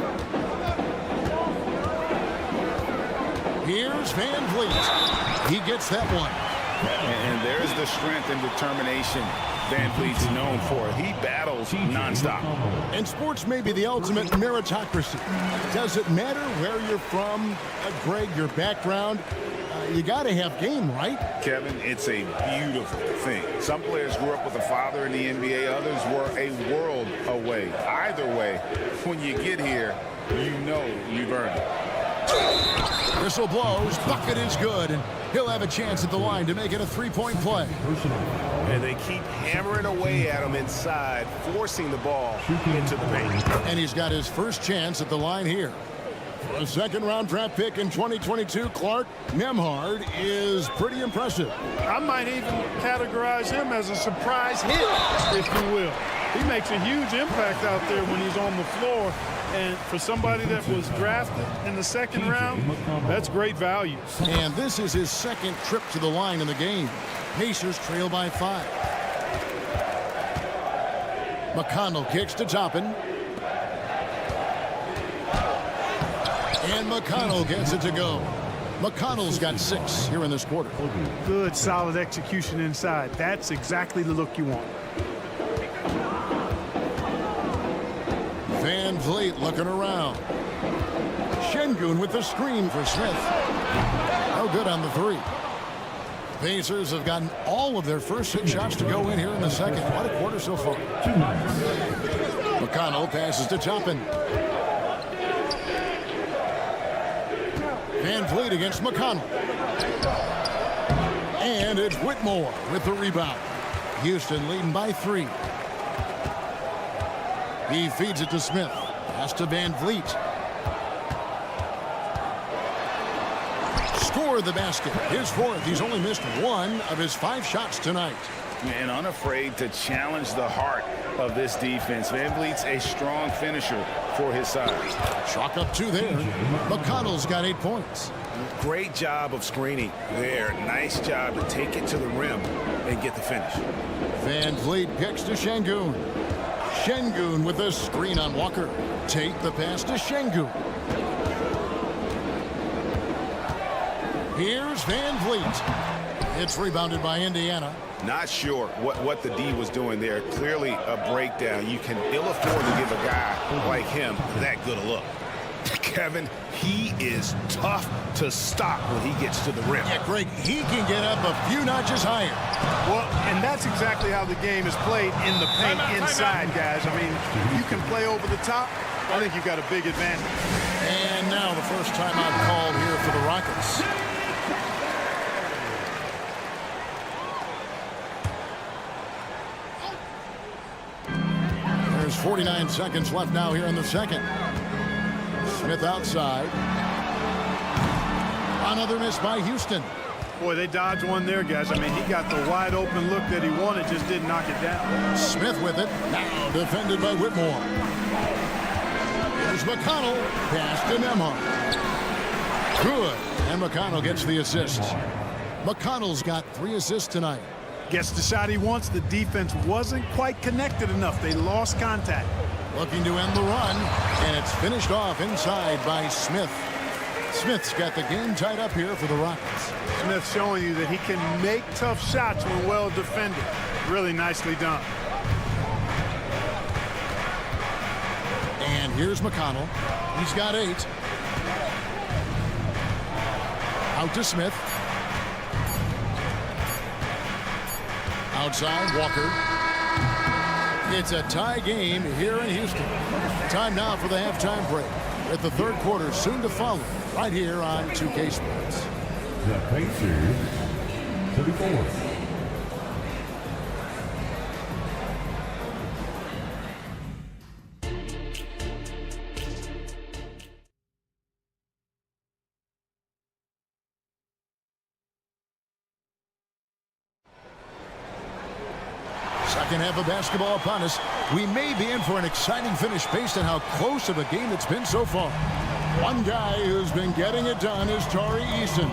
Here's Van Vliet. He gets that one. And there's the strength and determination Van Vliet's known for. He battles nonstop. And sports may be the ultimate meritocracy. Does it matter where you're from, Greg, your background? You got to have game, right? Kevin, it's a beautiful thing. Some players grew up with a father in the NBA. Others were a world away. Either way, when you get here, you know you've earned it. Whistle blows. Bucket is good. And he'll have a chance at the line to make it a 3-point play. And they keep hammering away at him inside, forcing the ball into the paint. And he's got his first chance at the line here. For a second-round draft pick in 2022, Clark Nembhard is pretty impressive. I might even categorize him as a surprise hit, if you will. He makes a huge impact out there when he's on the floor. And for somebody that was drafted in the second round, that's great value. And this is his second trip to the line in the game. Pacers trail by 5. McConnell kicks to Toppin. And McConnell gets it to go. McConnell's got 6 here in this quarter. Good, solid execution inside. That's exactly the look you want. Van Vliet looking around. Şengün with the screen for Smith. No good on the 3. Pacers have gotten all of their first 6 shots to go in here in the second. What a quarter so far. McConnell passes to Toppin. Van Vliet against McConnell. And it's Whitmore with the rebound. Houston leading by 3. He feeds it to Smith. Pass to Van Vliet. Score the basket. His 4th. He's only missed 1 of his 5 shots tonight. And unafraid to challenge the heart of this defense. Van Vliet's a strong finisher for his size. Chalk up 2 there. McConnell's got 8 points. Great job of screening there. Nice job to take it to the rim and get the finish. Van Vliet kicks to Şengün. Şengün with a screen on Walker. Take the pass to Şengün. Here's Van Vliet. It's rebounded by Indiana. Not sure what the D was doing there. Clearly a breakdown. You can ill afford to give a guy like him that good a look. Kevin, he is tough to stop when he gets to the rim. Yeah, Greg, he can get up a few notches higher. Well, and that's exactly how the game is played in the paint inside, guys. I mean, if you can play over the top, I think you've got a big advantage. And now the first timeout called here for the Rockets. There's 49 seconds left now here in the second. Smith outside. Another miss by Houston. Boy, they dodged one there, guys. I mean, he got the wide open look that he wanted, just didn't knock it down. Smith with it. Now defended by Whitmore. Here's McConnell. Pass to Nembhard. Good. And McConnell gets the assist. McConnell's got 3 assists tonight. Gets the shot he wants. The defense wasn't quite connected enough. They lost contact. Looking to end the run, and it's finished off inside by Smith. Smith's got the game tied up here for the Rockets. Smith showing you that he can make tough shots when well defended. Really nicely done. And here's McConnell. He's got 8. Out to Smith. Outside, Walker. It's a tie game here in Houston. Time now for the halftime break. With the third quarter soon to follow, right here on 2K Sports. The Pacers, 34. Second half of basketball upon us. We may be in for an exciting finish based on how close of a game it's been so far. One guy who's been getting it done is Tari Eason.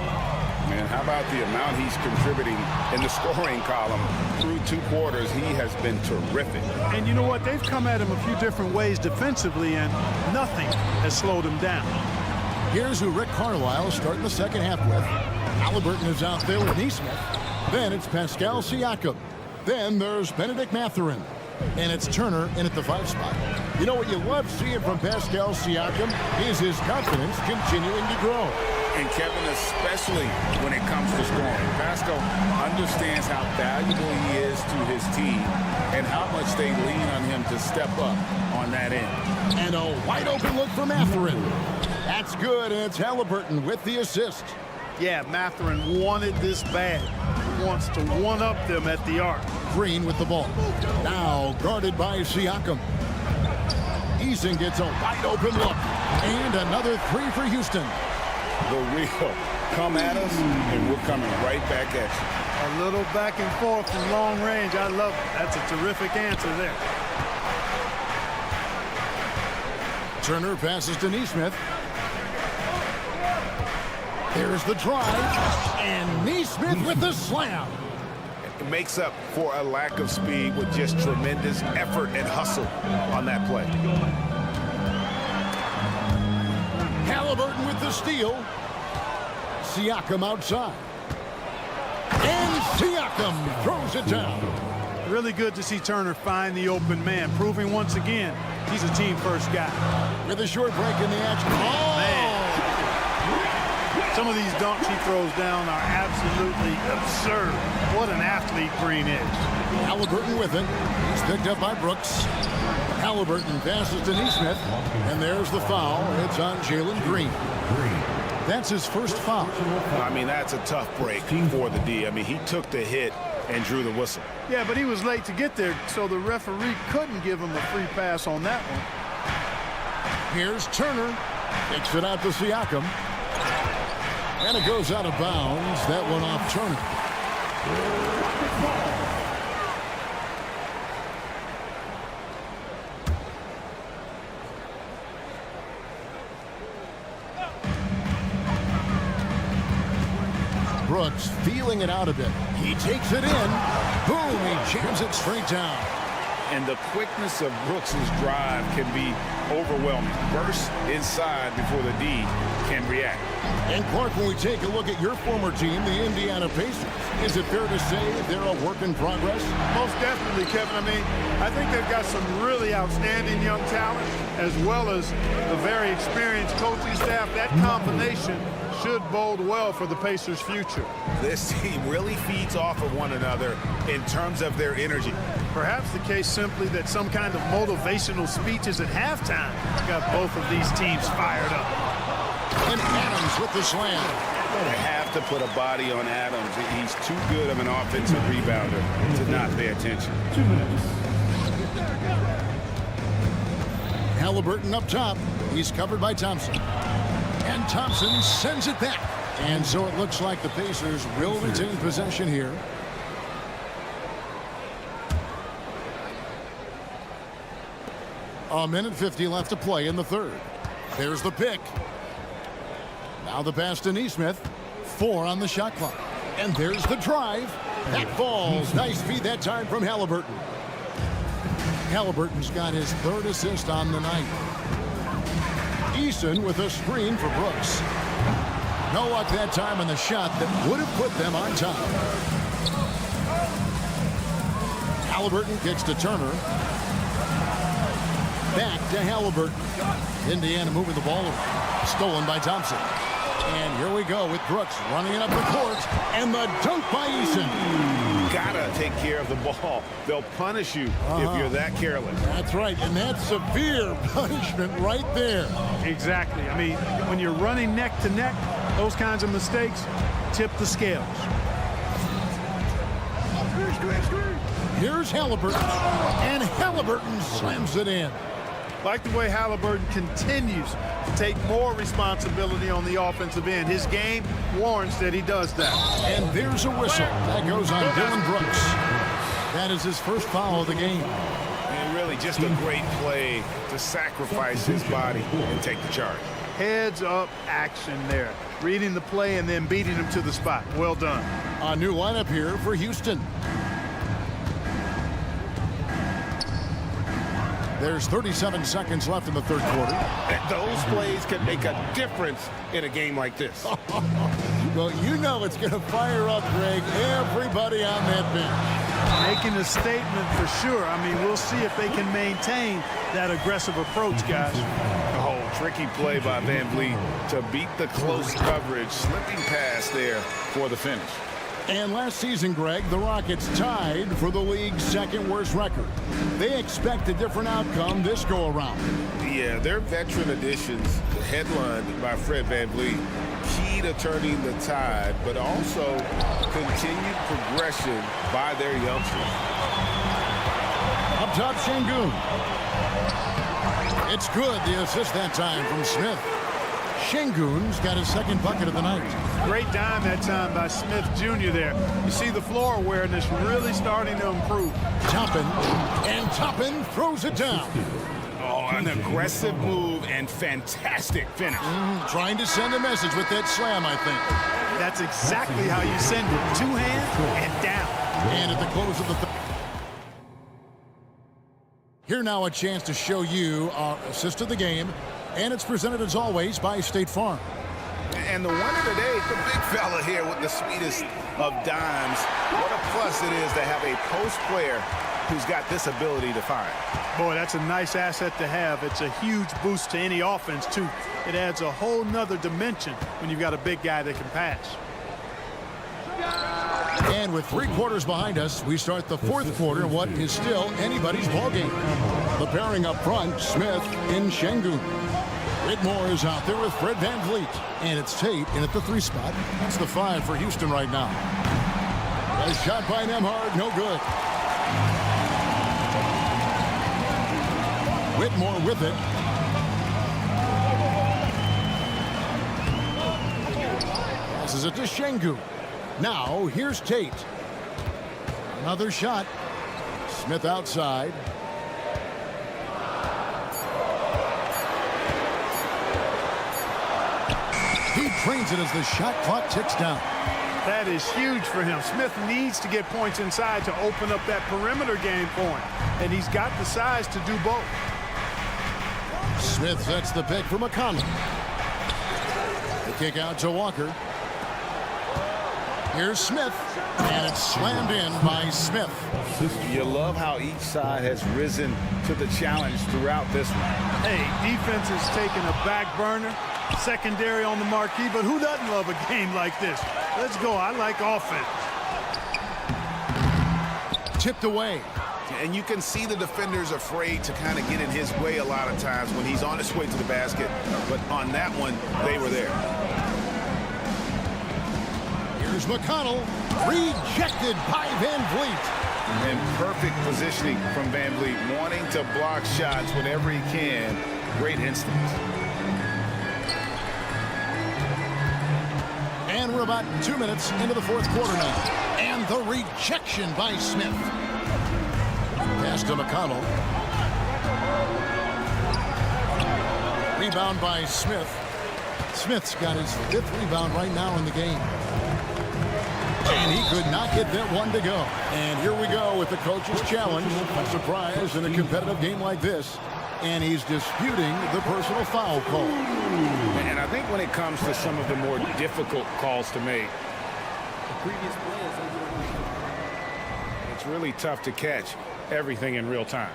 Man, how about the amount he's contributing in the scoring column through 2 quarters? He has been terrific. And you know what? They've come at him a few different ways defensively, and nothing has slowed him down. Here's who Rick Carlisle starting the second half with. Halliburton is out there with Nesmith. Then it's Pascal Siakam. Then there's Benedict Mathurin. And it's Turner in at the 5 spot. You know what you love seeing from Pascal Siakam is his confidence continuing to grow. And Kevin, especially when it comes to scoring, Pascal understands how valuable he is to his team and how much they lean on him to step up on that end. And a wide open look for Mathurin. That's good, and it's Halliburton with the assist. Yeah, Mathurin wanted this bad. He wants to one-up them at the arc. Green with the ball. Now guarded by Siakam. Eason gets a wide open look. And another three for Houston. The real come at us, and we're coming right back at you. A little back and forth from long range. I love it. That's a terrific answer there. Turner passes to Neesmith. There's the drive, and Neesmith with the slam. It makes up for a lack of speed with just tremendous effort and hustle on that play. Halliburton with the steal. Siakam outside. And Siakam throws it down. Really good to see Turner find the open man, proving once again he's a team-first guy. With a short break in the action. Oh! Man. Some of these dunks he throws down are absolutely absurd. What an athlete Green is. Halliburton with it. He's picked up by Brooks. Halliburton passes to Neesmith. And there's the foul. It's on Jalen Green. That's his first foul. I mean, that's a tough break for the D. I mean, he took the hit and drew the whistle. Yeah, but he was late to get there, so the referee couldn't give him a free pass on that one. Here's Turner. Takes it out to Siakam. And it goes out of bounds. That one off Turner. Brooks feeling it out a bit. He takes it in. Boom, he jams it straight down. And the quickness of Brooks' drive can be overwhelming. Burst inside before the D can react. And Clark, when we take a look at your former team, the Indiana Pacers, is it fair to say they're a work in progress? Most definitely, Kevin. I mean, I think they've got some really outstanding young talent, as well as a very experienced coaching staff. That combination should bode well for the Pacers' future. This team really feeds off of one another in terms of their energy. Perhaps the case simply that some kind of motivational speeches at halftime got both of these teams fired up. And Adams with the slam. They have to put a body on Adams. He's too good of an offensive rebounder to not pay attention. 2 minutes. Halliburton up top. He's covered by Thompson. And Thompson sends it back. And so it looks like the Pacers will retain possession here. A minute 50 left to play in the third. There's the pick. Now the pass to Neesmith. 4 on the shot clock. And there's the drive. That falls. Nice feed that time from Halliburton. Halliburton's got his third assist on the night. Eason with a screen for Brooks. No luck that time on the shot that would have put them on top. Halliburton kicks to Turner. Back to Halliburton. Indiana moving the ball around. Stolen by Thompson. And here we go with Brooks running it up the court. And the dunk by Eason. Gotta take care of the ball. They'll punish you if you're that careless. That's right, and that's severe punishment right there. Exactly. I mean, when you're running neck to neck, those kinds of mistakes tip the scales. Here's Halliburton, and Halliburton slams it in. Like the way Halliburton continues to take more responsibility on the offensive end. His game warrants that he does that. And there's a whistle. That goes on Dylan Brooks. That is his first foul of the game. And really just a great play to sacrifice his body and take the charge. Heads-up action there. Reading the play and then beating him to the spot. Well done. A new lineup here for Houston. There's 37 seconds left in the third quarter. Those plays can make a difference in a game like this. Well, you know it's going to fire up, Greg, everybody on that bench. Making a statement for sure. I mean, we'll see if they can maintain that aggressive approach, guys. Oh, tricky play by Van Vliet to beat the close coverage. Slipping pass there for the finish. And last season, Greg, the Rockets tied for the league's second worst record. They expect a different outcome this go-around. Yeah, their veteran additions, headlined by Fred Van Vliet, key to turning the tide, but also continued progression by their youngsters. Up top, Şengün. It's good. The assist that time from Smith. Şengün's got his second bucket of the night. Great dime that time by Smith Jr. there. You see the floor awareness really starting to improve. Toppin throws it down. Oh, an aggressive move and fantastic finish. Trying to send a message with that slam, I think. That's exactly how you send it. Two hands and down. And at the close of the here now a chance to show you our assist of the game. And it's presented, as always, by State Farm. And the winner today, the big fella here with the sweetest of dimes. What a plus it is to have a post player who's got this ability to find. Boy, that's a nice asset to have. It's a huge boost to any offense, too. It adds a whole nother dimension when you've got a big guy that can pass. And with 3 quarters behind us, we start the 4th quarter, what is still anybody's ballgame. The pairing up front, Smith and Şengün. Whitmore is out there with Fred VanVleet. And it's Tate in at the 3 spot. That's the 5 for Houston right now. A shot by Nembhard, no good. Whitmore with it. Passes it to Şengün. Now, here's Tate. Another shot. Smith outside. He trains it as the shot clock ticks down. That is huge for him. Smith needs to get points inside to open up that perimeter game for him. And he's got the size to do both. Smith sets the pick for McConnell. The kick out to Walker. Here's Smith, and it's slammed in by Smith. You love how each side has risen to the challenge throughout this one. Hey, defense is taking a back burner, secondary on the marquee, but who doesn't love a game like this? Let's go. I like offense. Tipped away. And you can see the defenders afraid to kind of get in his way a lot of times when he's on his way to the basket. But on that one, they were there. Here's McConnell, rejected by VanVleet. And perfect positioning from VanVleet, wanting to block shots whenever he can. Great instincts. And we're about 2 minutes into the 4th quarter now. And the rejection by Smith. Pass to McConnell. Rebound by Smith. Smith's got his 5th rebound right now in the game. And he could not get that one to go. And here we go with the coach's challenge. A surprise in a competitive game like this. And he's disputing the personal foul call. And I think when it comes to some of the more difficult calls to make, it's really tough to catch everything in real time.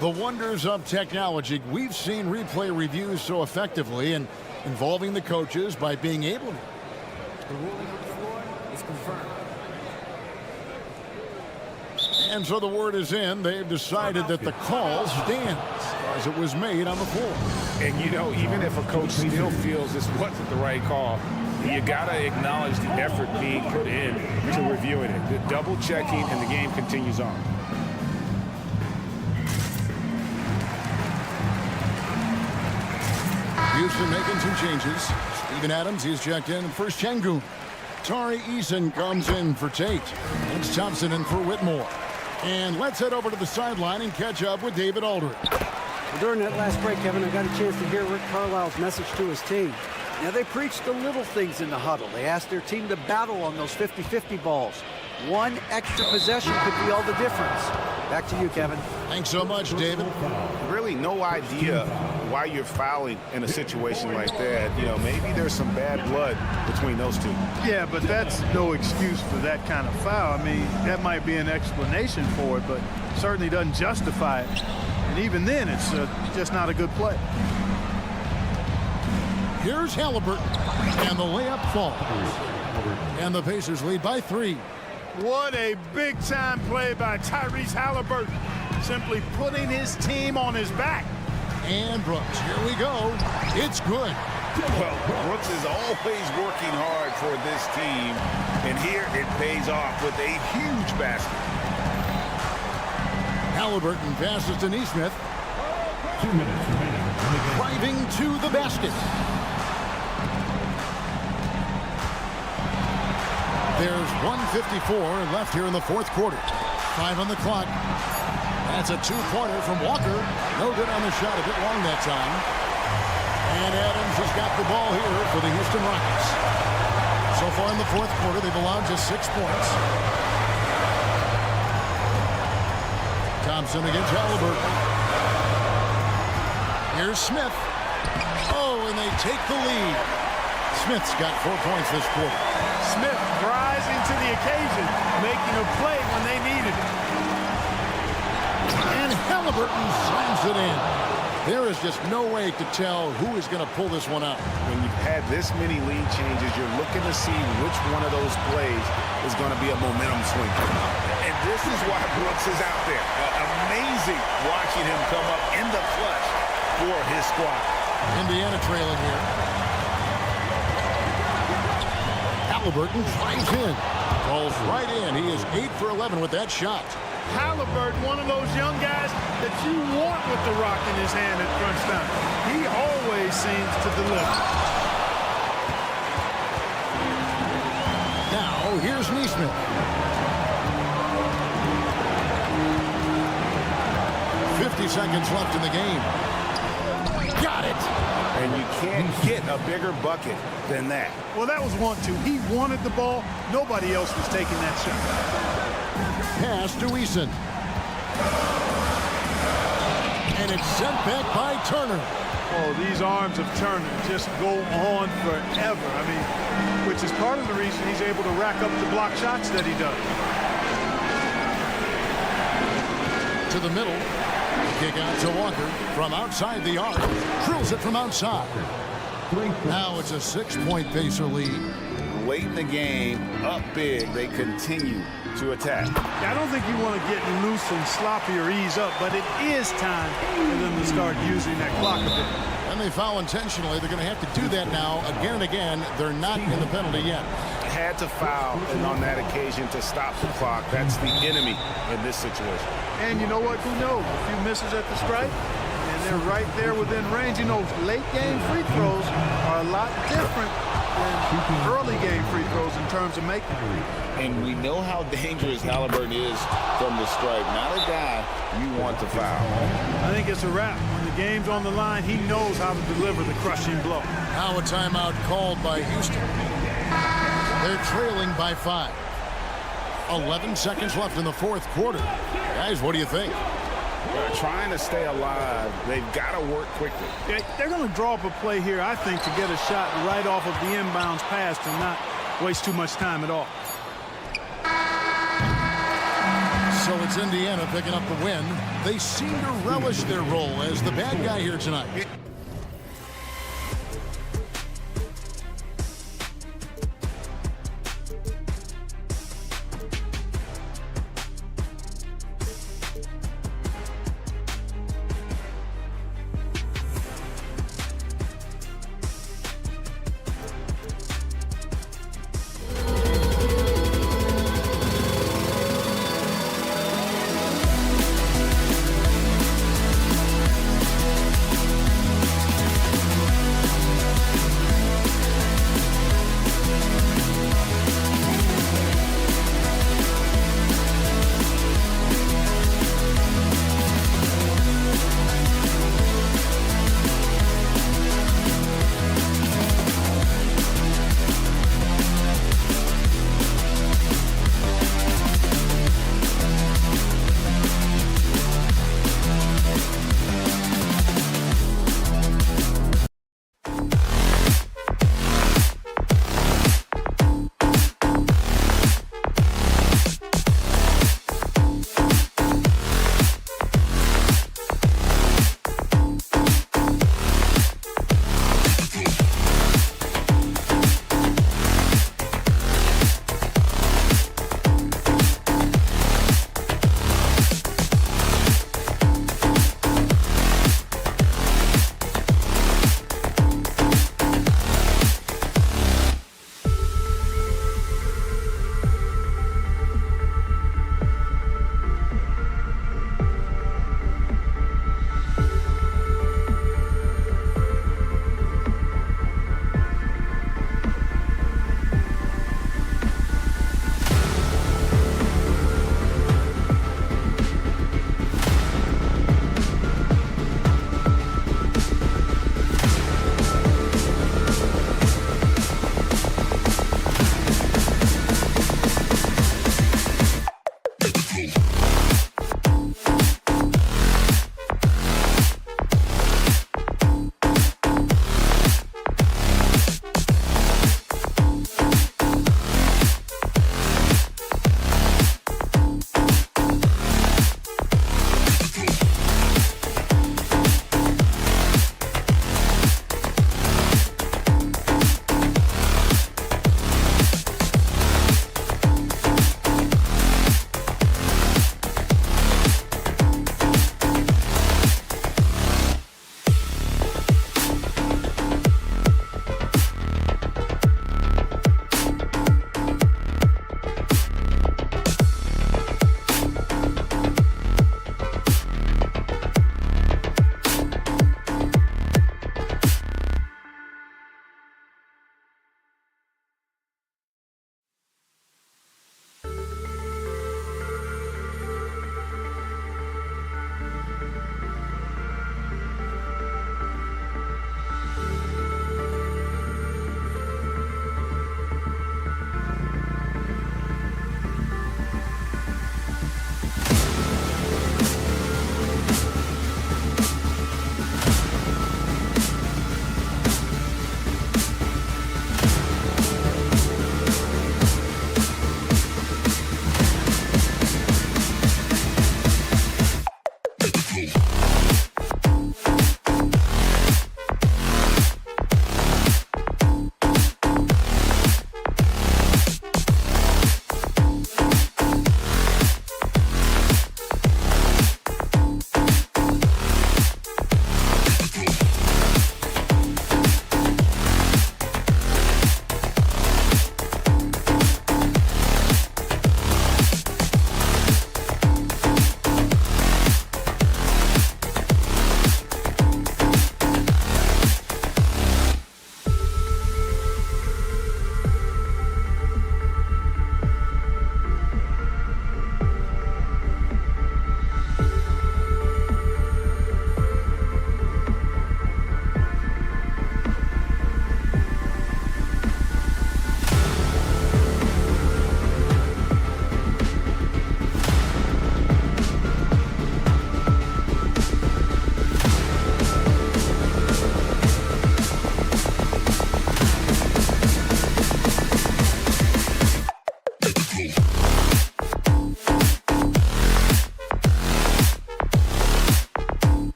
The wonders of technology. We've seen replay reviews so effectively and involving the coaches by being able to. The ruling on the floor is confirmed. And so the word is in. They've decided that the call stands as it was made on the floor. And, you know, even if a coach still feels this wasn't the right call, you got to acknowledge the effort being put in to reviewing it. The double checking, and the game continues on. Houston making some changes. Steven Adams, he's checked in for Şengün. Tari Eason comes in for Tate. It's Thompson in for Whitmore. And let's head over to the sideline and catch up with David Aldridge. Well, during that last break, Kevin, I got a chance to hear Rick Carlisle's message to his team. Now, they preached the little things in the huddle. They asked their team to battle on those 50-50 balls. One extra possession could be all the difference. Back to you, Kevin. Thanks so much, David. Really no idea why you're fouling in a situation like that. You know, maybe there's some bad blood between those two. Yeah, but that's no excuse for that kind of foul. I mean, that might be an explanation for it, but certainly doesn't justify it. And even then, it's just not a good play. Here's Halliburton, and the layup falls. And the Pacers lead by 3. What a big-time play by Tyrese Halliburton. Simply putting his team on his back. And Brooks, here we go. It's good. Well, Brooks is always working hard for this team, and here it pays off with a huge basket. Halliburton passes to Nesmith. 2 minutes remaining. driving to the basket. There's 1:54 left here in the fourth quarter. 5 on the clock. That's a two-pointer from Walker. No good on the shot, a bit long that time. And Adams has got the ball here for the Houston Rockets. So far in the fourth quarter, they've allowed just 6 points. Thompson against Halliburton. Here's Smith. Oh, and they take the lead. Smith's got 4 points this quarter. Smith rising to the occasion, making a play when they needed it. And Halliburton slams it in. There is just no way to tell who is going to pull this one out. When you've had this many lead changes, you're looking to see which one of those plays is going to be a momentum swing. And this is why Brooks is out there. Amazing watching him come up in the clutch for his squad. Indiana trailing here. Halliburton drives in. Falls right in. He is 8 for 11 with that shot. Halliburton, one of those young guys that you want with the rock in his hand at crunch time. He always seems to deliver. Now, here's Neesmith. 50 seconds left in the game. Got it! And you can't get a bigger bucket than that. Well, that was 1-2. He wanted the ball. Nobody else was taking that shot. Pass to Eason. And it's sent back by Turner. Oh, these arms of Turner just go on forever. I mean, which is part of the reason he's able to rack up the block shots that he does. To the middle. Kick out to Walker from outside the arc. Drills it from outside. Now it's a 6-point Pacer lead. Late in the game, up big, they continue to attack. I don't think you want to get loose and sloppy or ease up, but it is time for them to start using that clock a bit. And they foul intentionally. They're going to have to do that now again and again. They're not in the penalty yet. Had to foul, and on that occasion to stop the clock. That's the enemy in this situation. And you know what? Who knows? A few misses at the stripe, and they're right there within range. You know, late game free throws are a lot different than early game free throws in terms of making them. And we know how dangerous Halliburton is from the stripe. Not a guy you want to foul. I think it's a wrap. When the game's on the line, he knows how to deliver the crushing blow. Now a timeout called by Houston. They're trailing by 5. 11 seconds left in the fourth quarter. Guys, what do you think? They're trying to stay alive. They've got to work quickly. They're going to draw up a play here, I think, to get a shot right off of the inbounds pass and not waste too much time at all. So it's Indiana picking up the win. They seem to relish their role as the bad guy here tonight.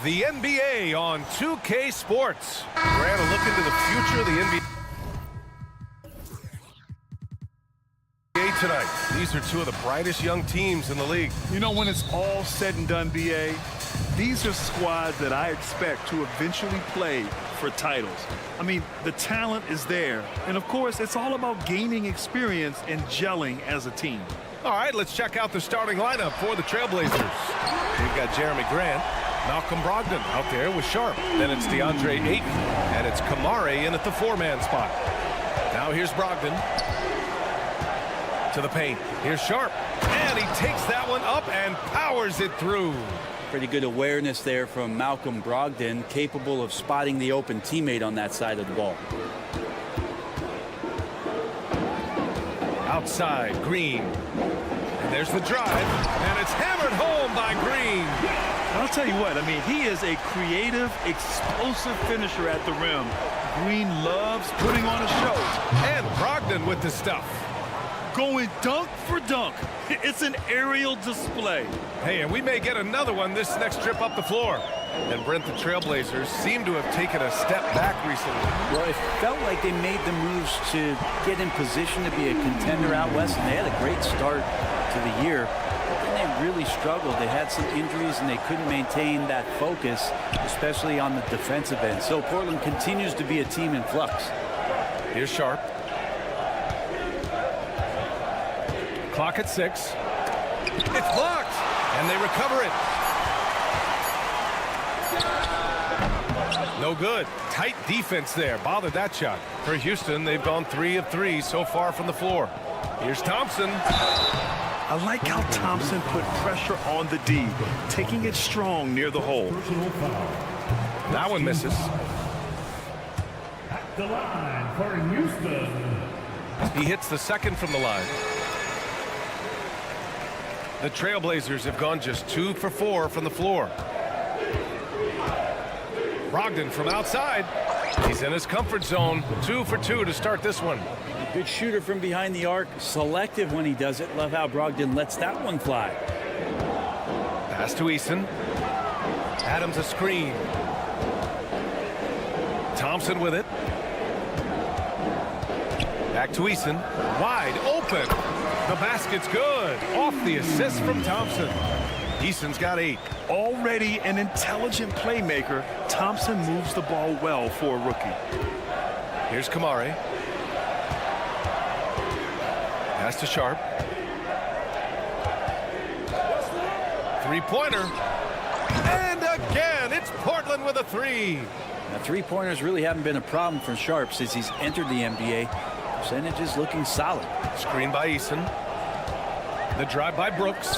The NBA on 2K Sports. We're at a look into the future of the NBA tonight. These are two of the brightest young teams in the league. You know, when it's all said and done, BA, these are squads that I expect to eventually play for titles. I mean, the talent is there. And, of course, it's all about gaining experience and gelling as a team. All right, let's check out the starting lineup for the Trail Blazers. We've got Jeremy Grant, Malcolm Brogdon out there with Sharp. Then it's DeAndre Ayton, and it's Kamari in at the four-man spot. Now here's Brogdon to the paint. Here's Sharp, and he takes that one up and powers it through. Pretty good awareness there from Malcolm Brogdon, capable of spotting the open teammate on that side of the ball. Outside, Green. And there's the drive, and it's hammered home by Green. I'll tell you what, I mean, he is a creative, explosive finisher at the rim. Green loves putting on a show. And Brogdon with the stuff. Going dunk for dunk. It's an aerial display. Hey, and we may get another one this next trip up the floor. And Brent, the Trailblazers seem to have taken a step back recently. Well, it felt like they made the moves to get in position to be a contender out west, and they had a great start to the year. But then they really struggled. They had some injuries, and they couldn't maintain that focus, especially on the defensive end. So Portland continues to be a team in flux. Here's Sharp. Clock at 6. It's blocked, and they recover it. No good. Tight defense there. Bothered that shot. For Houston, they've gone 3 of 3 so far from the floor. Here's Thompson. I like how Thompson put pressure on the D, taking it strong near the hole. That one misses. At the line for Houston. He hits the second from the line. The Trailblazers have gone just 2 for 4 from the floor. Brogdon from outside. He's in his comfort zone. 2 for 2 to start this one. A good shooter from behind the arc. Selective when he does it. Love how Brogdon lets that one fly. Pass to Eason. Adams a screen. Thompson with it. Back to Eason. Wide open. The basket's good. Off the assist from Thompson. Eason's got 8. Already an intelligent playmaker, Thompson moves the ball well for a rookie. Here's Kamari. Pass to Sharp. Three-pointer. And again, it's Portland with a 3. Now, three-pointers really haven't been a problem for Sharp since he's entered the NBA. Percentages looking solid. Screen by Eason. The drive by Brooks.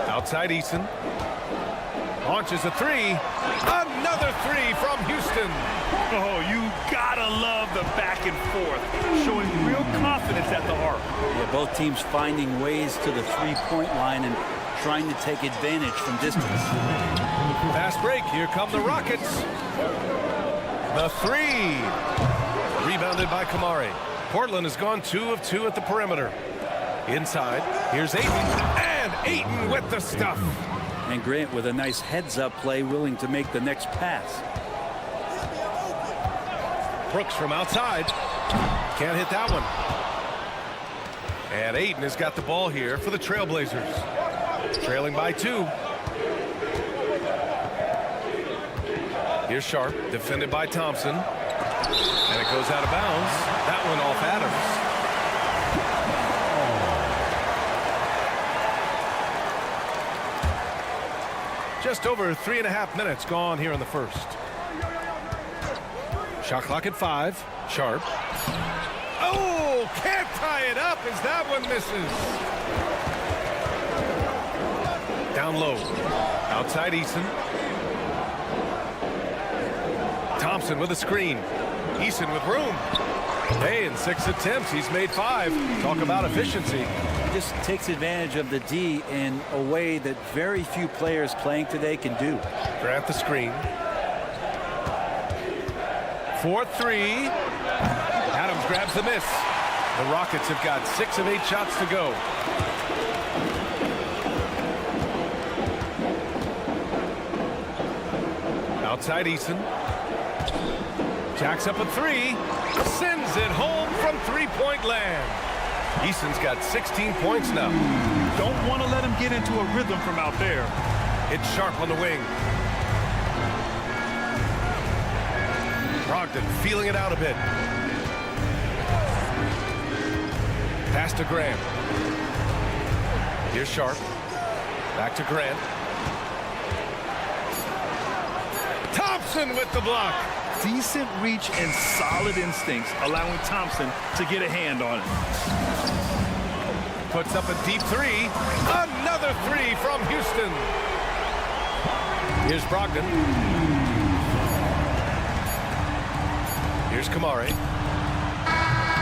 Outside Eason. Launches a 3. Another 3 from Houston. Oh, you gotta love the back and forth, showing real confidence at the arc. Yeah, both teams finding ways to the three-point line and trying to take advantage from distance. Fast break. Here come the Rockets. The 3. Rebounded by Kamari. Portland has gone 2 of 2 at the perimeter. Inside. Here's Ayton. And Ayton with the stuff. And Grant with a nice heads-up play, willing to make the next pass. Brooks from outside. Can't hit that one. And Ayton has got the ball here for the Trailblazers. Trailing by 2. Here's Sharp, defended by Thompson. And it goes out of bounds. That one off Adams. Just over 3.5 minutes gone here in the first. Shot clock at 5. Sharp. Oh, can't tie it up as that one misses. Down low. Outside Eason. Thompson with a screen. Eason with room. Hey, in 6 attempts, he's made 5. Talk about efficiency. He just takes advantage of the D in a way that very few players playing today can do. Grant the screen. 4-3. Adams grabs the miss. The Rockets have got 6 of 8 shots to go. Outside Eason. Jacks up a three. Sends it home from three-point land. Eason's got 16 points now. Don't want to let him get into a rhythm from out there. It's Sharp on the wing. Brogdon feeling it out a bit. Pass to Grant. Here's Sharp. Back to Grant. Thompson with the block. Decent reach and solid instincts, allowing Thompson to get a hand on it. Puts up a deep three. Another three from Houston. Here's Brogdon. Here's Kamari.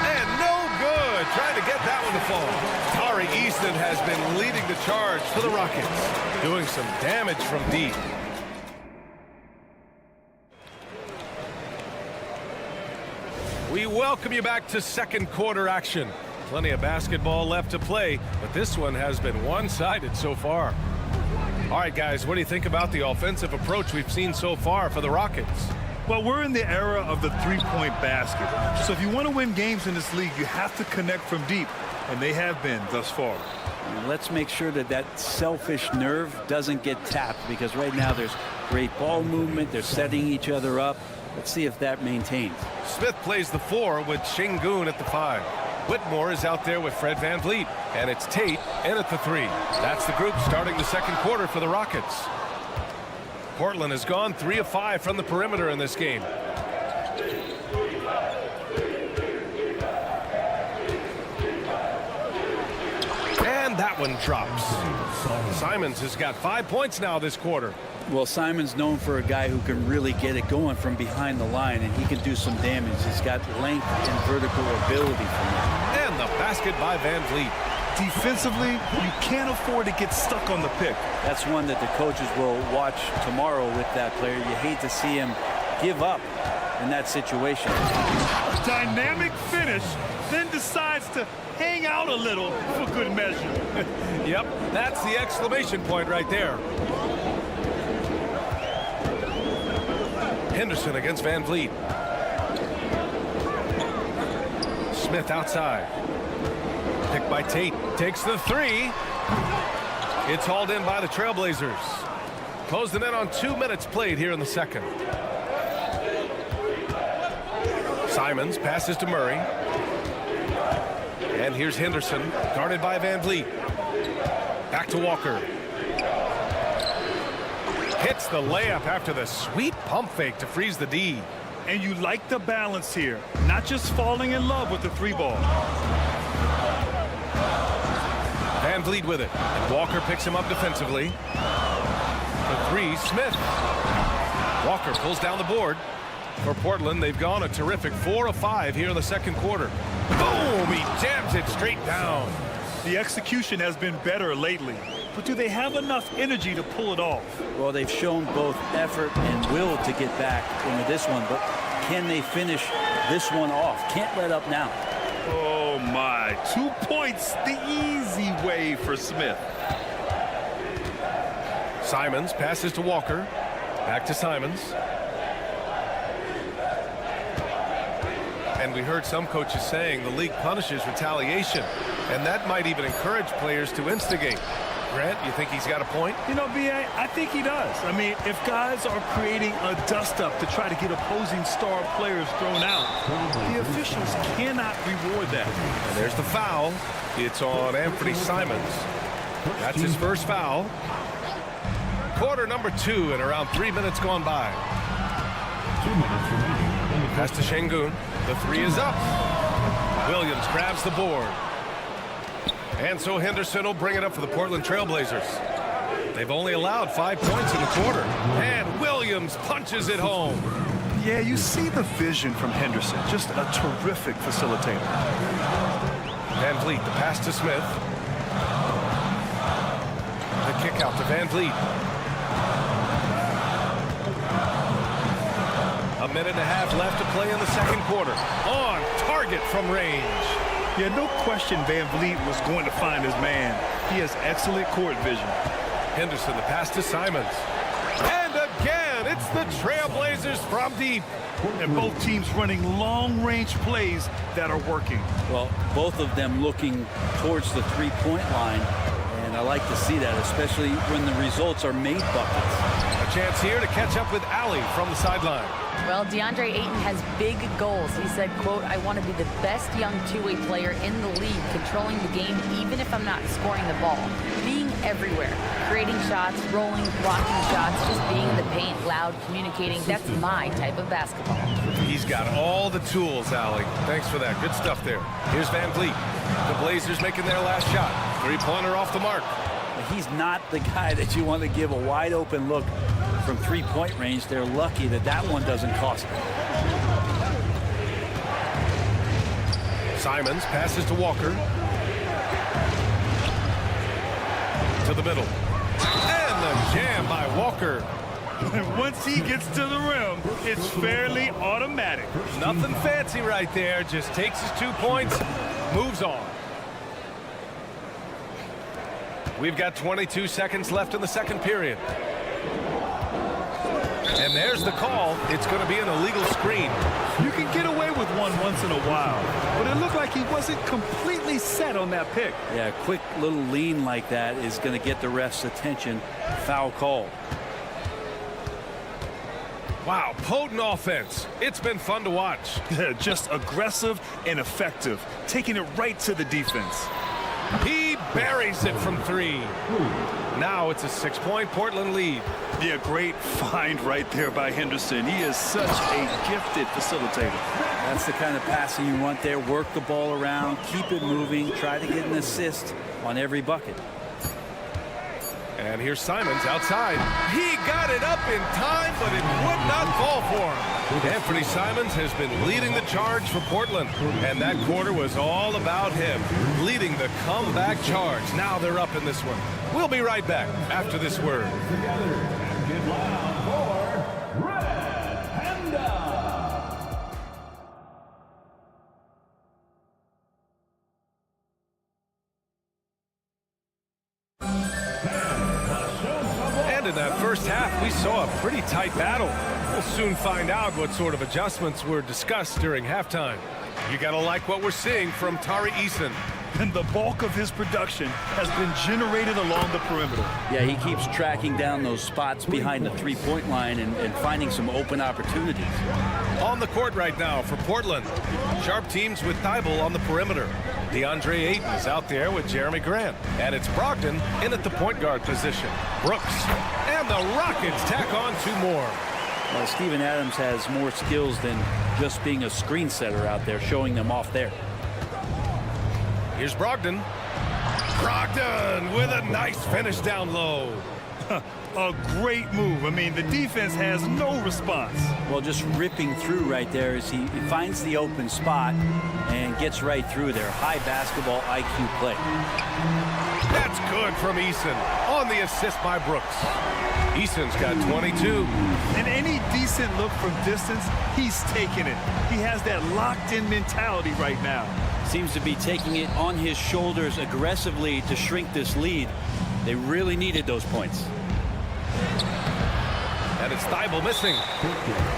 And no good. Trying to get that one to fall. Tari Easton has been leading the charge for the Rockets. Doing some damage from deep. We welcome you back to second quarter action. Plenty of basketball left to play, but this one has been one-sided so far. All right, guys, what do you think about the offensive approach we've seen so far for the Rockets? Well, we're in the era of the three-point basket. So if you want to win games in this league, you have to connect from deep, and they have been thus far. Let's make sure that that selfish nerve doesn't get tapped, because right now there's great ball movement. They're setting each other up. Let's see if that maintains. Smith plays the 4 with Şengün at the 5. Whitmore is out there with Fred VanVleet, and it's Tate in at the 3. That's the group starting the second quarter for the Rockets. Portland has gone 3 of 5 from the perimeter in this game. And that one drops. Simons has got 5 points now this quarter. Well, Simon's known for a guy who can really get it going from behind the line, and he can do some damage. He's got length and vertical ability from him. And the basket by VanVleet. Defensively, you can't afford to get stuck on the pick. That's one that the coaches will watch tomorrow with that player. You hate to see him give up in that situation. Dynamic finish, then decides to hang out a little for good measure. Yep, that's the exclamation point right there. Henderson against VanVleet. Smith outside. Picked by Tate. Takes the 3. It's hauled in by the Trail Blazers. Closing in on 2 minutes played here in the second. Simons passes to Murray. And here's Henderson, guarded by VanVleet. Back to Walker. Hits the layup after the sweet pump fake to freeze the D. And you like the balance here, not just falling in love with the 3-ball. VanVleet with it, and Walker picks him up defensively. The 3, Smith. Walker pulls down the board. For Portland, they've gone a terrific 4 of 5 here in the second quarter. Boom! He jams it straight down. The execution has been better lately, but do they have enough energy to pull it off? Well, they've shown both effort and will to get back into this one, but can they finish this one off? Can't let up now. Oh my, 2 points the easy way for Smith. Simons passes to Walker. Back to Simons. And we heard some coaches saying the league punishes retaliation, and that might even encourage players to instigate. Grant, you think he's got a point? You know, B.A., I think he does. I mean, if guys are creating a dust-up to try to get opposing star players thrown out, the officials cannot reward that. And there's the foul. It's on Anthony Simons. That's his first foul. Quarter number 2 and around 3 minutes gone by. 2 minutes remaining. Pass to Şengün. The 3 is up. Williams grabs the board. And so Henderson will bring it up for the Portland Trail Blazers. They've only allowed 5 points in the quarter. And Williams punches it home. Yeah, you see the vision from Henderson. Just a terrific facilitator. VanVleet, the pass to Smith. The kick out to VanVleet. A minute and a half left to play in the second quarter. On target from range. Yeah, no question VanVleet was going to find his man. He has excellent court vision. Henderson, the pass to Simons. And again, And it's the Trail Blazers from deep. And both teams running long-range plays that are working. Well, both of them looking towards the three-point line. And I like to see that, especially when the results are made buckets. A chance here to catch up with Allie from the sideline. Well, DeAndre Ayton has big goals. He said, quote, I want to be the best young two-way player in the league, controlling the game even if I'm not scoring the ball. Being everywhere, creating shots, rolling, blocking shots, just being in the paint, loud, communicating. That's my type of basketball. He's got all the tools, Allie. Thanks for that. Good stuff there. Here's Van Vliet. The Blazers making their last shot. Three-pointer off the mark. He's not the guy that you want to give a wide open look from three-point range. They're lucky that that one doesn't cost them. Simons passes to Walker. To the middle. And the jam by Walker. And once he gets to the rim, it's fairly automatic. Nothing fancy right there. Just takes his 2 points, moves on. We've got 22 seconds left in the second period. And there's the call. It's going to be an illegal screen. You can get away with one once in a while, but it looked like he wasn't completely set on that pick. Yeah, a quick little lean like that is going to get the ref's attention. Foul call. Wow, potent offense. It's been fun to watch. Just aggressive and effective, taking it right to the defense. He buries it from three. Now it's a 6-point Portland lead. Yeah, great find right there by Henderson. He is such a gifted facilitator. That's the kind of passing you want there. Work the ball around, keep it moving, try to get an assist on every bucket. And here's Simons outside. He got it up in time, but it would not fall for him. Anthony Simons has been leading the charge for Portland, and that quarter was all about him, leading the comeback charge. Now they're up in this one. We'll be right back after this word. In that first half, we saw a pretty tight battle. We'll soon find out what sort of adjustments were discussed during halftime. You gotta like what we're seeing from Tari Eason. And the bulk of his production has been generated along the perimeter. Yeah, he keeps tracking down those spots behind the three-point line and finding some open opportunities. On the court right now for Portland. Sharp teams with Thibault on the perimeter. DeAndre Ayton is out there with Jeremy Grant. And it's Brogdon in at the point guard position. Brooks. And the Rockets tack on 2 more. Well, Steven Adams has more skills than just being a screen setter out there, showing them off there. Here's Brogdon. Brogdon with a nice finish down low. A great move. I mean, the defense has no response. Well, just ripping through right there as he finds the open spot and gets right through there. High basketball IQ play. That's good from Eason on the assist by Brooks. Eason's got 22. And any decent look from distance, he's taking it. He has that locked-in mentality right now. Seems to be taking it on his shoulders aggressively to shrink this lead. They really needed those points. And it's Thibault missing.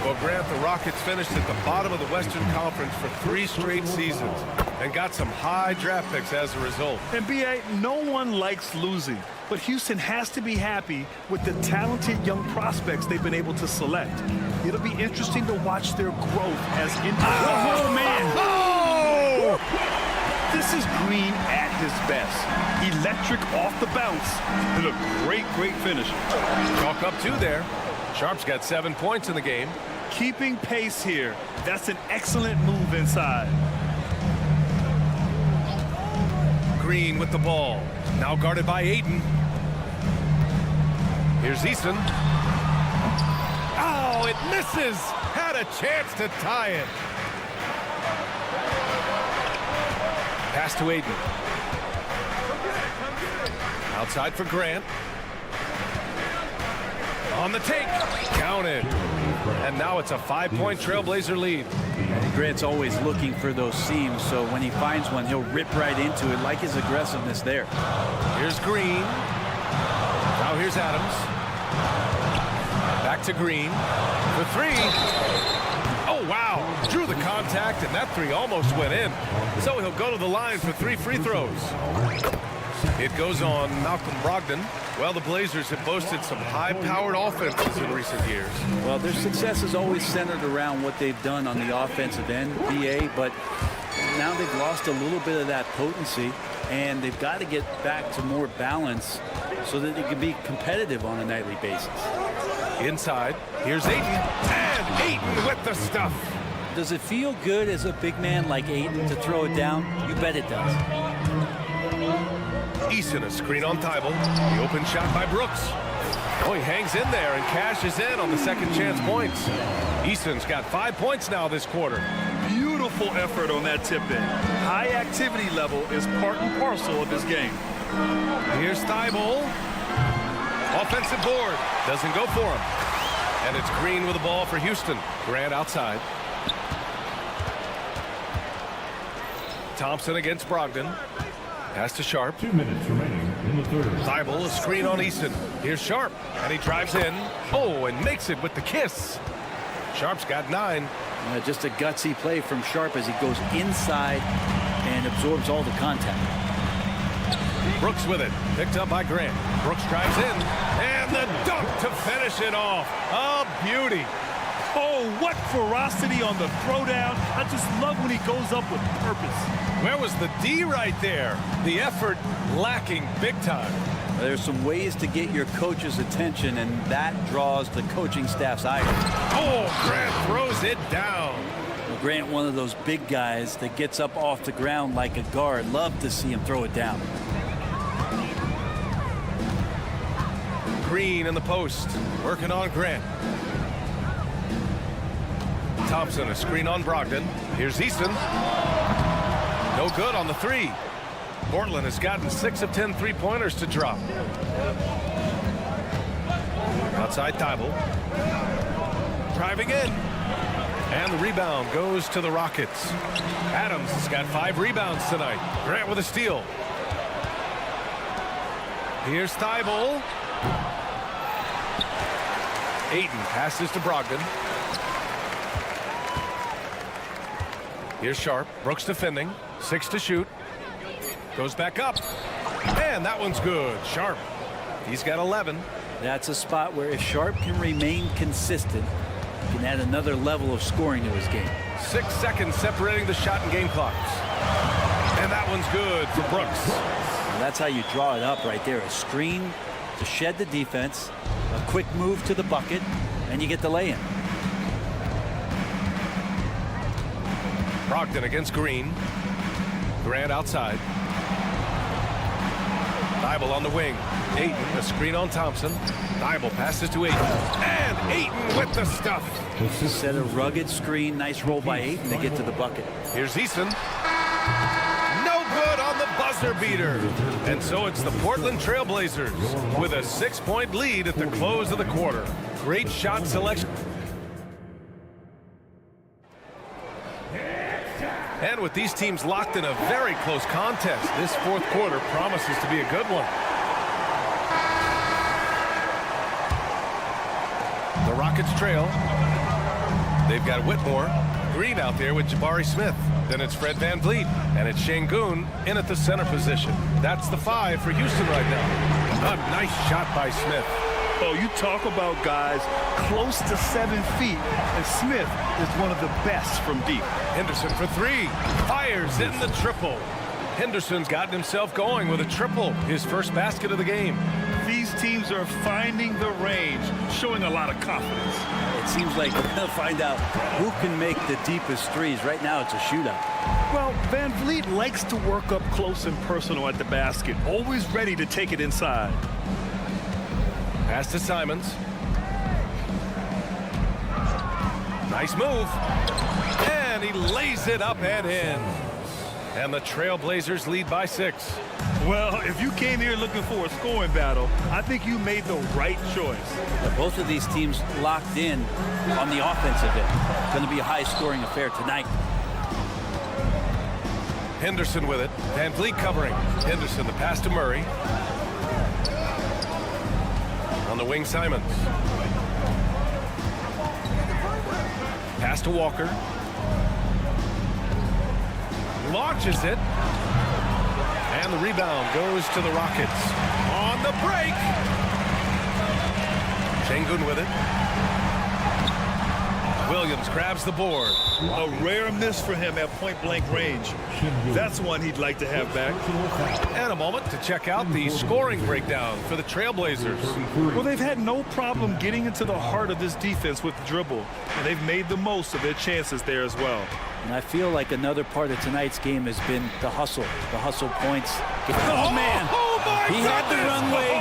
Well, Grant, the Rockets finished at the bottom of the Western Conference for 3 straight seasons and got some high draft picks as a result. And B.A., no one likes losing, but Houston has to be happy with the talented young prospects they've been able to select. It'll be interesting to watch their growth as oh, man! Oh! This is Green at his best. Electric off the bounce. And a great finish. Chalk up 2 there. Sharp's got 7 points in the game. Keeping pace here. That's an excellent move inside. Green with the ball. Now guarded by Ayton. Here's Eason. Oh, it misses. Had a chance to tie it. Pass to Ayton. Outside for Grant. On the take. Counted. And now it's a 5-point Trailblazer lead. And Grant's always looking for those seams, so when he finds one, he'll rip right into it, like his aggressiveness there. Here's Green. Now here's Adams. Back Back to Green for three. Oh, wow. Drew the contact, and that three almost went in. So he'll go to the line for 3 free throws. It goes on Malcolm Brogdon. Well, the Blazers have boasted some high-powered offenses in recent years. Well, their success is always centered around what they've done on the offensive end, BA, but now they've lost a little bit of that potency, and they've got to get back to more balance so that they can be competitive on a nightly basis. Inside, here's Ayton, and Ayton with the stuff. Does it feel good as a big man like Ayton to throw it down? You bet it does. Eason, a screen on Thibault. The open shot by Brooks. Oh, he hangs in there and cashes in on the second chance points. Eason's got 5 points now this quarter. Beautiful effort on that tip in. High activity level is part and parcel of his game. Here's Thibault. Offensive board. Doesn't go for him. And it's Green with the ball for Houston. Grant outside. Thompson against Brogdon. Pass to Sharp. 2 minutes remaining in the third. Thibault, a screen on Easton. Here's Sharp, and he drives in. Oh, and makes it with the kiss. Sharp's got 9. Just a gutsy play from Sharp as he goes inside and absorbs all the contact. Brooks with it. Picked up by Grant. Brooks drives in, and the dunk to finish it off. A beauty. Oh, what ferocity on the throwdown. I just love when he goes up with purpose. Where was the D right there? The effort lacking big time. There's some ways to get your coach's attention, and that draws the coaching staff's eye. Oh, Grant throws it down. Well, Grant, one of those big guys that gets up off the ground like a guard. Love to see him throw it down. Green in the post, working on Grant. Thompson, a screen on Brogdon. Here's Easton. No good on the 3. Portland has gotten 6 of 10 3-pointers to drop. Outside Thibault. Driving in. And the rebound goes to the Rockets. Adams has got 5 rebounds tonight. Grant with a steal. Here's Thibault. Ayton passes to Brogdon. Here's Sharp. Brooks defending. 6 to shoot. Goes back up. And that one's good. Sharp. He's got 11. That's a spot where if Sharp can remain consistent, he can add another level of scoring to his game. 6 seconds separating the shot and game clocks. And that one's good for Brooks. Well, that's how you draw it up right there. A screen to shed the defense, a quick move to the bucket, and you get the lay-in. Brogdon against Green. Grant outside. Thibault on the wing. Ayton, a screen on Thompson. Thibault passes to Ayton. And Ayton with the stuff. Set a rugged screen. Nice roll by Ayton to get to the bucket. Here's Easton. No good on the buzzer beater. And so it's the Portland Trail Blazers with a 6-point lead at the close of the quarter. Great shot selection. And with these teams locked in a very close contest, this fourth quarter promises to be a good one. The Rockets trail. They've got Whitmore. Green out there with Jabari Smith. Then it's Fred VanVleet. And it's Şengün in at the center position. That's the 5 for Houston right now. A nice shot by Smith. Oh, you talk about guys close to 7 feet, and Smith is one of the best from deep. Henderson for 3. Fires in the triple. Henderson's gotten himself going with a triple. His first basket of the game. These teams are finding the range, showing a lot of confidence. It seems like we're going to find out who can make the deepest threes. Right now, it's a shootout. Well, VanVleet likes to work up close and personal at the basket, always ready to take it inside. Pass to Simons. Nice move. And he lays it up and in. And the Trail Blazers lead by 6. Well, if you came here looking for a scoring battle, I think you made the right choice. Both of these teams locked in on the offensive end. Going to be a high-scoring affair tonight. Henderson with it. VanVleet covering. Henderson, the pass to Murray. On the wing, Simons. Pass to Walker. Launches it. And the rebound goes to the Rockets. On the break. Şengün with it. Williams grabs the board. A rare miss for him at point-blank range. That's one he'd like to have back. And a moment to check out the scoring breakdown for the Trail Blazers. Well, they've had no problem getting into the heart of this defense with the dribble, and they've made the most of their chances there as well. And I feel like another part of tonight's game has been the hustle points. Oh, man. Oh, my He goodness. had the runway,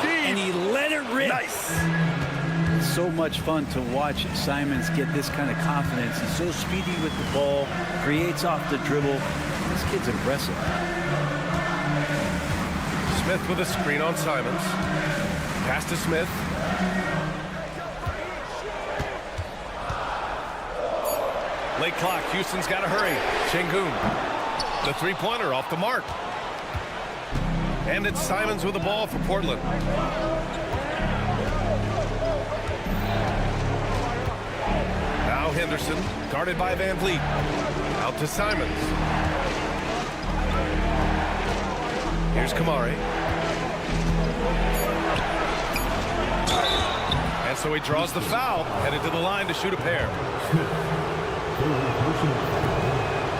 indeed. and he let it rip. Nice. So much fun to watch Simons get this kind of confidence. He's so speedy with the ball, creates off the dribble. This kid's impressive. Smith with a screen on Simons. Pass to Smith. Late clock. Houston's got to hurry. Şengün. The three-pointer off the mark. And it's Simons with the ball for Portland. Now Henderson, guarded by Van Vliet. Out to Simons. Here's Kamari. And so he draws the foul, headed to the line to shoot a pair.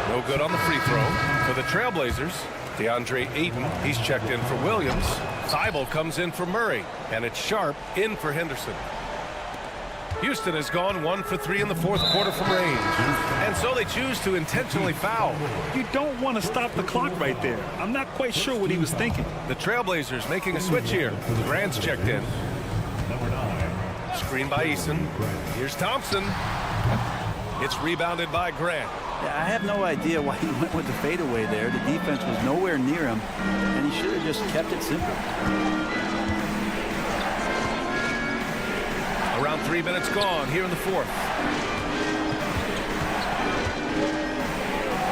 No good on the free throw for the Trailblazers. DeAndre Ayton, he's checked in for Williams. Thibault comes in for Murray, and it's Sharp in for Henderson. Houston has gone 1 for 3 in the fourth quarter from range, and so they choose to intentionally foul. You don't want to stop the clock right there. I'm not quite sure what he was thinking. The Trailblazers making a switch here. Grant's checked in. Screen by Eason. Here's Thompson. It's rebounded by Grant. Yeah, I have no idea why he went with the fadeaway there. The defense was nowhere near him, and he should have just kept it simple. Around 3 minutes gone here in the fourth.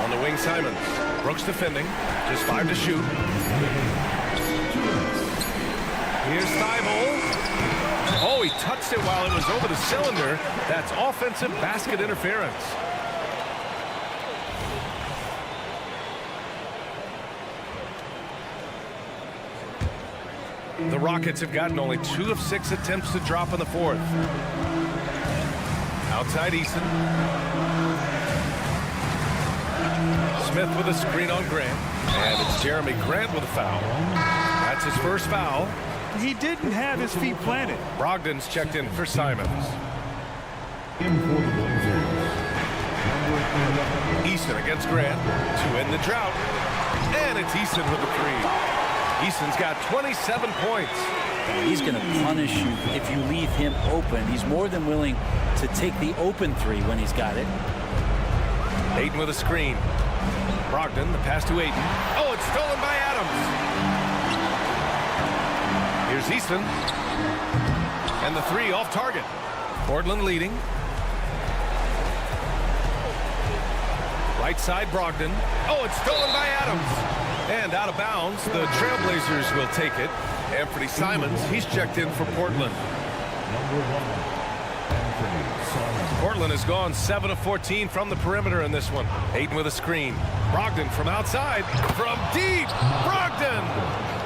On the wing, Simons. Brooks defending. Just 5 to shoot. Here's Thibault. Oh, he touched it while it was over the cylinder. That's offensive basket interference. The Rockets have gotten only 2 of 6 attempts to drop in the fourth. Outside Eason. Smith with a screen on Grant. And it's Jeremy Grant with a foul. That's his first foul. He didn't have his feet planted. Brogdon's checked in for Simons. Eason against Grant to end the drought. And it's Eason with the three. Eason's got 27 points. He's going to punish you if you leave him open. He's more than willing to take the open three when he's got it. Ayton with a screen. Brogdon, the pass to Ayton. Oh, it's stolen by Adams. Here's Eason. And the three off target. Portland leading. Right side, Brogdon. Oh, it's stolen by Adams. And out of bounds, the Trailblazers will take it. Anthony Simons, he's checked in for Portland. Portland has gone 7 of 14 from the perimeter in this one. Ayton with a screen. Brogdon from outside. From deep. Brogdon.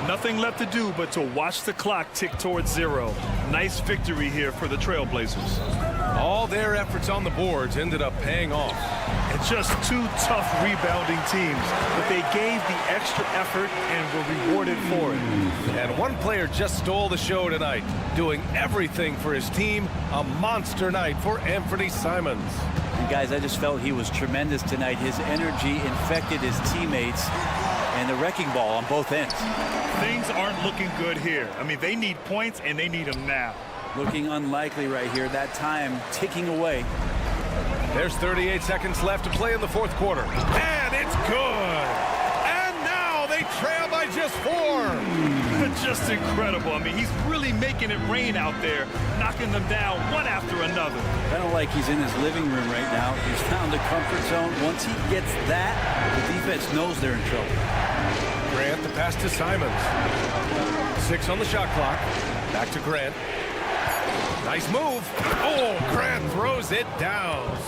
Nothing left to do but to watch the clock tick towards 0. Nice victory here for the Trailblazers. All their efforts on the boards ended up paying off. And just 2 tough rebounding teams, but they gave the extra effort and were rewarded for it. And one player just stole the show tonight, doing everything for his team. A monster night for Anthony Simons. And guys, I just felt he was tremendous tonight. His energy infected his teammates, and the wrecking ball on both ends. Things aren't looking good here. I mean, they need points, and they need them now. Looking unlikely right here. That time ticking away. There's 38 seconds left to play in the fourth quarter. And it's good. And now they trail by just 4. Just incredible. I mean, he's really making it rain out there, knocking them down one after another. Kind of like he's in his living room right now. He's found a comfort zone. Once he gets that, the defense knows they're in trouble. Grant, the pass to Simons. 6 on the shot clock. Back to Grant. Nice move. Oh, Grant throws it down.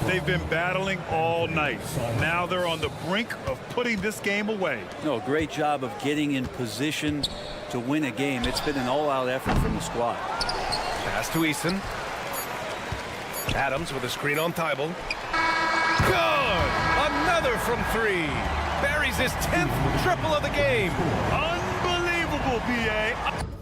They've been battling all night. Now they're on the brink of putting this game away. No, great job of getting in position to win a game. It's been an all-out effort from the squad. Pass to Eason. Adams with a screen on Thibault. Good! Another from three. Buries his 10th triple of the game. Unbelievable, B.A.